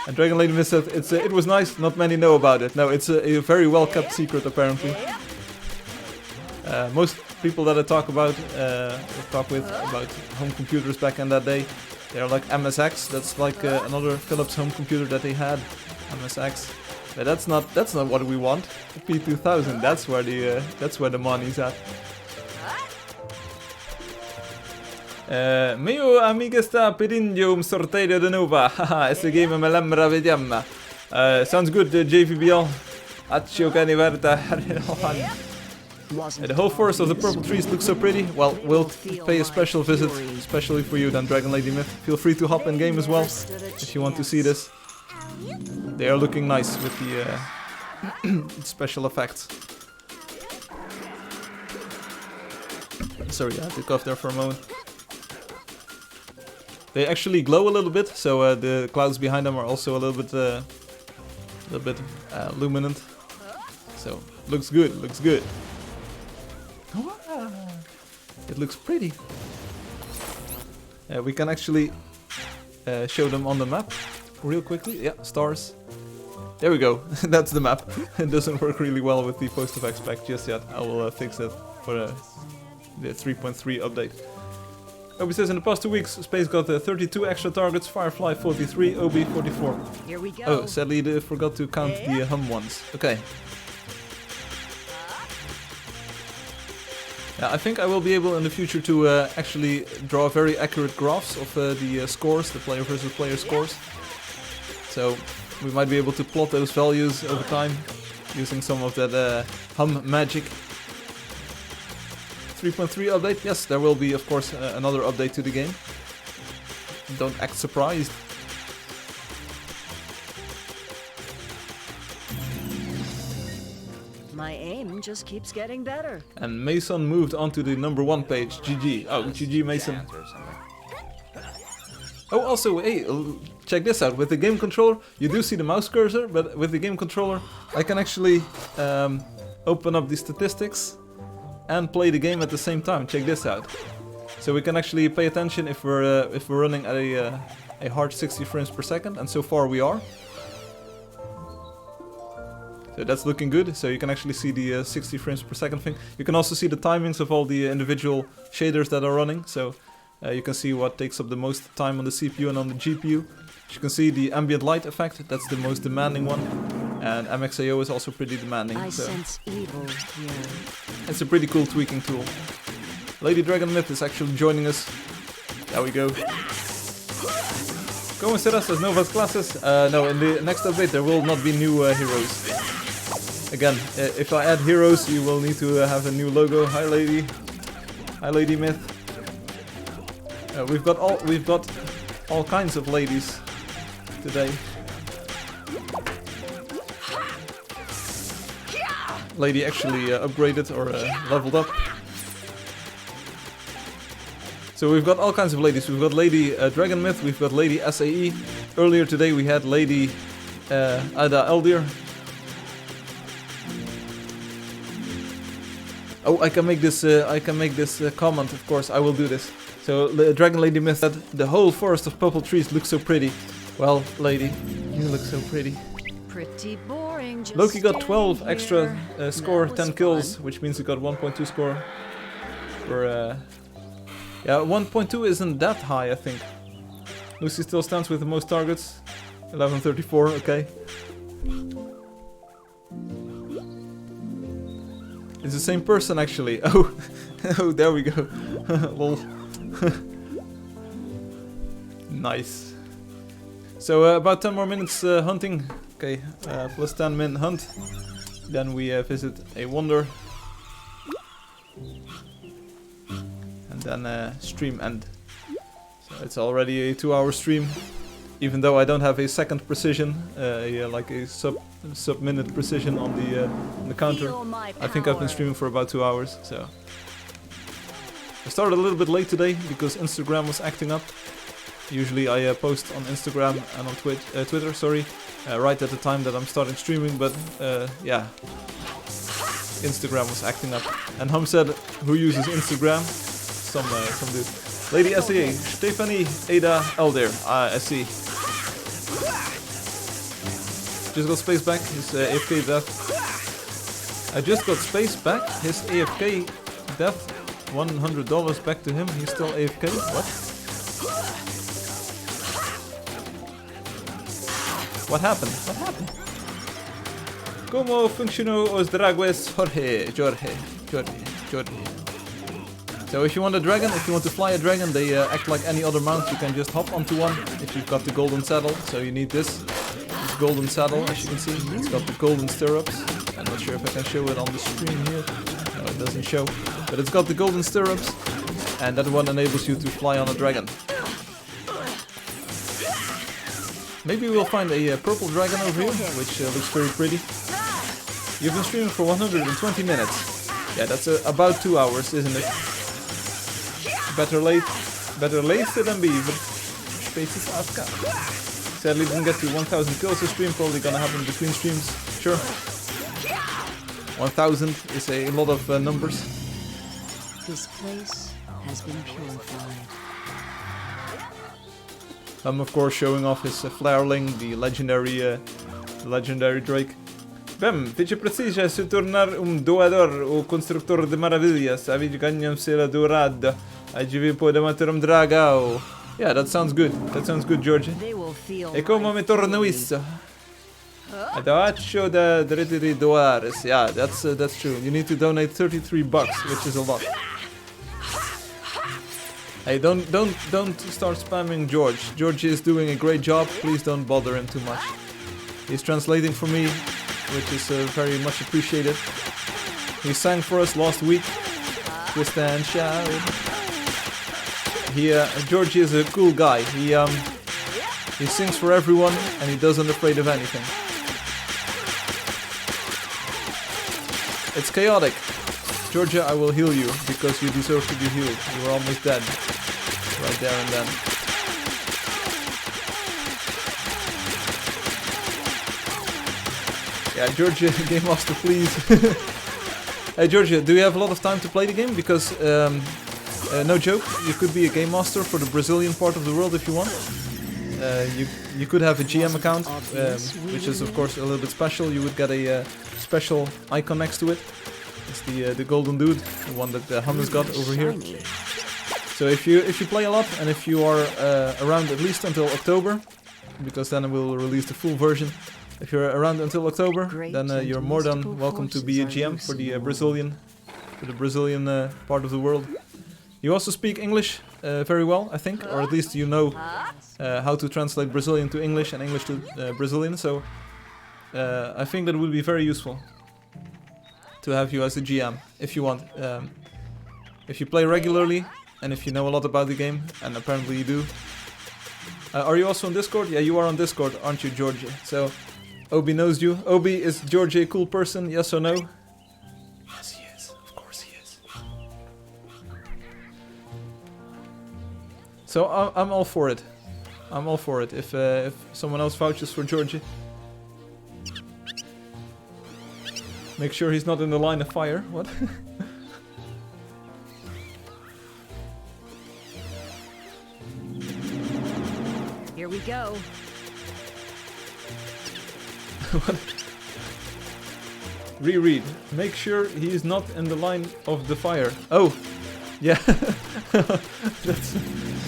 S1: And Dragon Lady Myth said, it was nice, not many know about it. No, it's a very well kept secret apparently. Most people that I talk with about home computers back in that day, they're like MSX. That's like another Philips home computer that they had, MSX. But that's not what we want. The P2000. That's where the money's at. Mio amiga sta pedendo un sorteio de nova. Haha, esse game me lembra vediamo. Sounds good, JVBL. Accio caniverta. The whole forest of the purple trees looks so pretty. Well, we'll pay a special visit, especially for you then, Dragon Lady Myth. Feel free to hop in game as well, if you want to see this. They are looking nice with the special effects. Sorry, I had to cough there for a moment. They actually glow a little bit, so the clouds behind them are also a little bit luminant. So looks good, looks good. It looks pretty. We can actually show them on the map real quickly. Yeah, stars. There we go. That's the map. It doesn't work really well with the post-effects pack just yet. I will fix it for the 3.3 update. Obi says in the past 2 weeks, Space got 32 extra targets, Firefly 43, Obi 44.
S2: Here we go.
S1: Oh, sadly they forgot to count the hum ones. Okay. Yeah, I think I will be able in the future to actually draw very accurate graphs of the scores, the player versus player scores. So we might be able to plot those values over time using some of that hum magic. 3.3 update, yes, there will be of course another update to the game. Don't act surprised.
S2: My aim just keeps getting better.
S1: And Mason moved onto the number 1 page. GG. Oh, GG Mason. Oh, also, hey, check this out. With the game controller, you do see the mouse cursor, but with the game controller, I can actually open up the statistics and play the game at the same time. Check this out. So we can actually pay attention if we're running at a hard 60 frames per second, and so far we are. So that's looking good. So you can actually see the 60 frames per second thing. You can also see the timings of all the individual shaders that are running. So you can see what takes up the most time on the CPU and on the GPU. You can see the ambient light effect. That's the most demanding one. And MXAO is also pretty demanding.
S2: I
S1: so
S2: sense evil here.
S1: it's a pretty cool tweaking tool. Lady Dragon Myth is actually joining us. There we go. Como serás as novas classes? No, in the next update there will not be new heroes. Again, if I add heroes, you will need to have a new logo. Hi, Lady. Hi, Lady Myth. We've got all kinds of ladies today. Lady actually upgraded or leveled up. So we've got all kinds of ladies. We've got Lady Dragon Myth, we've got Lady SAE. Earlier today we had Lady Ada Eldir. Oh, I can make this comment, of course. I will do this. So the Dragon Lady Myth said, the whole forest of purple trees looks so pretty. Well, lady, you look so pretty.
S2: Pretty boring. Just
S1: Loki got 12
S2: here.
S1: extra score,
S2: That
S1: 10
S2: was
S1: kills,
S2: fun.
S1: which means he got 1.2 score. For yeah, 1.2 isn't that high, I think. Lucy still stands with the most targets. 1134, okay. It's the same person actually. Oh, oh, there we go. Lol. Nice. So about 10 more minutes hunting. Okay, plus 10 min hunt. Then we visit a wonder. And then stream end. So it's already a 2-hour stream. Even though I don't have a second precision, like a sub-minute precision on the counter. I think I've been streaming for about 2 hours, so. I started a little bit late today because Instagram was acting up. Usually I post on Instagram and on Twitter, sorry, right at the time that I'm starting streaming, but yeah, Instagram was acting up. And Hum said, who uses Instagram? Some dude. Lady SEA, Stephanie Ada Elder, I see. Just got space back. His AFK death. I just got space back. His AFK death. $100 back to him. He's still AFK. What? What happened? What happened? ¿Cómo funcionó os dragues? Jorge. So if you want a dragon, if you want to fly a dragon, they act like any other mount. You can just hop onto one if you've got the golden saddle. So you need this golden saddle, as you can see. It's got the golden stirrups. I'm not sure if I can show it on the screen here. No, it doesn't show. But it's got the golden stirrups, and that one enables you to fly on a dragon. Maybe we'll find a purple dragon over here, which looks very pretty. You've been streaming for 120 minutes. Yeah, that's about 2 hours, isn't it? Better late than beaver. Spaces AFK. Sadly didn't get to 1000 kills a stream, probably gonna happen between streams. Sure. 1000 is a lot of numbers.
S2: This place has been purified.
S1: I'm of course showing off his flareling, the legendary Drake. Bem, fiche precisa se tornar doador ou construtor de maravilhas. A vídeo ganham ser dourada. A GV pode matar dragão. Yeah, that sounds good. That sounds good, Georgie. E como me torno isso? Acho da direito de doar. Yeah, that's true. You need to donate $33, which is a lot. Hey, don't start spamming George. George is doing a great job. Please don't bother him too much. He's translating for me, which is very much appreciated. He sang for us last week. Twist and shout. George is a cool guy. He sings for everyone and he doesn't afraid of anything. It's chaotic. Georgia, I will heal you because you deserve to be healed. You were almost dead. Right there and then. Yeah, Georgia, Game Master, please. Hey Georgia, do you have a lot of time to play the game? Because, no joke, you could be a Game Master for the Brazilian part of the world if you want. You could have a GM account, which is of course a little bit special. You would get a special icon next to it. It's the golden dude, the one that Hummus got over here. So if you play a lot and if you are around at least until October, because then we'll release the full version. If you're around until October, then you're more than welcome to be a GM for the Brazilian part of the world. You also speak English very well, I think, or at least you know how to translate Brazilian to English and English to Brazilian. So I think that would be very useful to have you as a GM if you want. If you play regularly and if you know a lot about the game, and apparently you do. Are you also on Discord? Yeah, you are on Discord, aren't you, Georgie? So Obi knows you. Obi, is Georgie a cool person? Yes or no? Yes, he is. Of course he is. So I'm all for it. I'm all for it. If someone else vouches for Georgie. Make sure he's not in the line of fire. What?
S2: Here we go.
S1: What? Reread. Make sure he's not in the line of the fire. Oh, yeah.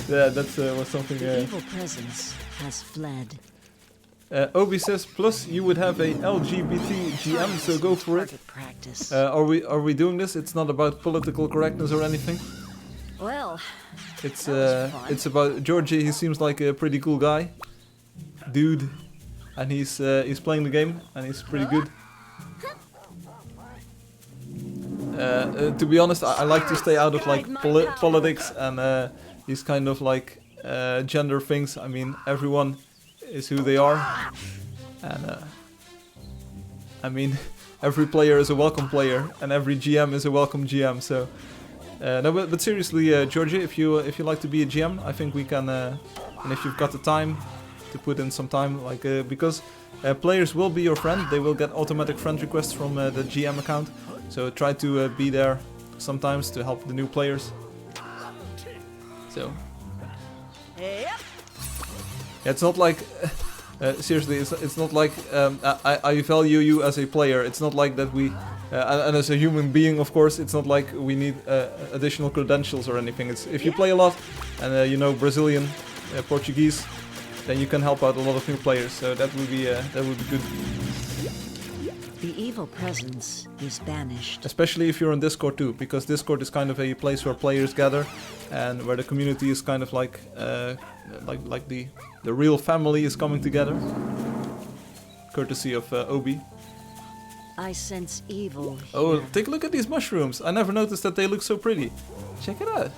S1: that's was something.
S2: The evil presence has fled.
S1: Obi says, plus you would have a LGBT GM, so go for it. Are we doing this? It's not about political correctness or anything.
S2: Well,
S1: it's about Georgie. He seems like a pretty cool guy, dude, and he's playing the game and he's pretty good. To be honest, I like to stay out of like politics and these kind of like gender things. I mean, everyone is who they are, and I mean, every player is a welcome player, and every GM is a welcome GM. So, no, but seriously, Georgie, if you like to be a GM, I think we can, and if you've got the time to put in some time, like because players will be your friend, they will get automatic friend requests from the GM account. So try to be there sometimes to help the new players. So. Yeah, it's not like Seriously, it's not like I value you as a player. It's not like that we, and as a human being, of course, it's not like we need additional credentials or anything. It's if you play a lot and you know Brazilian, Portuguese, then you can help out a lot of new players. So that would be good.
S2: The evil presence is banished.
S1: Especially if you're on Discord too, because Discord is kind of a place where players gather, and where the community is kind of like the real family is coming together. Courtesy of Obi.
S2: I sense evil here.
S1: Oh, take a look at these mushrooms. I never noticed that they look so pretty. Check it out.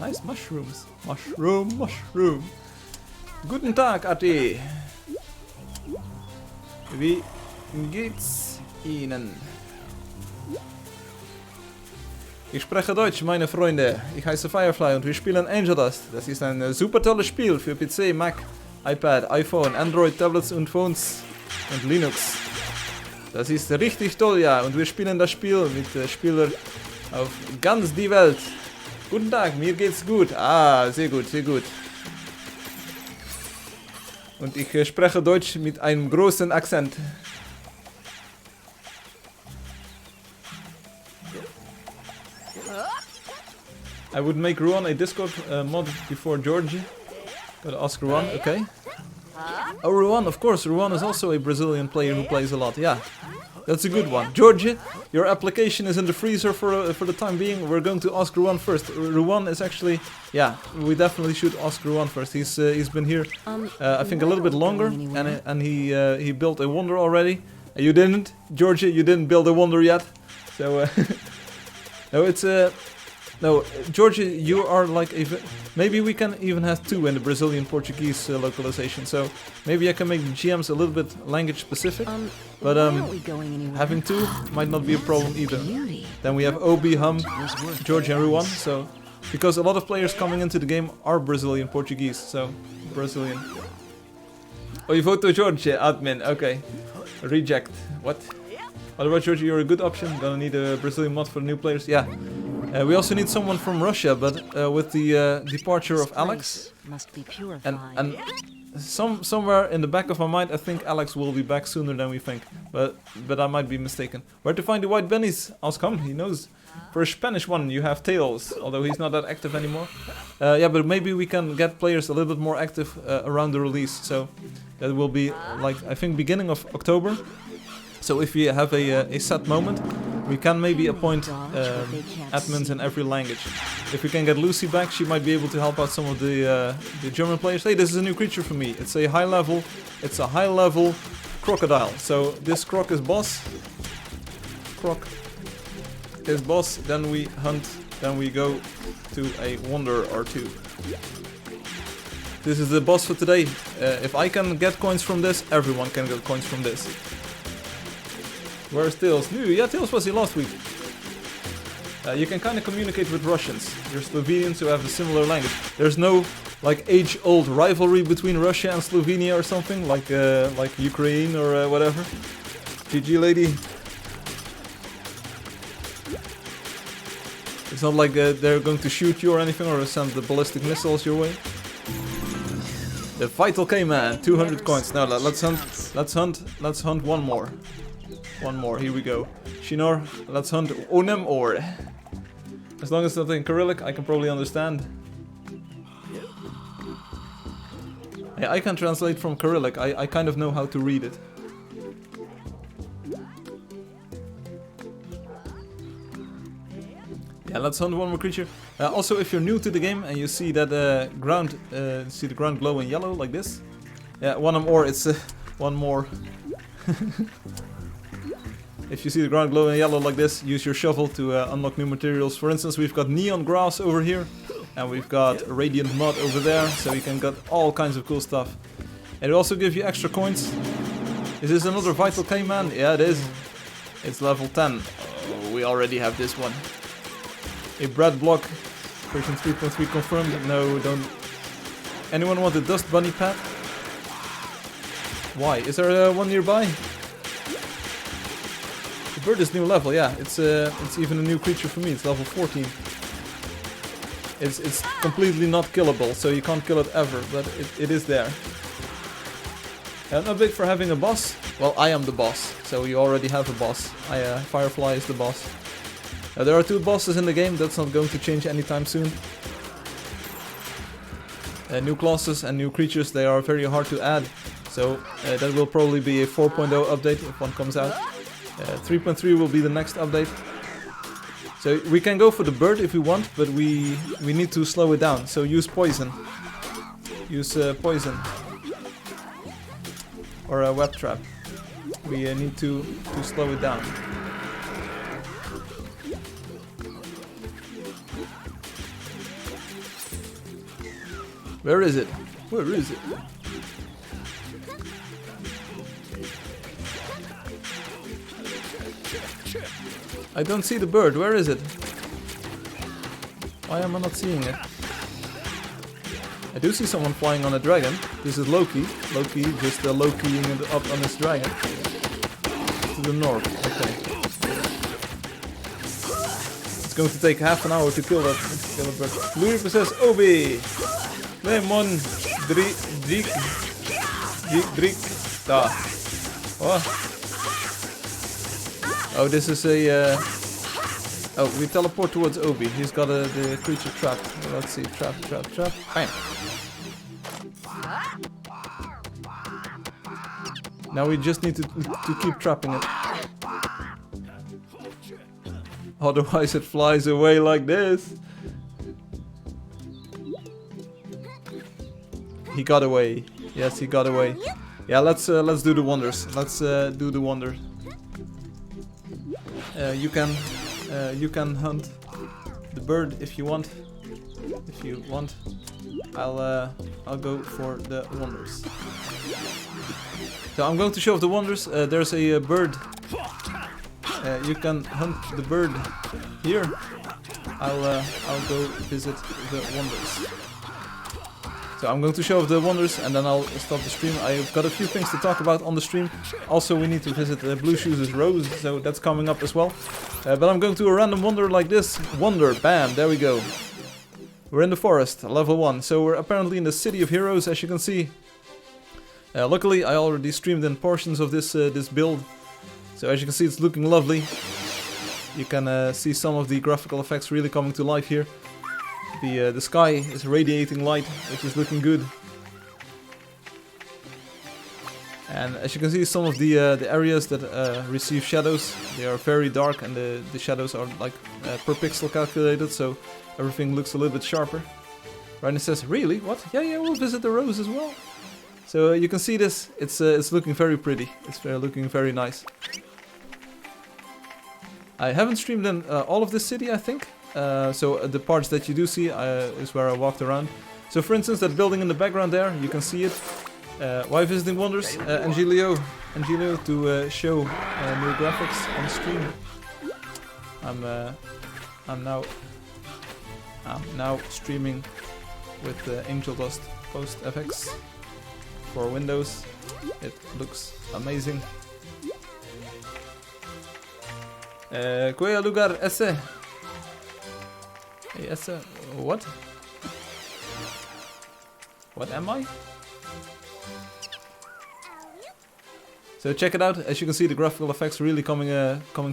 S1: Nice mushrooms. Mushroom. Guten Tag, Ati. Wie geht's Ihnen? Ich spreche Deutsch, meine Freunde. Ich heiße Firefly und wir spielen Angeldust. Das ist ein super tolles Spiel für PC, Mac, iPad, iPhone, Android, Tablets und Phones und Linux. Das ist richtig toll, ja. Und wir spielen das Spiel mit Spielern auf ganz die Welt. Guten Tag, mir geht's gut. Ah, sehr gut, sehr gut. Und ich spreche Deutsch mit einem großen Akzent. I would make Ruan a Discord mod before Georgie. Gotta ask Ruan, okay. Oh, Ruan, of course, Ruan is also a Brazilian player who plays a lot, yeah. That's a good one. Georgie, your application is in the freezer for the time being. We're going to ask Ruan first. Ruan is actually, yeah, we definitely should ask Ruan first. He's been here, I think a little bit longer, and he built a wonder already. You didn't, Georgie, you didn't build a wonder yet. So, no, it's no, Georgia, you are like a... Maybe we can even have two in the Brazilian Portuguese localization, so maybe I can make the GMs a little bit language specific, but having two might not be a problem either. Then we have Obi, Hum, Georgia and Ruan, so... Because a lot of players coming into the game are Brazilian Portuguese, so... Brazilian. Oh, you vote to Georgia, admin, okay. Reject. What? Otherwise, Georgia, you're a good option. Gonna need a Brazilian mod for the new players. Yeah. We also need someone from Russia, but with the departure of Alex,
S2: must be purified.
S1: and somewhere in the back of my mind, I think Alex will be back sooner than we think, but I might be mistaken. Where to find the white bennies? Ask him, he knows. For a Spanish one, you have Tails, although he's not that active anymore. Yeah, but maybe we can get players a little bit more active around the release, so that will be like, I think, beginning of October. So if we have a set moment, we can maybe appoint admins in every language. If we can get Lucy back, she might be able to help out some of the German players. Hey, this is a new creature for me. It's a high level crocodile. So this croc is boss. Croc is boss. Then we hunt. Then we go to a wonder or two. This is the boss for today. If I can get coins from this, everyone can get coins from this. Where's Tails? No, yeah, Tails was here last week. You can kind of communicate with Russians. You're Slovenians who have a similar language. There's no like age-old rivalry between Russia and Slovenia or something like Ukraine or whatever. GG, lady. It's not like they're going to shoot you or anything or send the ballistic missiles your way. The Vital K-Man, 200 coins. Now let's hunt one more. One more, here we go. Shinor, let's hunt Onem or. As long as it's not in Cyrillic, I can probably understand. Yeah, I can translate from Cyrillic, I kind of know how to read it. Yeah, let's hunt one more creature. Also, if you're new to the game and you see that the ground glowing yellow like this. Yeah, one more, it's one more. If you see the ground glowing yellow like this, use your shovel to unlock new materials. For instance, we've got neon grass over here, and we've got radiant mud over there, so you can get all kinds of cool stuff. And it also gives you extra coins. Is this another Vital K-Man? Yeah, it is. It's level 10. Oh, we already have this one. A bread block, version 3.3 confirmed. No, don't. Anyone want a dust bunny pet? Why? Is there one nearby? The bird is new level, yeah. It's even a new creature for me. It's level 14. It's completely not killable, so you can't kill it ever, but it is there. An update for having a boss. Well, I am the boss, so you already have a boss. Firefly is the boss. There are 2 bosses in the game, that's not going to change anytime soon. New classes and new creatures, they are very hard to add. So that will probably be a 4.0 update if one comes out. 3.3 will be the next update. So we can go for the bird if we want, but we need to slow it down. So use poison. Use poison. Or a web trap. We need to slow it down. Where is it? Where is it? I don't see the bird. Where is it? Why am I not seeing it? I do see someone flying on a dragon. This is Loki. Loki just low-keying it up on his dragon. To the north. Okay. It's going to take half an hour to kill that bird. Luripa says, Obi! Lemon Drik Da. Oh, this is a oh, we teleport towards Obi. He's got the creature trapped. Let's see, trap. Bam. Now we just need to keep trapping it. Otherwise it flies away like this. He got away. Yes, he got away. Yeah, let's do the wonders. Let's do the wonders. You can hunt the bird if you want. If you want, I'll go for the wonders. So I'm going to show off the wonders. There's a bird. You can hunt the bird here. I'll go visit the wonders. So I'm going to show off the wonders and then I'll stop the stream. I've got a few things to talk about on the stream. Also, we need to visit Blue Shoes' Rose, so that's coming up as well. But I'm going to a random wonder like this. Wonder, bam, there we go. We're in the forest, level 1. So we're apparently in the City of Heroes, as you can see. Luckily, I already streamed in portions of this build. So as you can see, it's looking lovely. You can see some of the graphical effects really coming to life here. The sky is radiating light, which is looking good. And as you can see, some of the areas that receive shadows, they are very dark, and the shadows are like per pixel calculated, so everything looks a little bit sharper. Ryan says, "Really? What? Yeah, we'll visit the rose as well." So you can see this. It's looking very pretty. It's looking very nice. I haven't streamed in all of this city, I think. So the parts that you do see is where I walked around. So for instance, that building in the background there, you can see it. Why visiting wonders? Angelio to show new graphics on stream. I'm now streaming with Angeldust Post FX for Windows. It looks amazing. Cuya lugar ese? Yes, what? What am I? So check it out. As you can see, the graphical effects really coming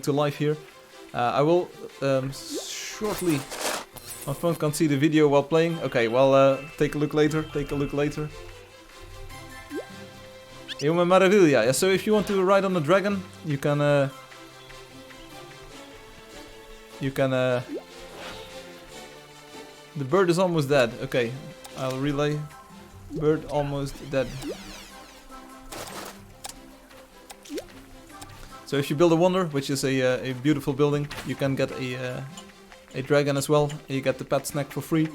S1: to life here. I will shortly. My phone can't see the video while playing. Okay, well, take a look later. Uma Maravilha. Yeah, so if you want to ride on a dragon, you can. The bird is almost dead. Okay, I'll relay. Bird almost dead. So if you build a wonder, which is a beautiful building, you can get a dragon as well. And you get the pet snack for free.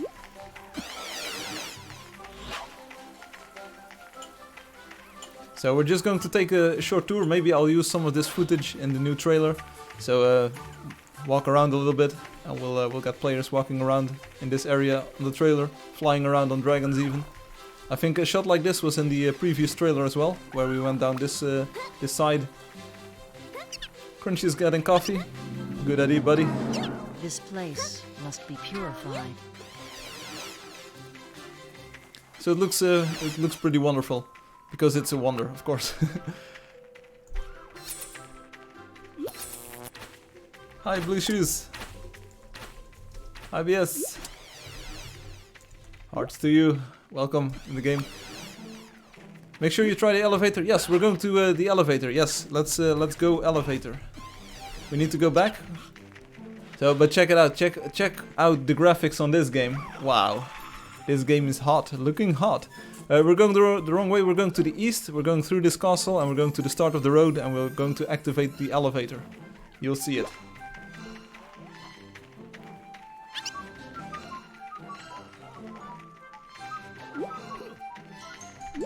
S1: So we're just going to take a short tour. Maybe I'll use some of this footage in the new trailer. So walk around a little bit, and we'll get players walking around in this area on the trailer, flying around on dragons even. I think a shot like this was in the previous trailer as well, where we went down this side. Crunchy's getting coffee. Good idea, buddy.
S2: This place must be purified.
S1: So it looks pretty wonderful. Because it's a wonder, of course. Hi, Blue Shoes. Hi, BS. Hearts to you. Welcome in the game. Make sure you try the elevator. Yes, we're going to the elevator. Yes, let's go elevator. We need to go back. So, but check it out. Check out the graphics on this game. Wow, this game is hot. Looking hot. We're going the wrong way. We're going to the east. We're going through this castle, and we're going to the start of the road, and we're going to activate the elevator. You'll see it.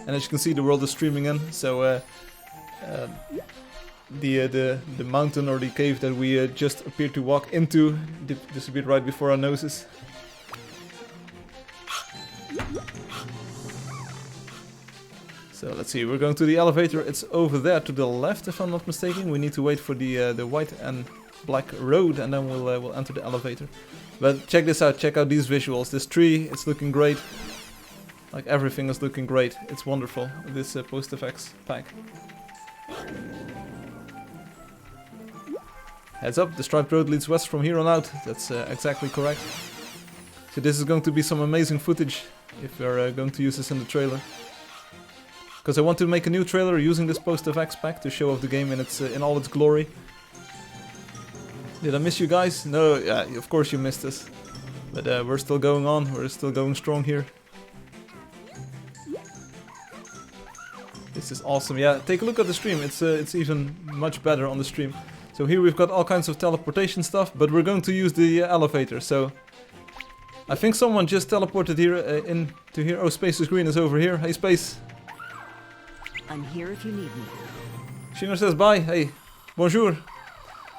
S1: And as you can see, the world is streaming in. So the mountain or the cave that we just appeared to walk into disappeared right before our noses. So let's see. We're going to the elevator. It's over there to the left, if I'm not mistaken. We need to wait for the white and black road, and then we'll enter the elevator. But check this out. Check out these visuals. This tree, it's looking great. Like everything is looking great. It's wonderful, this post-effects pack. Heads up, the striped road leads west from here on out. That's exactly correct. So this is going to be some amazing footage if we're going to use this in the trailer. Because I want to make a new trailer using this post-effects pack to show off the game in its in all its glory. Did I miss you guys? No, yeah, of course you missed us. But we're still going on, we're still going strong here. This is awesome. Yeah, take a look at the stream. It's even much better on the stream. So here we've got all kinds of teleportation stuff, but we're going to use the elevator. So I think someone just teleported here into here. Oh, Space is Green is over here. Hey, Space.
S2: I'm here if you need me.
S1: Shiner says bye. Hey, bonjour.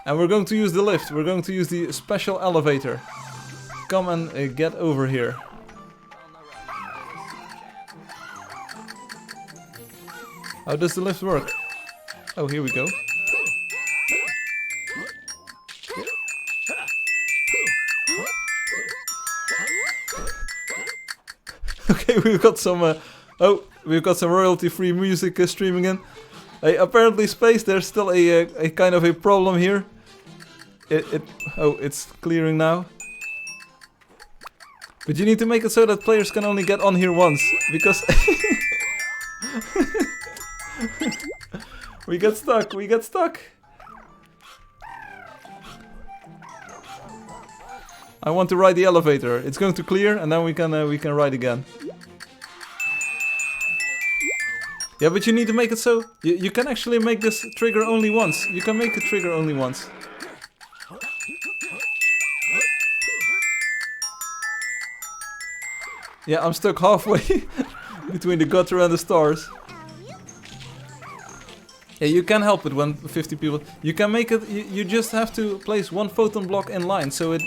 S1: And we're going to use the lift. We're going to use the special elevator. Come and get over here. How does the lift work? Oh, here we go. Okay, we've got some. We've got some royalty-free music streaming in. Apparently, Space. There's still a kind of a problem here. It's clearing now. But you need to make it so that players can only get on here once, because we get stuck. We get stuck. I want to ride the elevator. It's going to clear, and then we can ride again. Yeah, but you need to make it so you can actually make this trigger only once. You can make it trigger only once. Yeah, I'm stuck halfway between the gutter and the stars. Yeah, you can help it when 50 people. You can make it. You just have to place one photon block in line, so it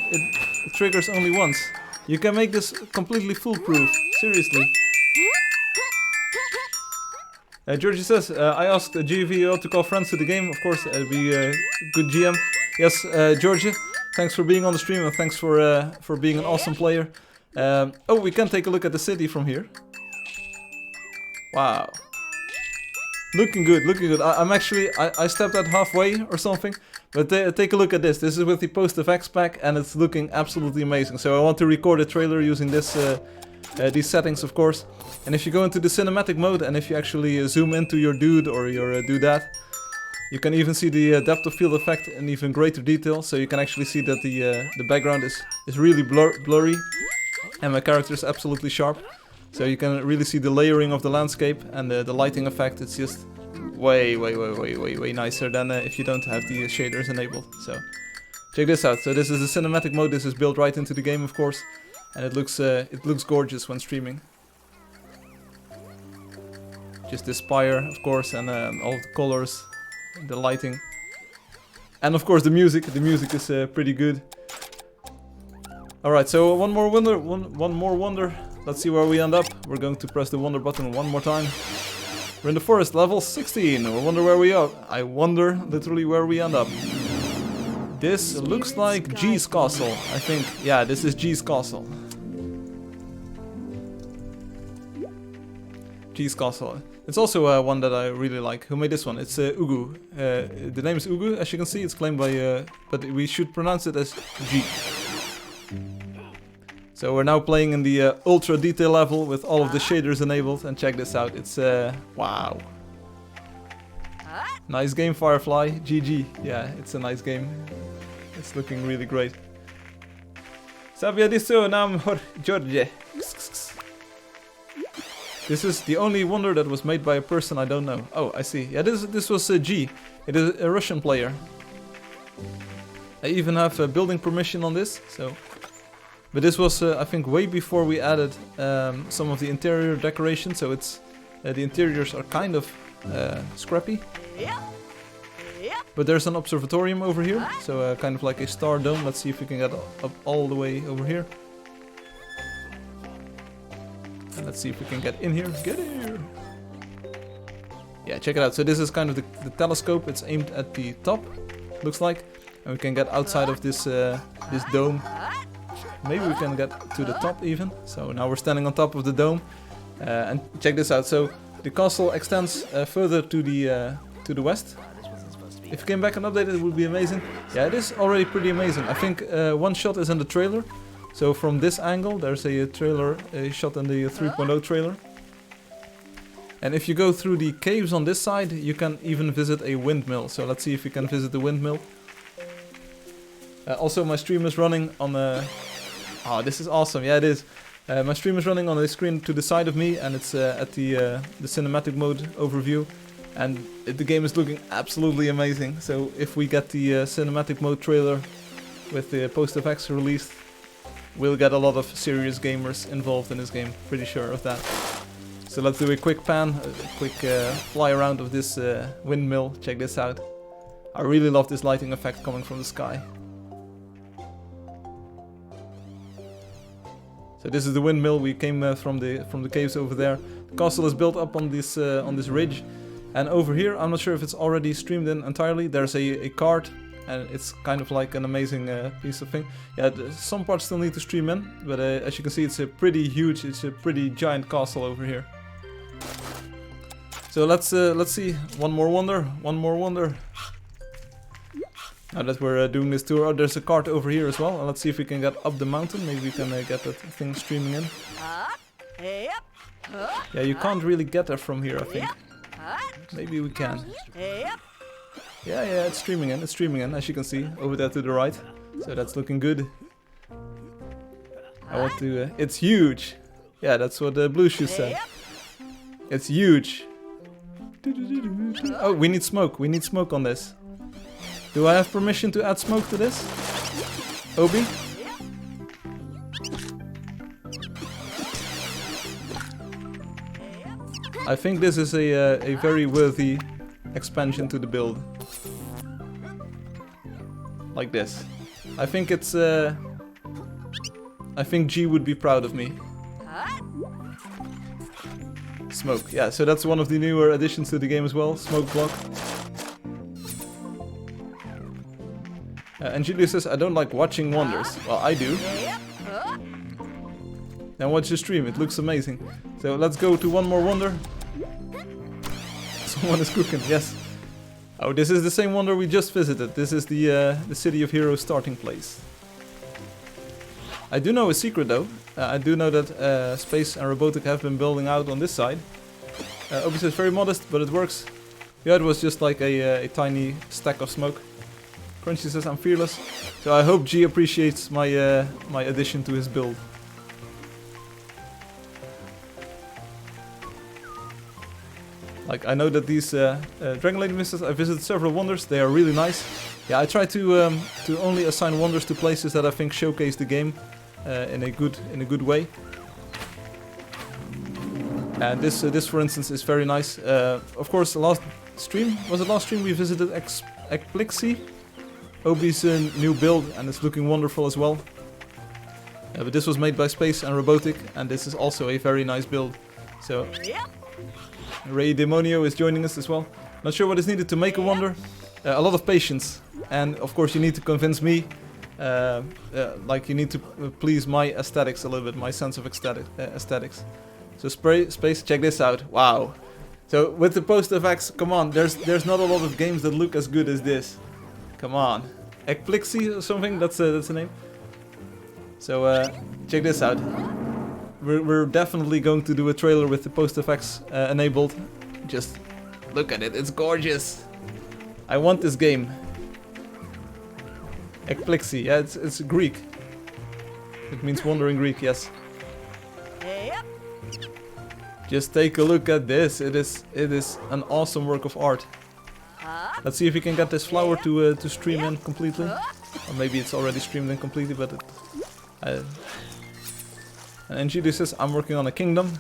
S1: triggers only once. You can make this completely foolproof. Seriously. Georgie says, I asked GVO to call friends to the game. Of course, it'll be a good GM. Yes, Georgie, thanks for being on the stream and thanks for being an awesome player. Oh, we can take a look at the city from here. Wow. Looking good, looking good. I stepped out halfway or something. But take a look at this. This is with the post-effects pack and it's looking absolutely amazing. So I want to record a trailer using this these settings, of course. And if you go into the cinematic mode and if you actually zoom into your dude or your doodad, you can even see the depth of field effect in even greater detail. So you can actually see that the background is really blurry and my character is absolutely sharp. So you can really see the layering of the landscape and the lighting effect. It's just way nicer than if you don't have the shaders enabled. So check this out. So this is the cinematic mode. This is built right into the game, of course, and it looks gorgeous when streaming. Just the spire, of course, and all the colors, the lighting, and of course the music. The music is pretty good. All right, so one more wonder. Let's see where we end up. We're going to press the wonder button one more time. We're in the forest, level 16. I wonder where we are. I wonder literally where we end up. This looks like G's castle, I think. Yeah, this is G's castle. G's castle. It's also one that I really like. Who made this one? It's Ugu. The name is Ugu, as you can see. It's claimed by, but we should pronounce it as G. So we're now playing in the ultra detail level with all of the shaders enabled, and check this out. It's wow. Nice game, Firefly. GG. Yeah, it's a nice game. It's looking really great. Sabia diso nam hor George. This is the only wonder that was made by a person I don't know. Oh, I see. Yeah, this was G. It is a Russian player. I even have a building permission on this, so. But this was, I think, way before we added some of the interior decoration, so it's the interiors are kind of scrappy. But there's an observatorium over here, so kind of like a star dome. Let's see if we can get up all the way over here. And let's see if we can get in here. Get here! Yeah, check it out. So this is kind of the telescope. It's aimed at the top, looks like. And we can get outside of this this dome. Maybe we can get to the top even. So now we're standing on top of the dome. And check this out. So the castle extends further to the west. If you came back and updated, it would be amazing. Yeah, it is already pretty amazing. I think one shot is in the trailer. So from this angle, there's a trailer shot in the 3.0 trailer. And if you go through the caves on this side, you can even visit a windmill. So let's see if we can visit the windmill. Also, my stream is running on a... Oh, this is awesome. Yeah, it is. My stream is running on a screen to the side of me, and it's at the cinematic mode overview. And the game is looking absolutely amazing. So if we get the cinematic mode trailer with the post-effects released, we'll get a lot of serious gamers involved in this game. Pretty sure of that. So let's do a quick pan, a quick fly around of this windmill. Check this out. I really love this lighting effect coming from the sky. So this is the windmill. We came from the caves over there. The castle is built up on this ridge, and over here, I'm not sure if it's already streamed in entirely. There's a cart, and it's kind of like an amazing piece of thing. Yeah, some parts still need to stream in, but as you can see, it's a pretty huge, it's a pretty giant castle over here. So let's see one more wonder. Now that we're doing this tour, there's a cart over here as well. And let's see if we can get up the mountain. Maybe we can get that thing streaming in. Yeah, you can't really get there from here, I think. Maybe we can. Yeah, it's streaming in, as you can see, over there to the right. So that's looking good. I want to... it's huge! Yeah, that's what the Blue Shoes said. It's huge! Oh, we need smoke on this. Do I have permission to add smoke to this? Obi? I think this is a very worthy expansion to the build. Like this. I think it's... I think G would be proud of me. Smoke. Yeah, so that's one of the newer additions to the game as well. Smoke block. And Julia says, I don't like watching wonders. Well, I do. Then watch the stream, it looks amazing. So let's go to one more wonder. Someone is cooking, yes. Oh, this is the same wonder we just visited. This is the City of Heroes starting place. I do know a secret though. I do know that Space and Robotic have been building out on this side. Obviously it's very modest, but it works. Yeah, it was just like a tiny stack of smoke. Crunchy says I'm fearless. So I hope G appreciates my my addition to his build. Like, I know that these Dragon Lady Misters, I visited several wonders. They are really nice. Yeah, I try to only assign wonders to places that I think showcase the game in a good way. And this for instance is very nice. Of course, last stream we visited Explixie, Obi's new build, and it's looking wonderful as well. But this was made by Space and Robotic, and this is also a very nice build. So Ray Demonio is joining us as well. Not sure what is needed to make a wonder. A lot of patience, and of course you need to convince me. Like you need to please my aesthetics a little bit, my sense of aesthetics. So space, check this out. Wow. So with the post effects, come on, there's not a lot of games that look as good as this. Come on. Ekplixie or something, that's the name. So check this out. We're definitely going to do a trailer with the post effects enabled. Just look at it, it's gorgeous. I want this game. Ekplixie, yeah, it's Greek. It means wonder in Greek, yes. Just take a look at this. It is an awesome work of art. Let's see if we can get this flower to stream in completely. Or maybe it's already streamed in completely, but and Angeldust says, I'm working on a kingdom.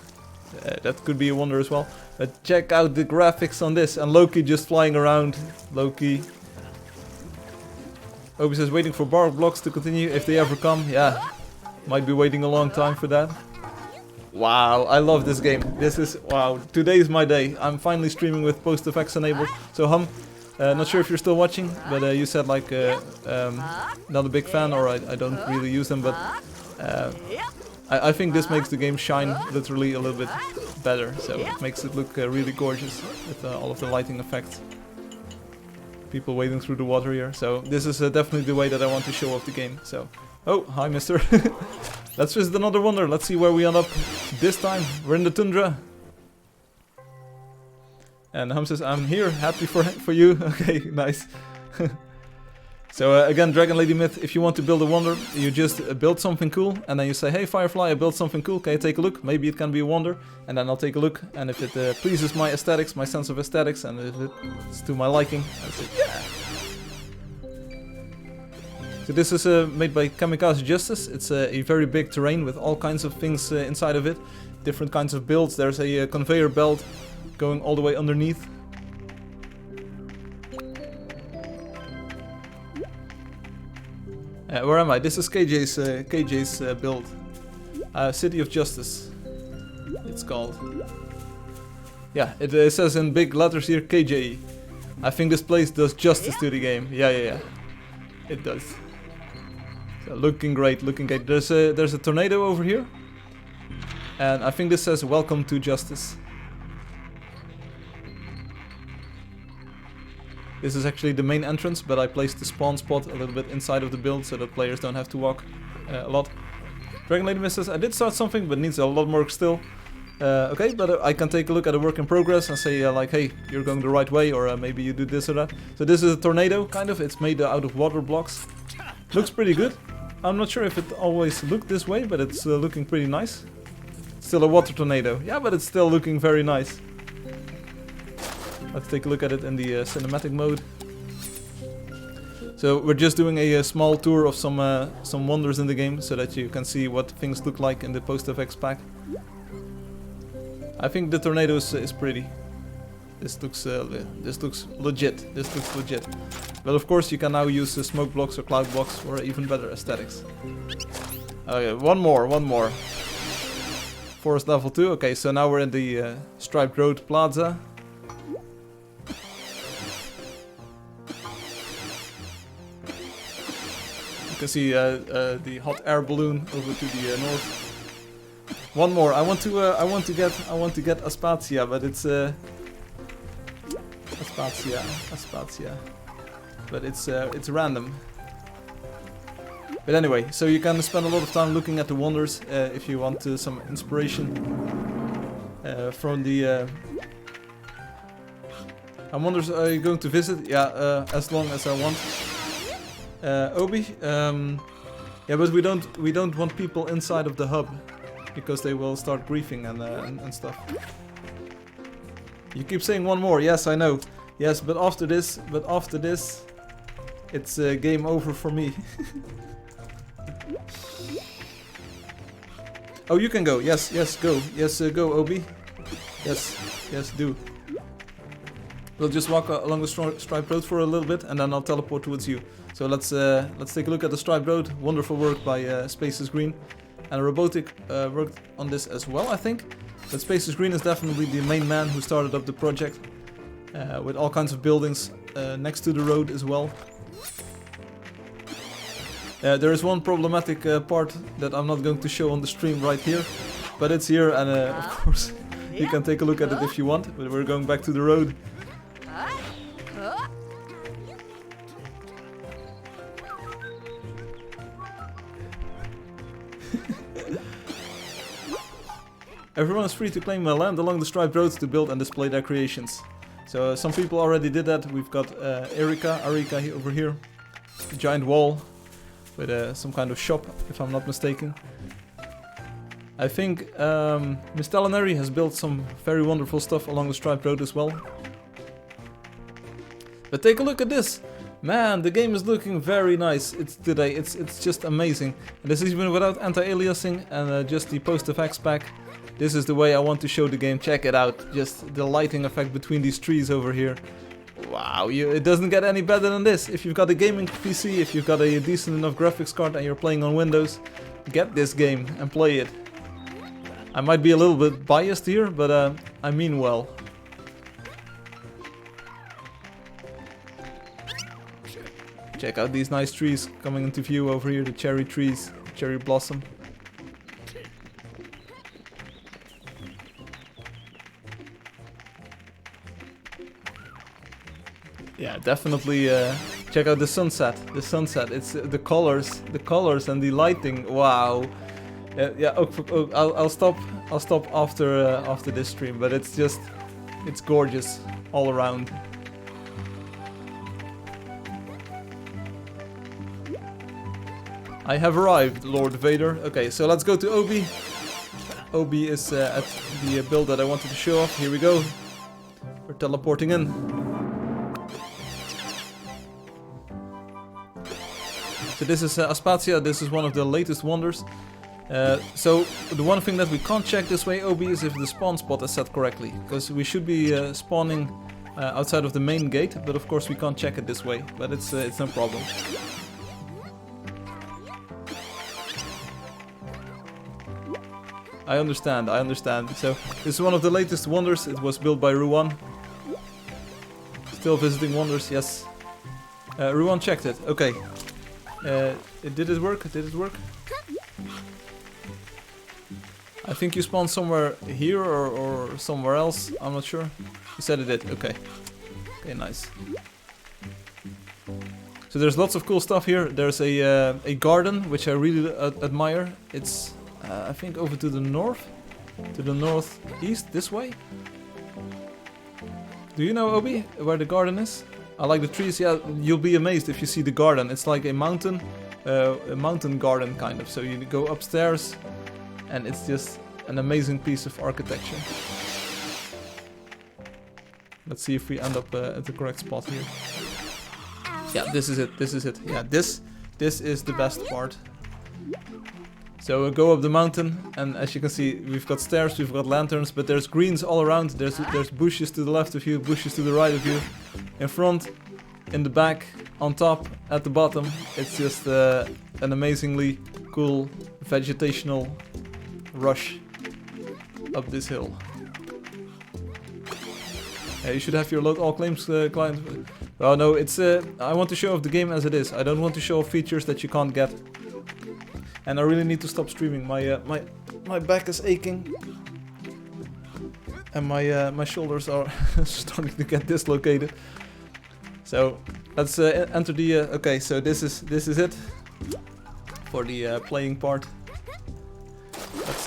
S1: That could be a wonder as well. But check out the graphics on this. And Loki just flying around. Loki. Obi says, waiting for bar blocks to continue if they ever come. Yeah, might be waiting a long time for that. Wow, I love this game. This is, wow, today is my day. I'm finally streaming with post effects enabled. So not sure if you're still watching, but you said like not a big fan, or I don't really use them, but I think this makes the game shine literally a little bit better. So it makes it look really gorgeous with all of the lighting effects. People wading through the water here. So this is definitely the way that I want to show off the game. So, oh, hi mister. Let's visit another wonder. Let's see where we end up this time. We're in the tundra. And Hum says, I'm here, happy for you. Okay, nice. So again, Dragon Lady Myth, if you want to build a wonder, you just build something cool, and then you say, hey Firefly, I built something cool, can you take a look? Maybe it can be a wonder, and then I'll take a look, and if it pleases my aesthetics, my sense of aesthetics, and if it's to my liking, I'll say, yeah. So this is made by Kamikaze Justice. It's a very big terrain with all kinds of things inside of it, different kinds of builds. There's a conveyor belt going all the way underneath. Where am I? This is KJ's build. City of Justice, it's called. Yeah, it says in big letters here KJ. I think this place does justice to the game. Yeah. It does. So looking great, looking great. There's a tornado over here. And I think this says welcome to justice. This is actually the main entrance, but I placed the spawn spot a little bit inside of the build so that players don't have to walk a lot. Dragon Lady Miss says, I did start something, but needs a lot more still. Okay, but I can take a look at a work in progress and say like, hey, you're going the right way, or maybe you do this or that. So this is a tornado, kind of. It's made out of water blocks. Looks pretty good. I'm not sure if it always looked this way, but it's looking pretty nice. Still a water tornado. Yeah, but it's still looking very nice. Let's take a look at it in the cinematic mode. So we're just doing a small tour of some wonders in the game, so that you can see what things look like in the post-effects pack. I think the tornado is pretty. This looks legit. This looks legit. But of course you can now use smoke blocks or cloud blocks for even better aesthetics. Okay, one more. Forest level 2. Okay, so now we're in the Striped Road Plaza. You can see the hot air balloon over to the north. One more. I want to get Aspatia, but it's Aspatia. But it's random. But anyway, so you can spend a lot of time looking at the wonders if you want some inspiration from the. Wonders are you going to visit? Yeah, as long as I want. Obi, yeah, but we don't want people inside of the hub because they will start griefing and stuff. You keep saying one more. Yes, I know. Yes, but after this, it's game over for me. Oh, you can go. Yes, go. Yes, go, Obi. Yes, do. We'll just walk along the striped road for a little bit, and then I'll teleport towards you. So let's take a look at the striped road. Wonderful work by Spaces Green, and Robotic worked on this as well, I think. But Spaces Green is definitely the main man who started up the project, with all kinds of buildings next to the road as well. There is one problematic part that I'm not going to show on the stream right here, but it's here, and of course you can take a look at it if you want, but we're going back to the road. Everyone is free to claim land along the striped roads to build and display their creations. So some people already did that. We've got Arika over here. A giant wall with some kind of shop, if I'm not mistaken. I think Miss Talinari has built some very wonderful stuff along the striped road as well. But take a look at this! Man, the game is looking very nice today. It's just amazing. And this is even without anti-aliasing and just the post-effects pack. This is the way I want to show the game. Check it out. Just the lighting effect between these trees over here. Wow, it doesn't get any better than this. If you've got a gaming PC, if you've got a decent enough graphics card and you're playing on Windows, get this game and play it. I might be a little bit biased here, but I mean well. Check out these nice trees coming into view over here, the cherry trees, cherry blossom. Yeah, definitely check out the sunset. The sunset. It's the colors and the lighting. Wow. Yeah. I'll stop after this stream. But it's gorgeous all around. I have arrived, Lord Vader. Okay, so let's go to Obi. Obi is at the build that I wanted to show off. Here we go. We're teleporting in. So this is Aspatia, this is one of the latest wonders. So the one thing that we can't check this way, Obi, is if the spawn spot is set correctly. Because we should be spawning outside of the main gate, but of course we can't check it this way. But it's no problem. I understand. So this is one of the latest wonders. It was built by Ruan. Still visiting wonders, yes. Ruan checked it, okay. Did it work? I think you spawned somewhere here or somewhere else. I'm not sure. You said it did. Okay. Okay, nice. So there's lots of cool stuff here. There's a garden which I really admire. It's I think over to the northeast, this way. Do you know, Obi, where the garden is? I like the trees. Yeah, you'll be amazed if you see the garden. It's like a mountain garden kind of. So you go upstairs, and it's just an amazing piece of architecture. Let's see if we end up at the correct spot here. Yeah, this is it. Yeah, this is the best part. So we'll go up the mountain, and as you can see, we've got stairs, we've got lanterns, but there's greens all around. There's bushes to the left of you, bushes to the right of you, in front, in the back, on top, at the bottom. It's just an amazingly cool vegetational rush up this hill. You should have your load all claims client. Oh no, it's I want to show off the game as it is. I don't want to show off features that you can't get. And I really need to stop streaming. My back is aching, and my shoulders are starting to get dislocated. So let's enter the. Okay, so this is it for the playing part. Let's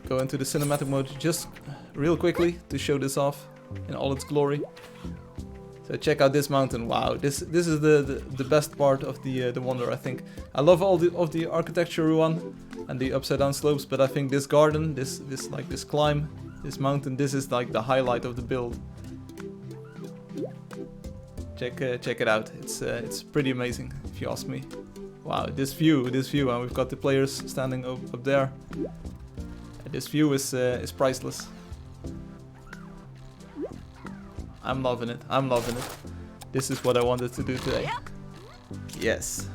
S1: go into the cinematic mode just real quickly to show this off in all its glory. So check out this mountain. Wow, this is the best part of the wonder, I think. I love all of the architecture one and the upside down slopes, but I think this garden, this climb, this mountain, this is like the highlight of the build. Check it out. It's pretty amazing, if you ask me. Wow, this view, and we've got the players standing up there. This view is priceless. I'm loving it. This is what I wanted to do today. Yes.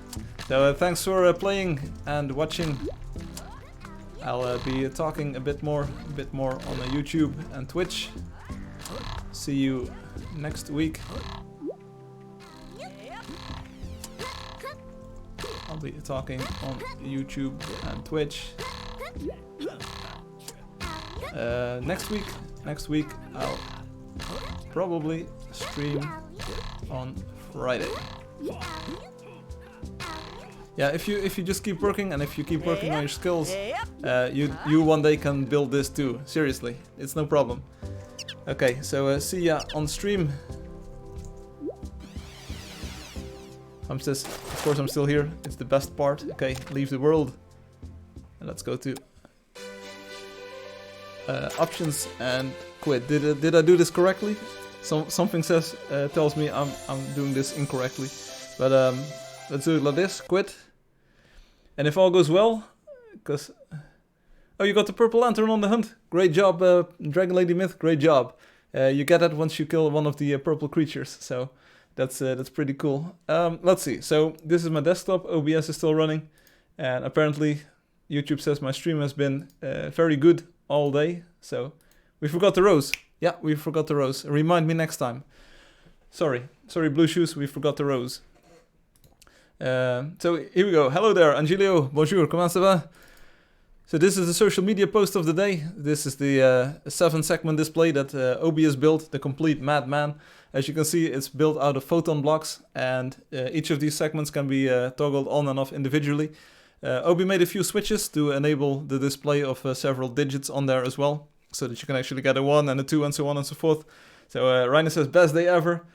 S1: So thanks for playing and watching. I'll be talking a bit more on YouTube and Twitch. See you next week. I'll be talking on YouTube and Twitch. Next week I'll probably stream on Friday. Yeah, if you just keep working and if you keep working on your skills, you one day can build this too. Seriously, it's no problem. Okay, so see ya on stream. Of course I'm still here. It's the best part. Okay, leave the world. And let's go to options and quit. Did I do this correctly? Something tells me I'm doing this incorrectly. But let's do it like this. Quit. And if all goes well, because oh, you got the purple lantern on the hunt. Great job, Dragon Lady Myth. Great job. You get it once you kill one of the purple creatures. So that's pretty cool. Let's see. So this is my desktop. OBS is still running, and apparently YouTube says my stream has been very good all day. So we forgot the rose. Yeah, we forgot the rose. Remind me next time. Sorry, Blue Shoes. We forgot the rose. So here we go. Hello there, Angelio. Bonjour. Comment ça va? So this is the social media post of the day. This is the 7-segment display that OBS built, the complete madman. As you can see, it's built out of photon blocks, and each of these segments can be toggled on and off individually. OB made a few switches to enable the display of several digits on there as well, so that you can actually get a 1 and a 2 and so on and so forth. So Reiner says, best day ever.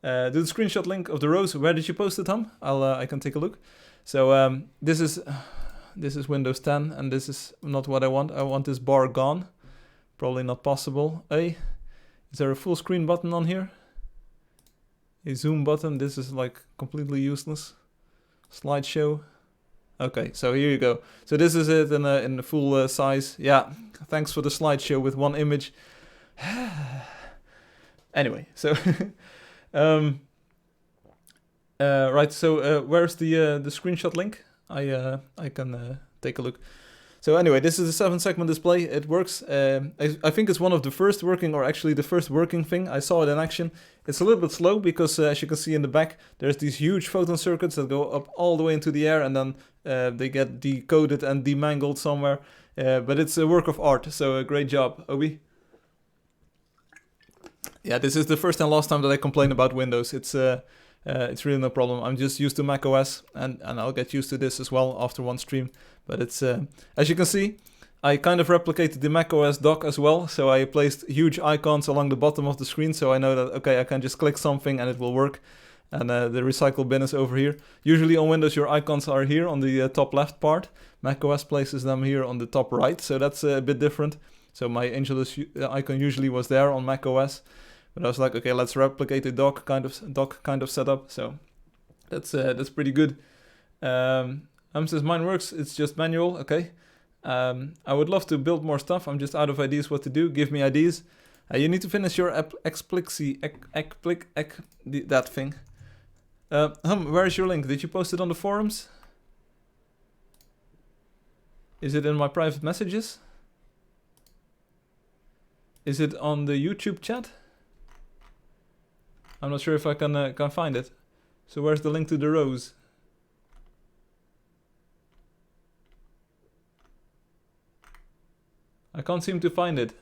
S1: Do the screenshot link of the rose. Where did you post it, Tom? I can take a look. So this is Windows 10, and this is not what I want. I want this bar gone. Probably not possible. Is there a full screen button on here? A zoom button. This is like completely useless. Slideshow. Okay, so here you go. So this is it in the full size. Yeah, thanks for the slideshow with one image. Anyway, so right. So where's the screenshot link? I can take a look. So anyway, this is a 7-segment display. It works. I think it's one of the first working, or actually the first working thing. I saw it in action. It's a little bit slow because as you can see in the back, there's these huge photon circuits that go up all the way into the air, and then they get decoded and demangled somewhere. But it's a work of art, so great job, Obi. Yeah, this is the first and last time that I complain about Windows. It's really no problem. I'm just used to Mac OS, and I'll get used to this as well after one stream. But it's, as you can see, I kind of replicated the Mac OS dock as well. So I placed huge icons along the bottom of the screen, so I know that, okay, I can just click something and it will work. And the recycle bin is over here. Usually on Windows, your icons are here on the top left part. Mac OS places them here on the top right, so that's a bit different. So my Angeldust icon usually was there on Mac OS. But I was like, okay, let's replicate the dock kind of setup. So that's pretty good. Says mine works. It's just manual. Okay. I would love to build more stuff. I'm just out of ideas what to do. Give me ideas. You need to finish your that thing. Where is your link? Did you post it on the forums? Is it in my private messages? Is it on the YouTube chat? I'm not sure if I can find it. So where's the link to the rose? I can't seem to find it.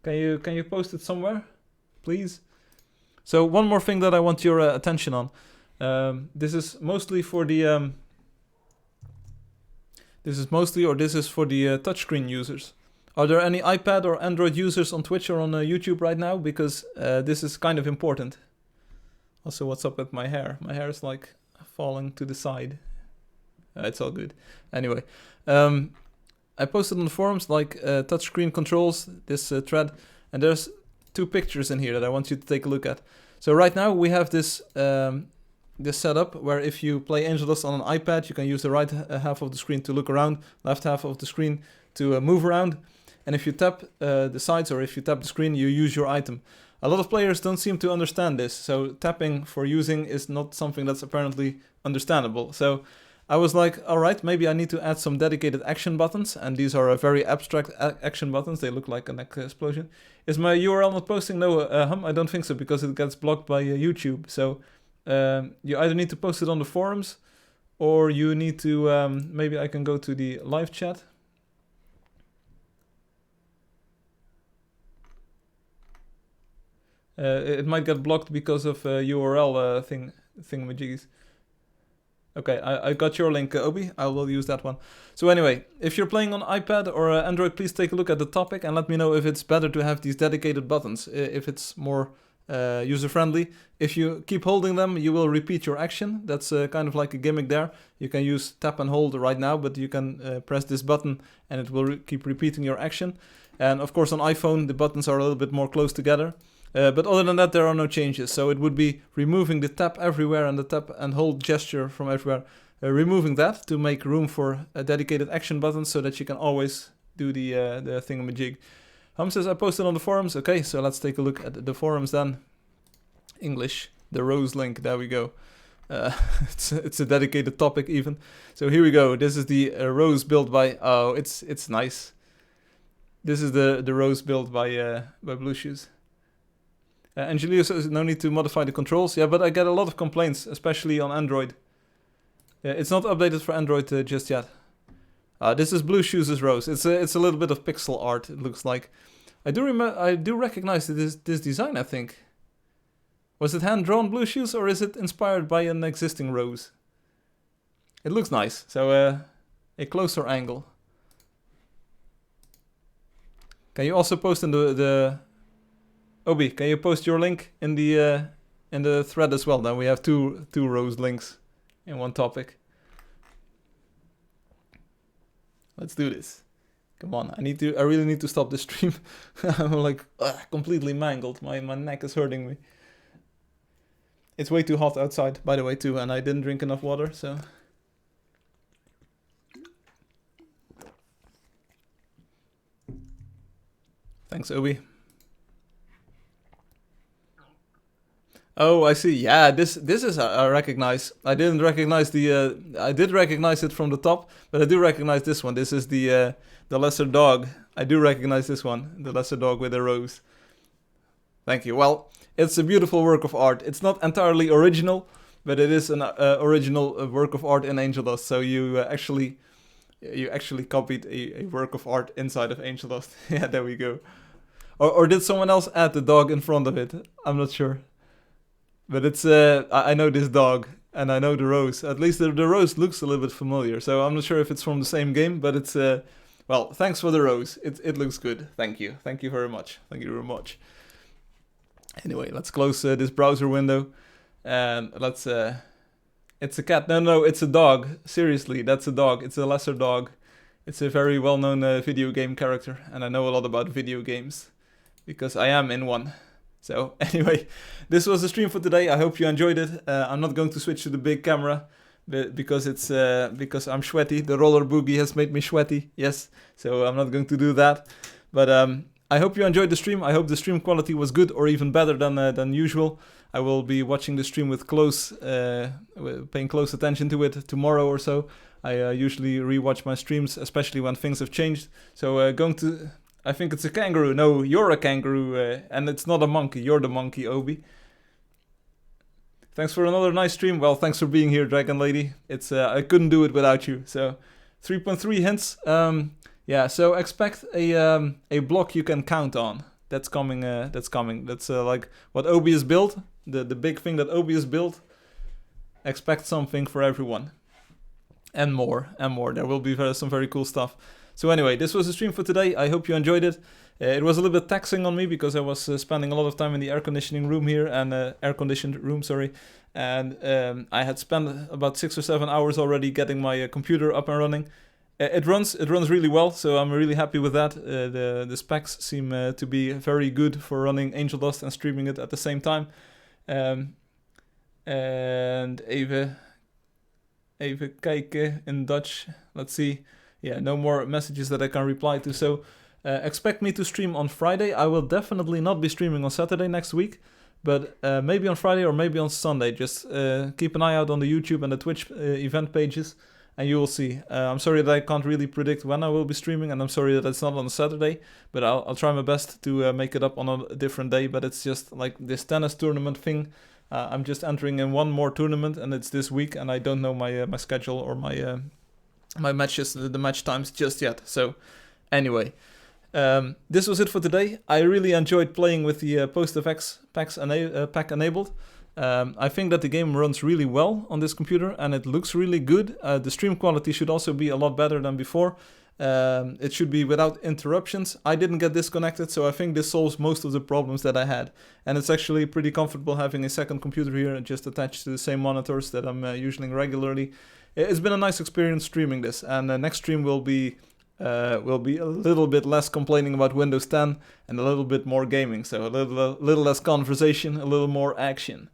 S1: Can you post it somewhere, please? So one more thing that I want your attention on. This is mostly for the this is for the touchscreen users. Are there any iPad or Android users on Twitch or on YouTube right now? Because this is kind of important. Also, what's up with my hair? My hair is like falling to the side. It's all good. Anyway, I posted on the forums like touchscreen controls, this thread, and there's 2 pictures in here that I want you to take a look at. So right now we have this this setup where if you play Angeldust on an iPad, you can use the right half of the screen to look around, left half of the screen to move around. And if you tap the sides or if you tap the screen, you use your item. A lot of players don't seem to understand this, so tapping for using is not something that's apparently understandable. So I was like, alright, maybe I need to add some dedicated action buttons, and these are very abstract action buttons. They look like an explosion. Is my URL not posting? No, I don't think so, because it gets blocked by YouTube. So you either need to post it on the forums, or you need to, maybe I can go to the live chat. It might get blocked because of URL thingamajiggies. Okay, I got your link, Obi. I will use that one. So anyway, if you're playing on iPad or Android, please take a look at the topic and let me know if it's better to have these dedicated buttons, if it's more user-friendly. If you keep holding them, you will repeat your action. That's kind of like a gimmick there. You can use tap and hold right now, but you can press this button and it will keep repeating your action. And of course on iPhone, the buttons are a little bit more close together. But other than that, there are no changes. So it would be removing the tap everywhere and the tap and hold gesture from everywhere. Removing that to make room for a dedicated action button so that you can always do the thingamajig. Hum says, I posted on the forums. Okay, so let's take a look at the forums then. English, the rose link, there we go. It's a dedicated topic even. So here we go. This is the rose built by, oh, it's nice. This is the rose built by Blue Shoes. Angelio says no need to modify the controls. Yeah, but I get a lot of complaints, especially on Android. Yeah, it's not updated for Android just yet. This is Blue Shoes' rose. It's a little bit of pixel art. It looks like. I do recognize this design. I think. Was it hand drawn Blue Shoes or is it inspired by an existing rose? It looks nice. So a closer angle. Can you also post in the Obi, can you post your link in the thread as well? Then we have two rose links in one topic. Let's do this. Come on, I really need to stop this stream. I'm like completely mangled. My neck is hurting me. It's way too hot outside, by the way, too, and I didn't drink enough water, so. Thanks, Obi. Oh, I see. Yeah, this is I recognize. I didn't recognize I did recognize it from the top, but I do recognize this one. This is the lesser dog. I do recognize this one, the lesser dog with a rose. Thank you. Well, it's a beautiful work of art. It's not entirely original, but it is an original work of art in Angeldust. So you actually copied a work of art inside of Angeldust. Yeah, there we go. Or did someone else add the dog in front of it? I'm not sure. But it's, I know this dog, and I know the rose. At least the rose looks a little bit familiar, so I'm not sure if it's from the same game, but it's, well, thanks for the rose. It looks good. Thank you. Thank you very much. Thank you very much. Anyway, let's close this browser window, and let's, it's a cat. No, it's a dog. Seriously, that's a dog. It's a lesser dog. It's a very well-known video game character, and I know a lot about video games, because I am in one. So anyway, this was the stream for today. I hope you enjoyed it. I'm not going to switch to the big camera because it's because I'm sweaty. The roller boogie has made me sweaty. Yes, so I'm not going to do that. But I hope you enjoyed the stream. I hope the stream quality was good or even better than usual. I will be watching the stream with paying close attention to it tomorrow or so. I usually rewatch my streams, especially when things have changed. So I think it's a kangaroo. No, you're a kangaroo, and it's not a monkey. You're the monkey, Obi. Thanks for another nice stream. Well, thanks for being here, Dragon Lady. It's I couldn't do it without you. So, 3.3 hints. Yeah. So expect a block you can count on. That's coming. That's like what Obi has built. The big thing that Obi has built. Expect something for everyone. And more. There will be some very cool stuff. So anyway, this was the stream for today. I hope you enjoyed it. It was a little bit taxing on me because I was spending a lot of time in the air-conditioning room here, and air-conditioned room, sorry. And I had spent about 6 or 7 hours already getting my computer up and running. It runs really well, so I'm really happy with that. The specs seem to be very good for running Angeldust and streaming it at the same time. And even kijken in Dutch. Let's see. Yeah, no more messages that I can reply to. So expect me to stream on Friday. I will definitely not be streaming on Saturday next week, but maybe on Friday or maybe on Sunday. Just keep an eye out on the YouTube and the Twitch event pages, and you will see. I'm sorry that I can't really predict when I will be streaming, and I'm sorry that it's not on a Saturday, but I'll try my best to make it up on a different day. But it's just like this tennis tournament thing. I'm just entering in one more tournament, and it's this week, and I don't know my schedule or my matches, the match times just yet. So anyway, This was it for today. I really enjoyed playing with the post-effects pack enabled. I think that the game runs really well on this computer and it looks really good. The stream quality should also be a lot better than before. It should be without interruptions. I didn't get disconnected, so I think this solves most of the problems that I had. And it's actually pretty comfortable having a second computer here just attached to the same monitors that I'm using regularly. It's been a nice experience streaming this, and the next stream will be a little bit less complaining about Windows 10 and a little bit more gaming. So a little less conversation, a little more action.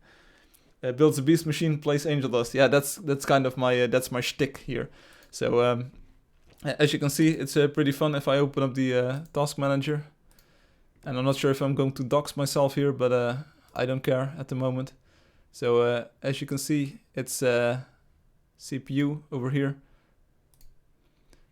S1: Builds a beast machine, plays Angeldust. Yeah, that's kind of that's my shtick here. So as you can see, it's pretty fun if I open up the task manager. And I'm not sure if I'm going to dox myself here, but I don't care at the moment. So as you can see, it's CPU over here.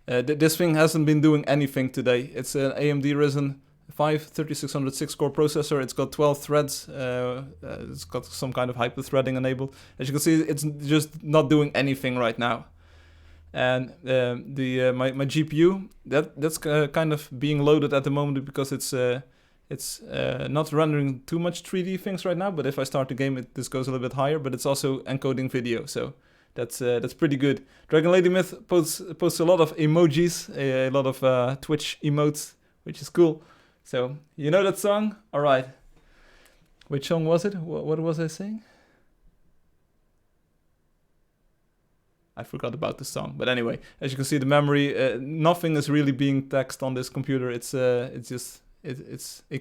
S1: This thing hasn't been doing anything today. It's an AMD Ryzen 5 3606 core processor. It's got 12 threads. It's got some kind of hyper-threading enabled. As you can see, it's just not doing anything right now. And my GPU, that's kind of being loaded at the moment because it's not rendering too much 3D things right now. But if I start the game, this goes a little bit higher. But it's also encoding video, so that's pretty good. Dragon Lady Myth posts a lot of emojis, a lot of Twitch emotes, which is cool. So you know that song? All right. Which song was it? What was I saying? I forgot about the song, but anyway, as you can see, the memory, nothing is really being taxed on this computer. It's a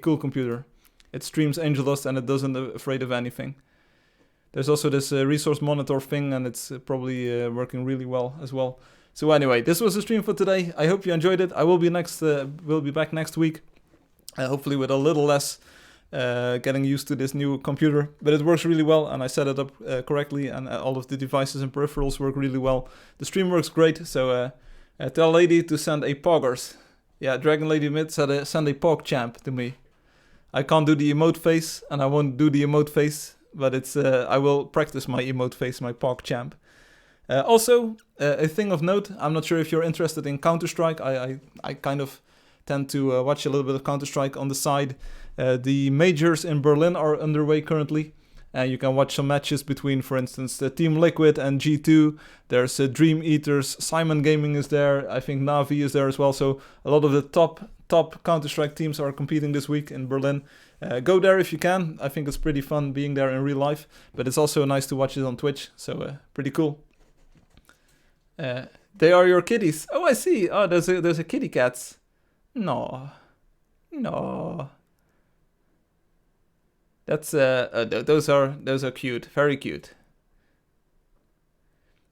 S1: cool computer. It streams Angeldust and it doesn't afraid of anything. There's also this resource monitor thing, and it's probably working really well as well. So anyway, this was the stream for today. I hope you enjoyed it. I will be back next week, hopefully with a little less getting used to this new computer, but it works really well and I set it up correctly, and all of the devices and peripherals work really well. The stream works great, so tell Lady to send a poggers. Yeah, Dragon Lady Myth said send a pog champ to me. I can't do the emote face and I won't do the emote face, but it's I will practice my emote face, my pog champ. Also, a thing of note, I'm not sure if you're interested in Counter-Strike. I kind of tend to watch a little bit of Counter-Strike on the side. The majors in Berlin are underway currently. You can watch some matches between, for instance, Team Liquid and G2. There's Dream Eaters, Simon Gaming is there, I think Navi is there as well. So a lot of the top Counter-Strike teams are competing this week in Berlin. Go there if you can. I think it's pretty fun being there in real life, but it's also nice to watch it on Twitch, so pretty cool. They are your kitties. Oh, I see. Oh, there's a kitty cats. No. That's those are cute, very cute.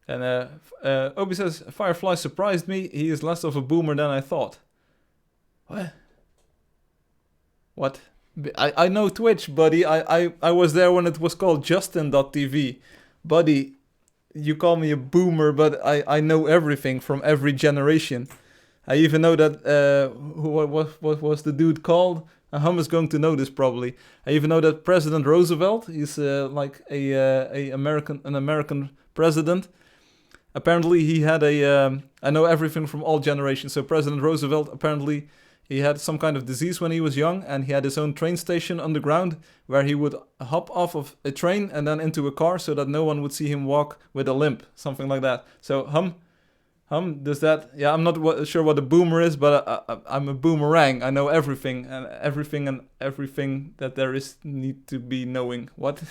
S1: And Obi says Firefly surprised me. He is less of a boomer than I thought. What? I know Twitch, buddy. I was there when it was called Justin.tv. Buddy, you call me a boomer, but I know everything from every generation. I even know that what was the dude called? Hum is going to know this probably. I even know that President Roosevelt, he's like an American president. Apparently he had I know everything from all generations. So President Roosevelt, apparently he had some kind of disease when he was young, and he had his own train station underground where he would hop off of a train and then into a car so that no one would see him walk with a limp, something like that. So Hum, does that? Yeah, I'm not sure what a boomer is, but I'm a boomerang. I know everything and everything that there is need to be knowing. What?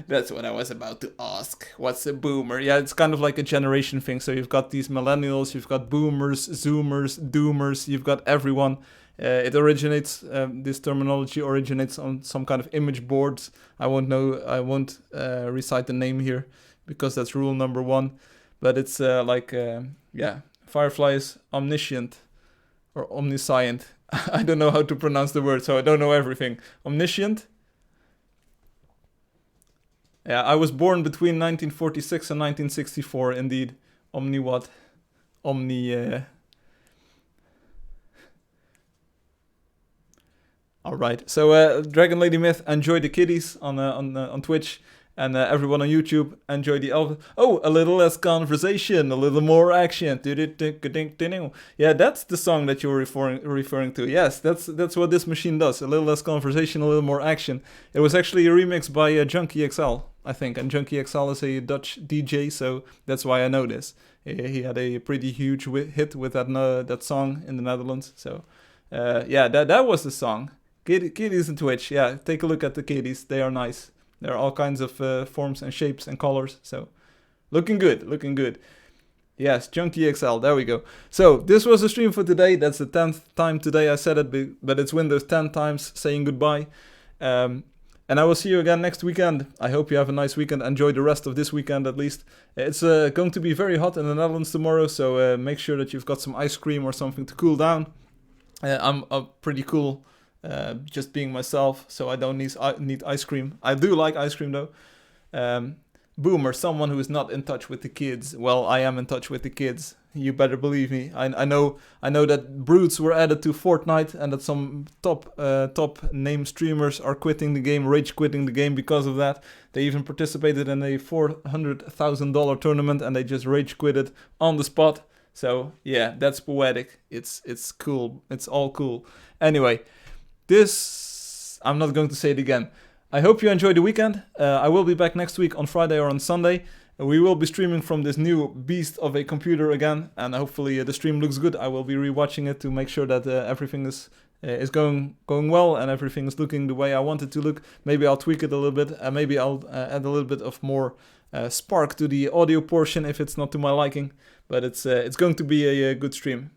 S1: That's what I was about to ask. What's a boomer? Yeah, it's kind of like a generation thing. So you've got these millennials, you've got boomers, zoomers, doomers, you've got everyone. It originates, this terminology originates on some kind of image boards. I won't recite the name here because that's rule number 1. But it's Firefly is omniscient or omniscient. I don't know how to pronounce the word, so I don't know everything. Omniscient? Yeah, I was born between 1946 and 1964, indeed. Omni what? Alright, so Dragon Lady Myth, enjoy the kitties on Twitch. And everyone on YouTube, enjoy the album. Oh, a little less conversation, a little more action. Yeah, that's the song that you're referring to. Yes, that's what this machine does. A little less conversation, a little more action. It was actually a remix by Junkie XL, I think. And Junkie XL is a Dutch DJ, so that's why I know this. He had a pretty huge hit with that song in the Netherlands. So, yeah, that was the song. Kitties and Twitch. Yeah, take a look at the kitties. They are nice. There are all kinds of forms and shapes and colors, so looking good, looking good. Yes, Junkie XL, there we go. So, this was the stream for today. That's the 10th time today I said it, but it's Windows 10 times saying goodbye. And I will see you again next weekend. I hope you have a nice weekend. Enjoy the rest of this weekend at least. It's going to be very hot in the Netherlands tomorrow, so make sure that you've got some ice cream or something to cool down. I'm pretty cool. Just being myself, so I don't need ice cream. I do like ice cream though. Boomer, someone who is not in touch with the kids. Well, I am in touch with the kids. You better believe me. I know that brutes were added to Fortnite, and that some top name streamers are quitting the game, rage quitting the game because of that. They even participated in a $400,000 tournament, and they just rage quitted on the spot. So yeah, that's poetic. It's cool. It's all cool. Anyway. I'm not going to say it again. I hope you enjoyed the weekend. I will be back next week on Friday or on Sunday. We will be streaming from this new beast of a computer again, and hopefully the stream looks good. I will be rewatching it to make sure that everything is going well and everything is looking the way I want it to look. Maybe I'll tweak it a little bit. Maybe I'll add a little bit of more spark to the audio portion if it's not to my liking. But it's going to be a good stream.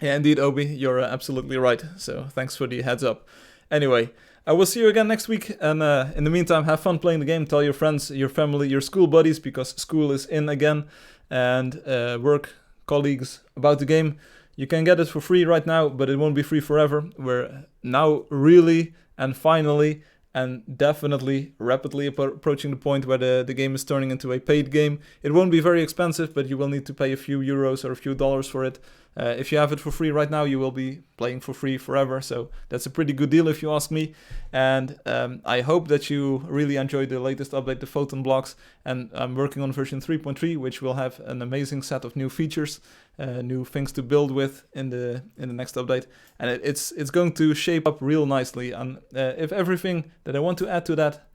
S1: Yeah, indeed, Obi, you're absolutely right. So thanks for the heads up. Anyway, I will see you again next week. And in the meantime, have fun playing the game. Tell your friends, your family, your school buddies, because school is in again. And work colleagues about the game. You can get it for free right now, but it won't be free forever. We're now really and finally and definitely rapidly approaching the point where the game is turning into a paid game. It won't be very expensive, but you will need to pay a few euros or a few dollars for it. If you have it for free right now, you will be playing for free forever. So that's a pretty good deal if you ask me. And I hope that you really enjoyed the latest update, the Photon blocks. And I'm working on version 3.3, which will have an amazing set of new features, new things to build with in the next update. And it's going to shape up real nicely. And if everything that I want to add to that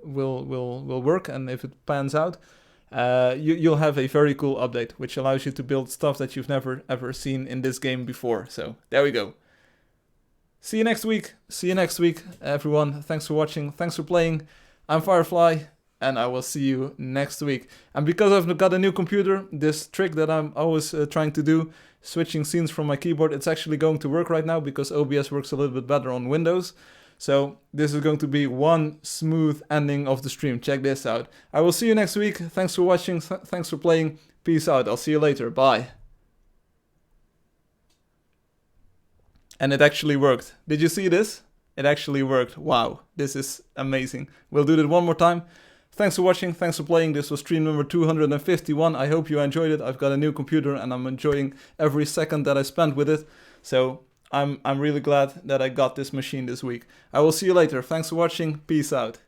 S1: will work, and if it pans out, you'll have a very cool update, which allows you to build stuff that you've never ever seen in this game before. So there we go. See you next week. See you next week, everyone. Thanks for watching. Thanks for playing. I'm Firefly, and I will see you next week. And because I've got a new computer, this trick that I'm always trying to do, switching scenes from my keyboard, it's actually going to work right now because OBS works a little bit better on Windows. So this is going to be one smooth ending of the stream. Check this out. I will see you next week. Thanks for watching. Thanks for playing. Peace out. I'll see you later. Bye. And it actually worked. Did you see this? It actually worked. Wow. This is amazing. We'll do it one more time. Thanks for watching. Thanks for playing. This was stream number 251. I hope you enjoyed it. I've got a new computer and I'm enjoying every second that I spent with it. So I'm really glad that I got this machine this week. I will see you later. Thanks for watching. Peace out.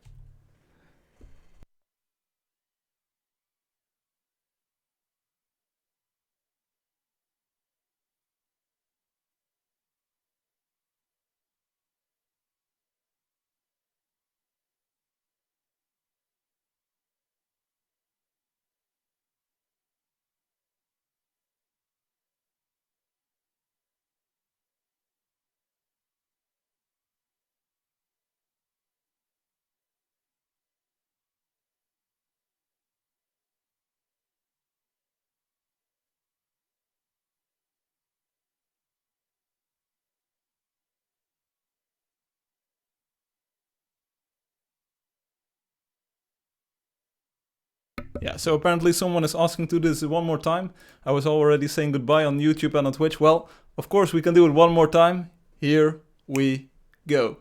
S1: Yeah, so apparently someone is asking to do this one more time. I was already saying goodbye on YouTube and on Twitch. Well, of course we can do it one more time. Here we go.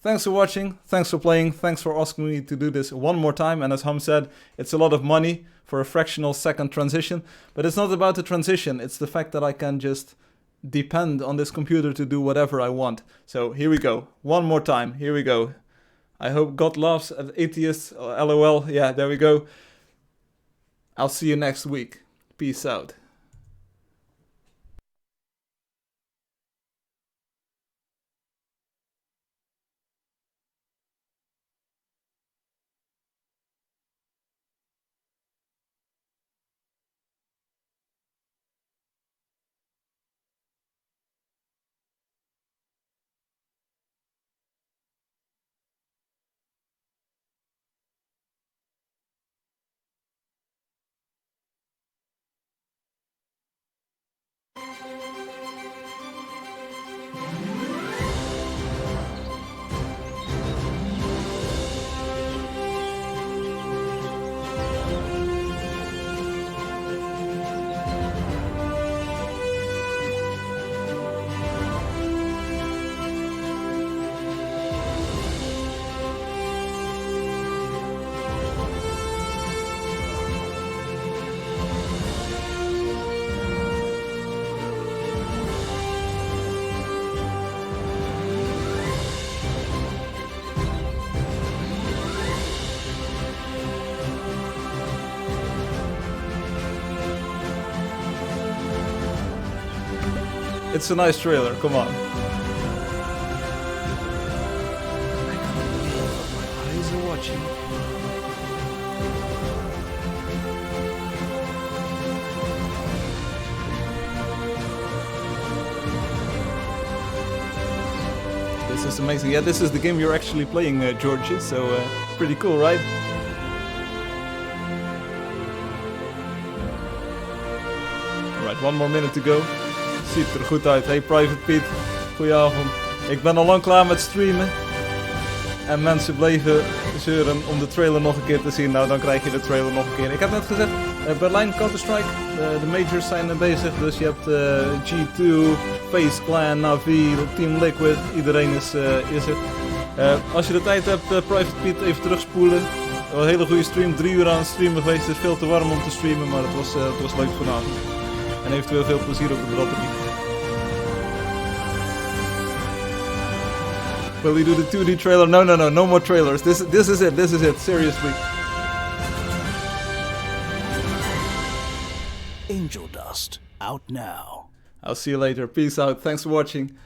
S1: Thanks for watching, thanks for playing, thanks for asking me to do this one more time. And as Hum said, it's a lot of money for a fractional second transition. But it's not about the transition, it's the fact that I can just depend on this computer to do whatever I want. So here we go, one more time, here we go. I hope God laughs at atheists. LOL. Yeah, there we go. I'll see you next week. Peace out. It's a nice trailer, come on.
S3: I can't believe what my eyes are watching.
S1: This is amazing. Yeah, this is the game you're actually playing, Georgie, so pretty cool, right? Alright, 1 more minute to go. Ziet er goed uit. Hey Private Pete, goedenavond. Ik ben al lang klaar met streamen. En mensen bleven zeuren om de trailer nog een keer te zien. Nou, dan krijg je de trailer nog een keer. Ik heb net gezegd, Berlijn Counter-Strike. De majors zijn bezig. Dus je hebt G2, Face Clan, Navi, Team Liquid. Iedereen is er. Als je de tijd hebt, Private Pete, even terugspoelen. Een hele goede stream. 3 uur aan het streamen geweest. Het is veel te warm om te streamen, maar het was leuk vanavond. En eventueel veel plezier op de batterie. Will we do the 2D trailer? No more trailers. This is it, seriously.
S3: Angeldust, out now.
S1: I'll see you later. Peace out. Thanks for watching.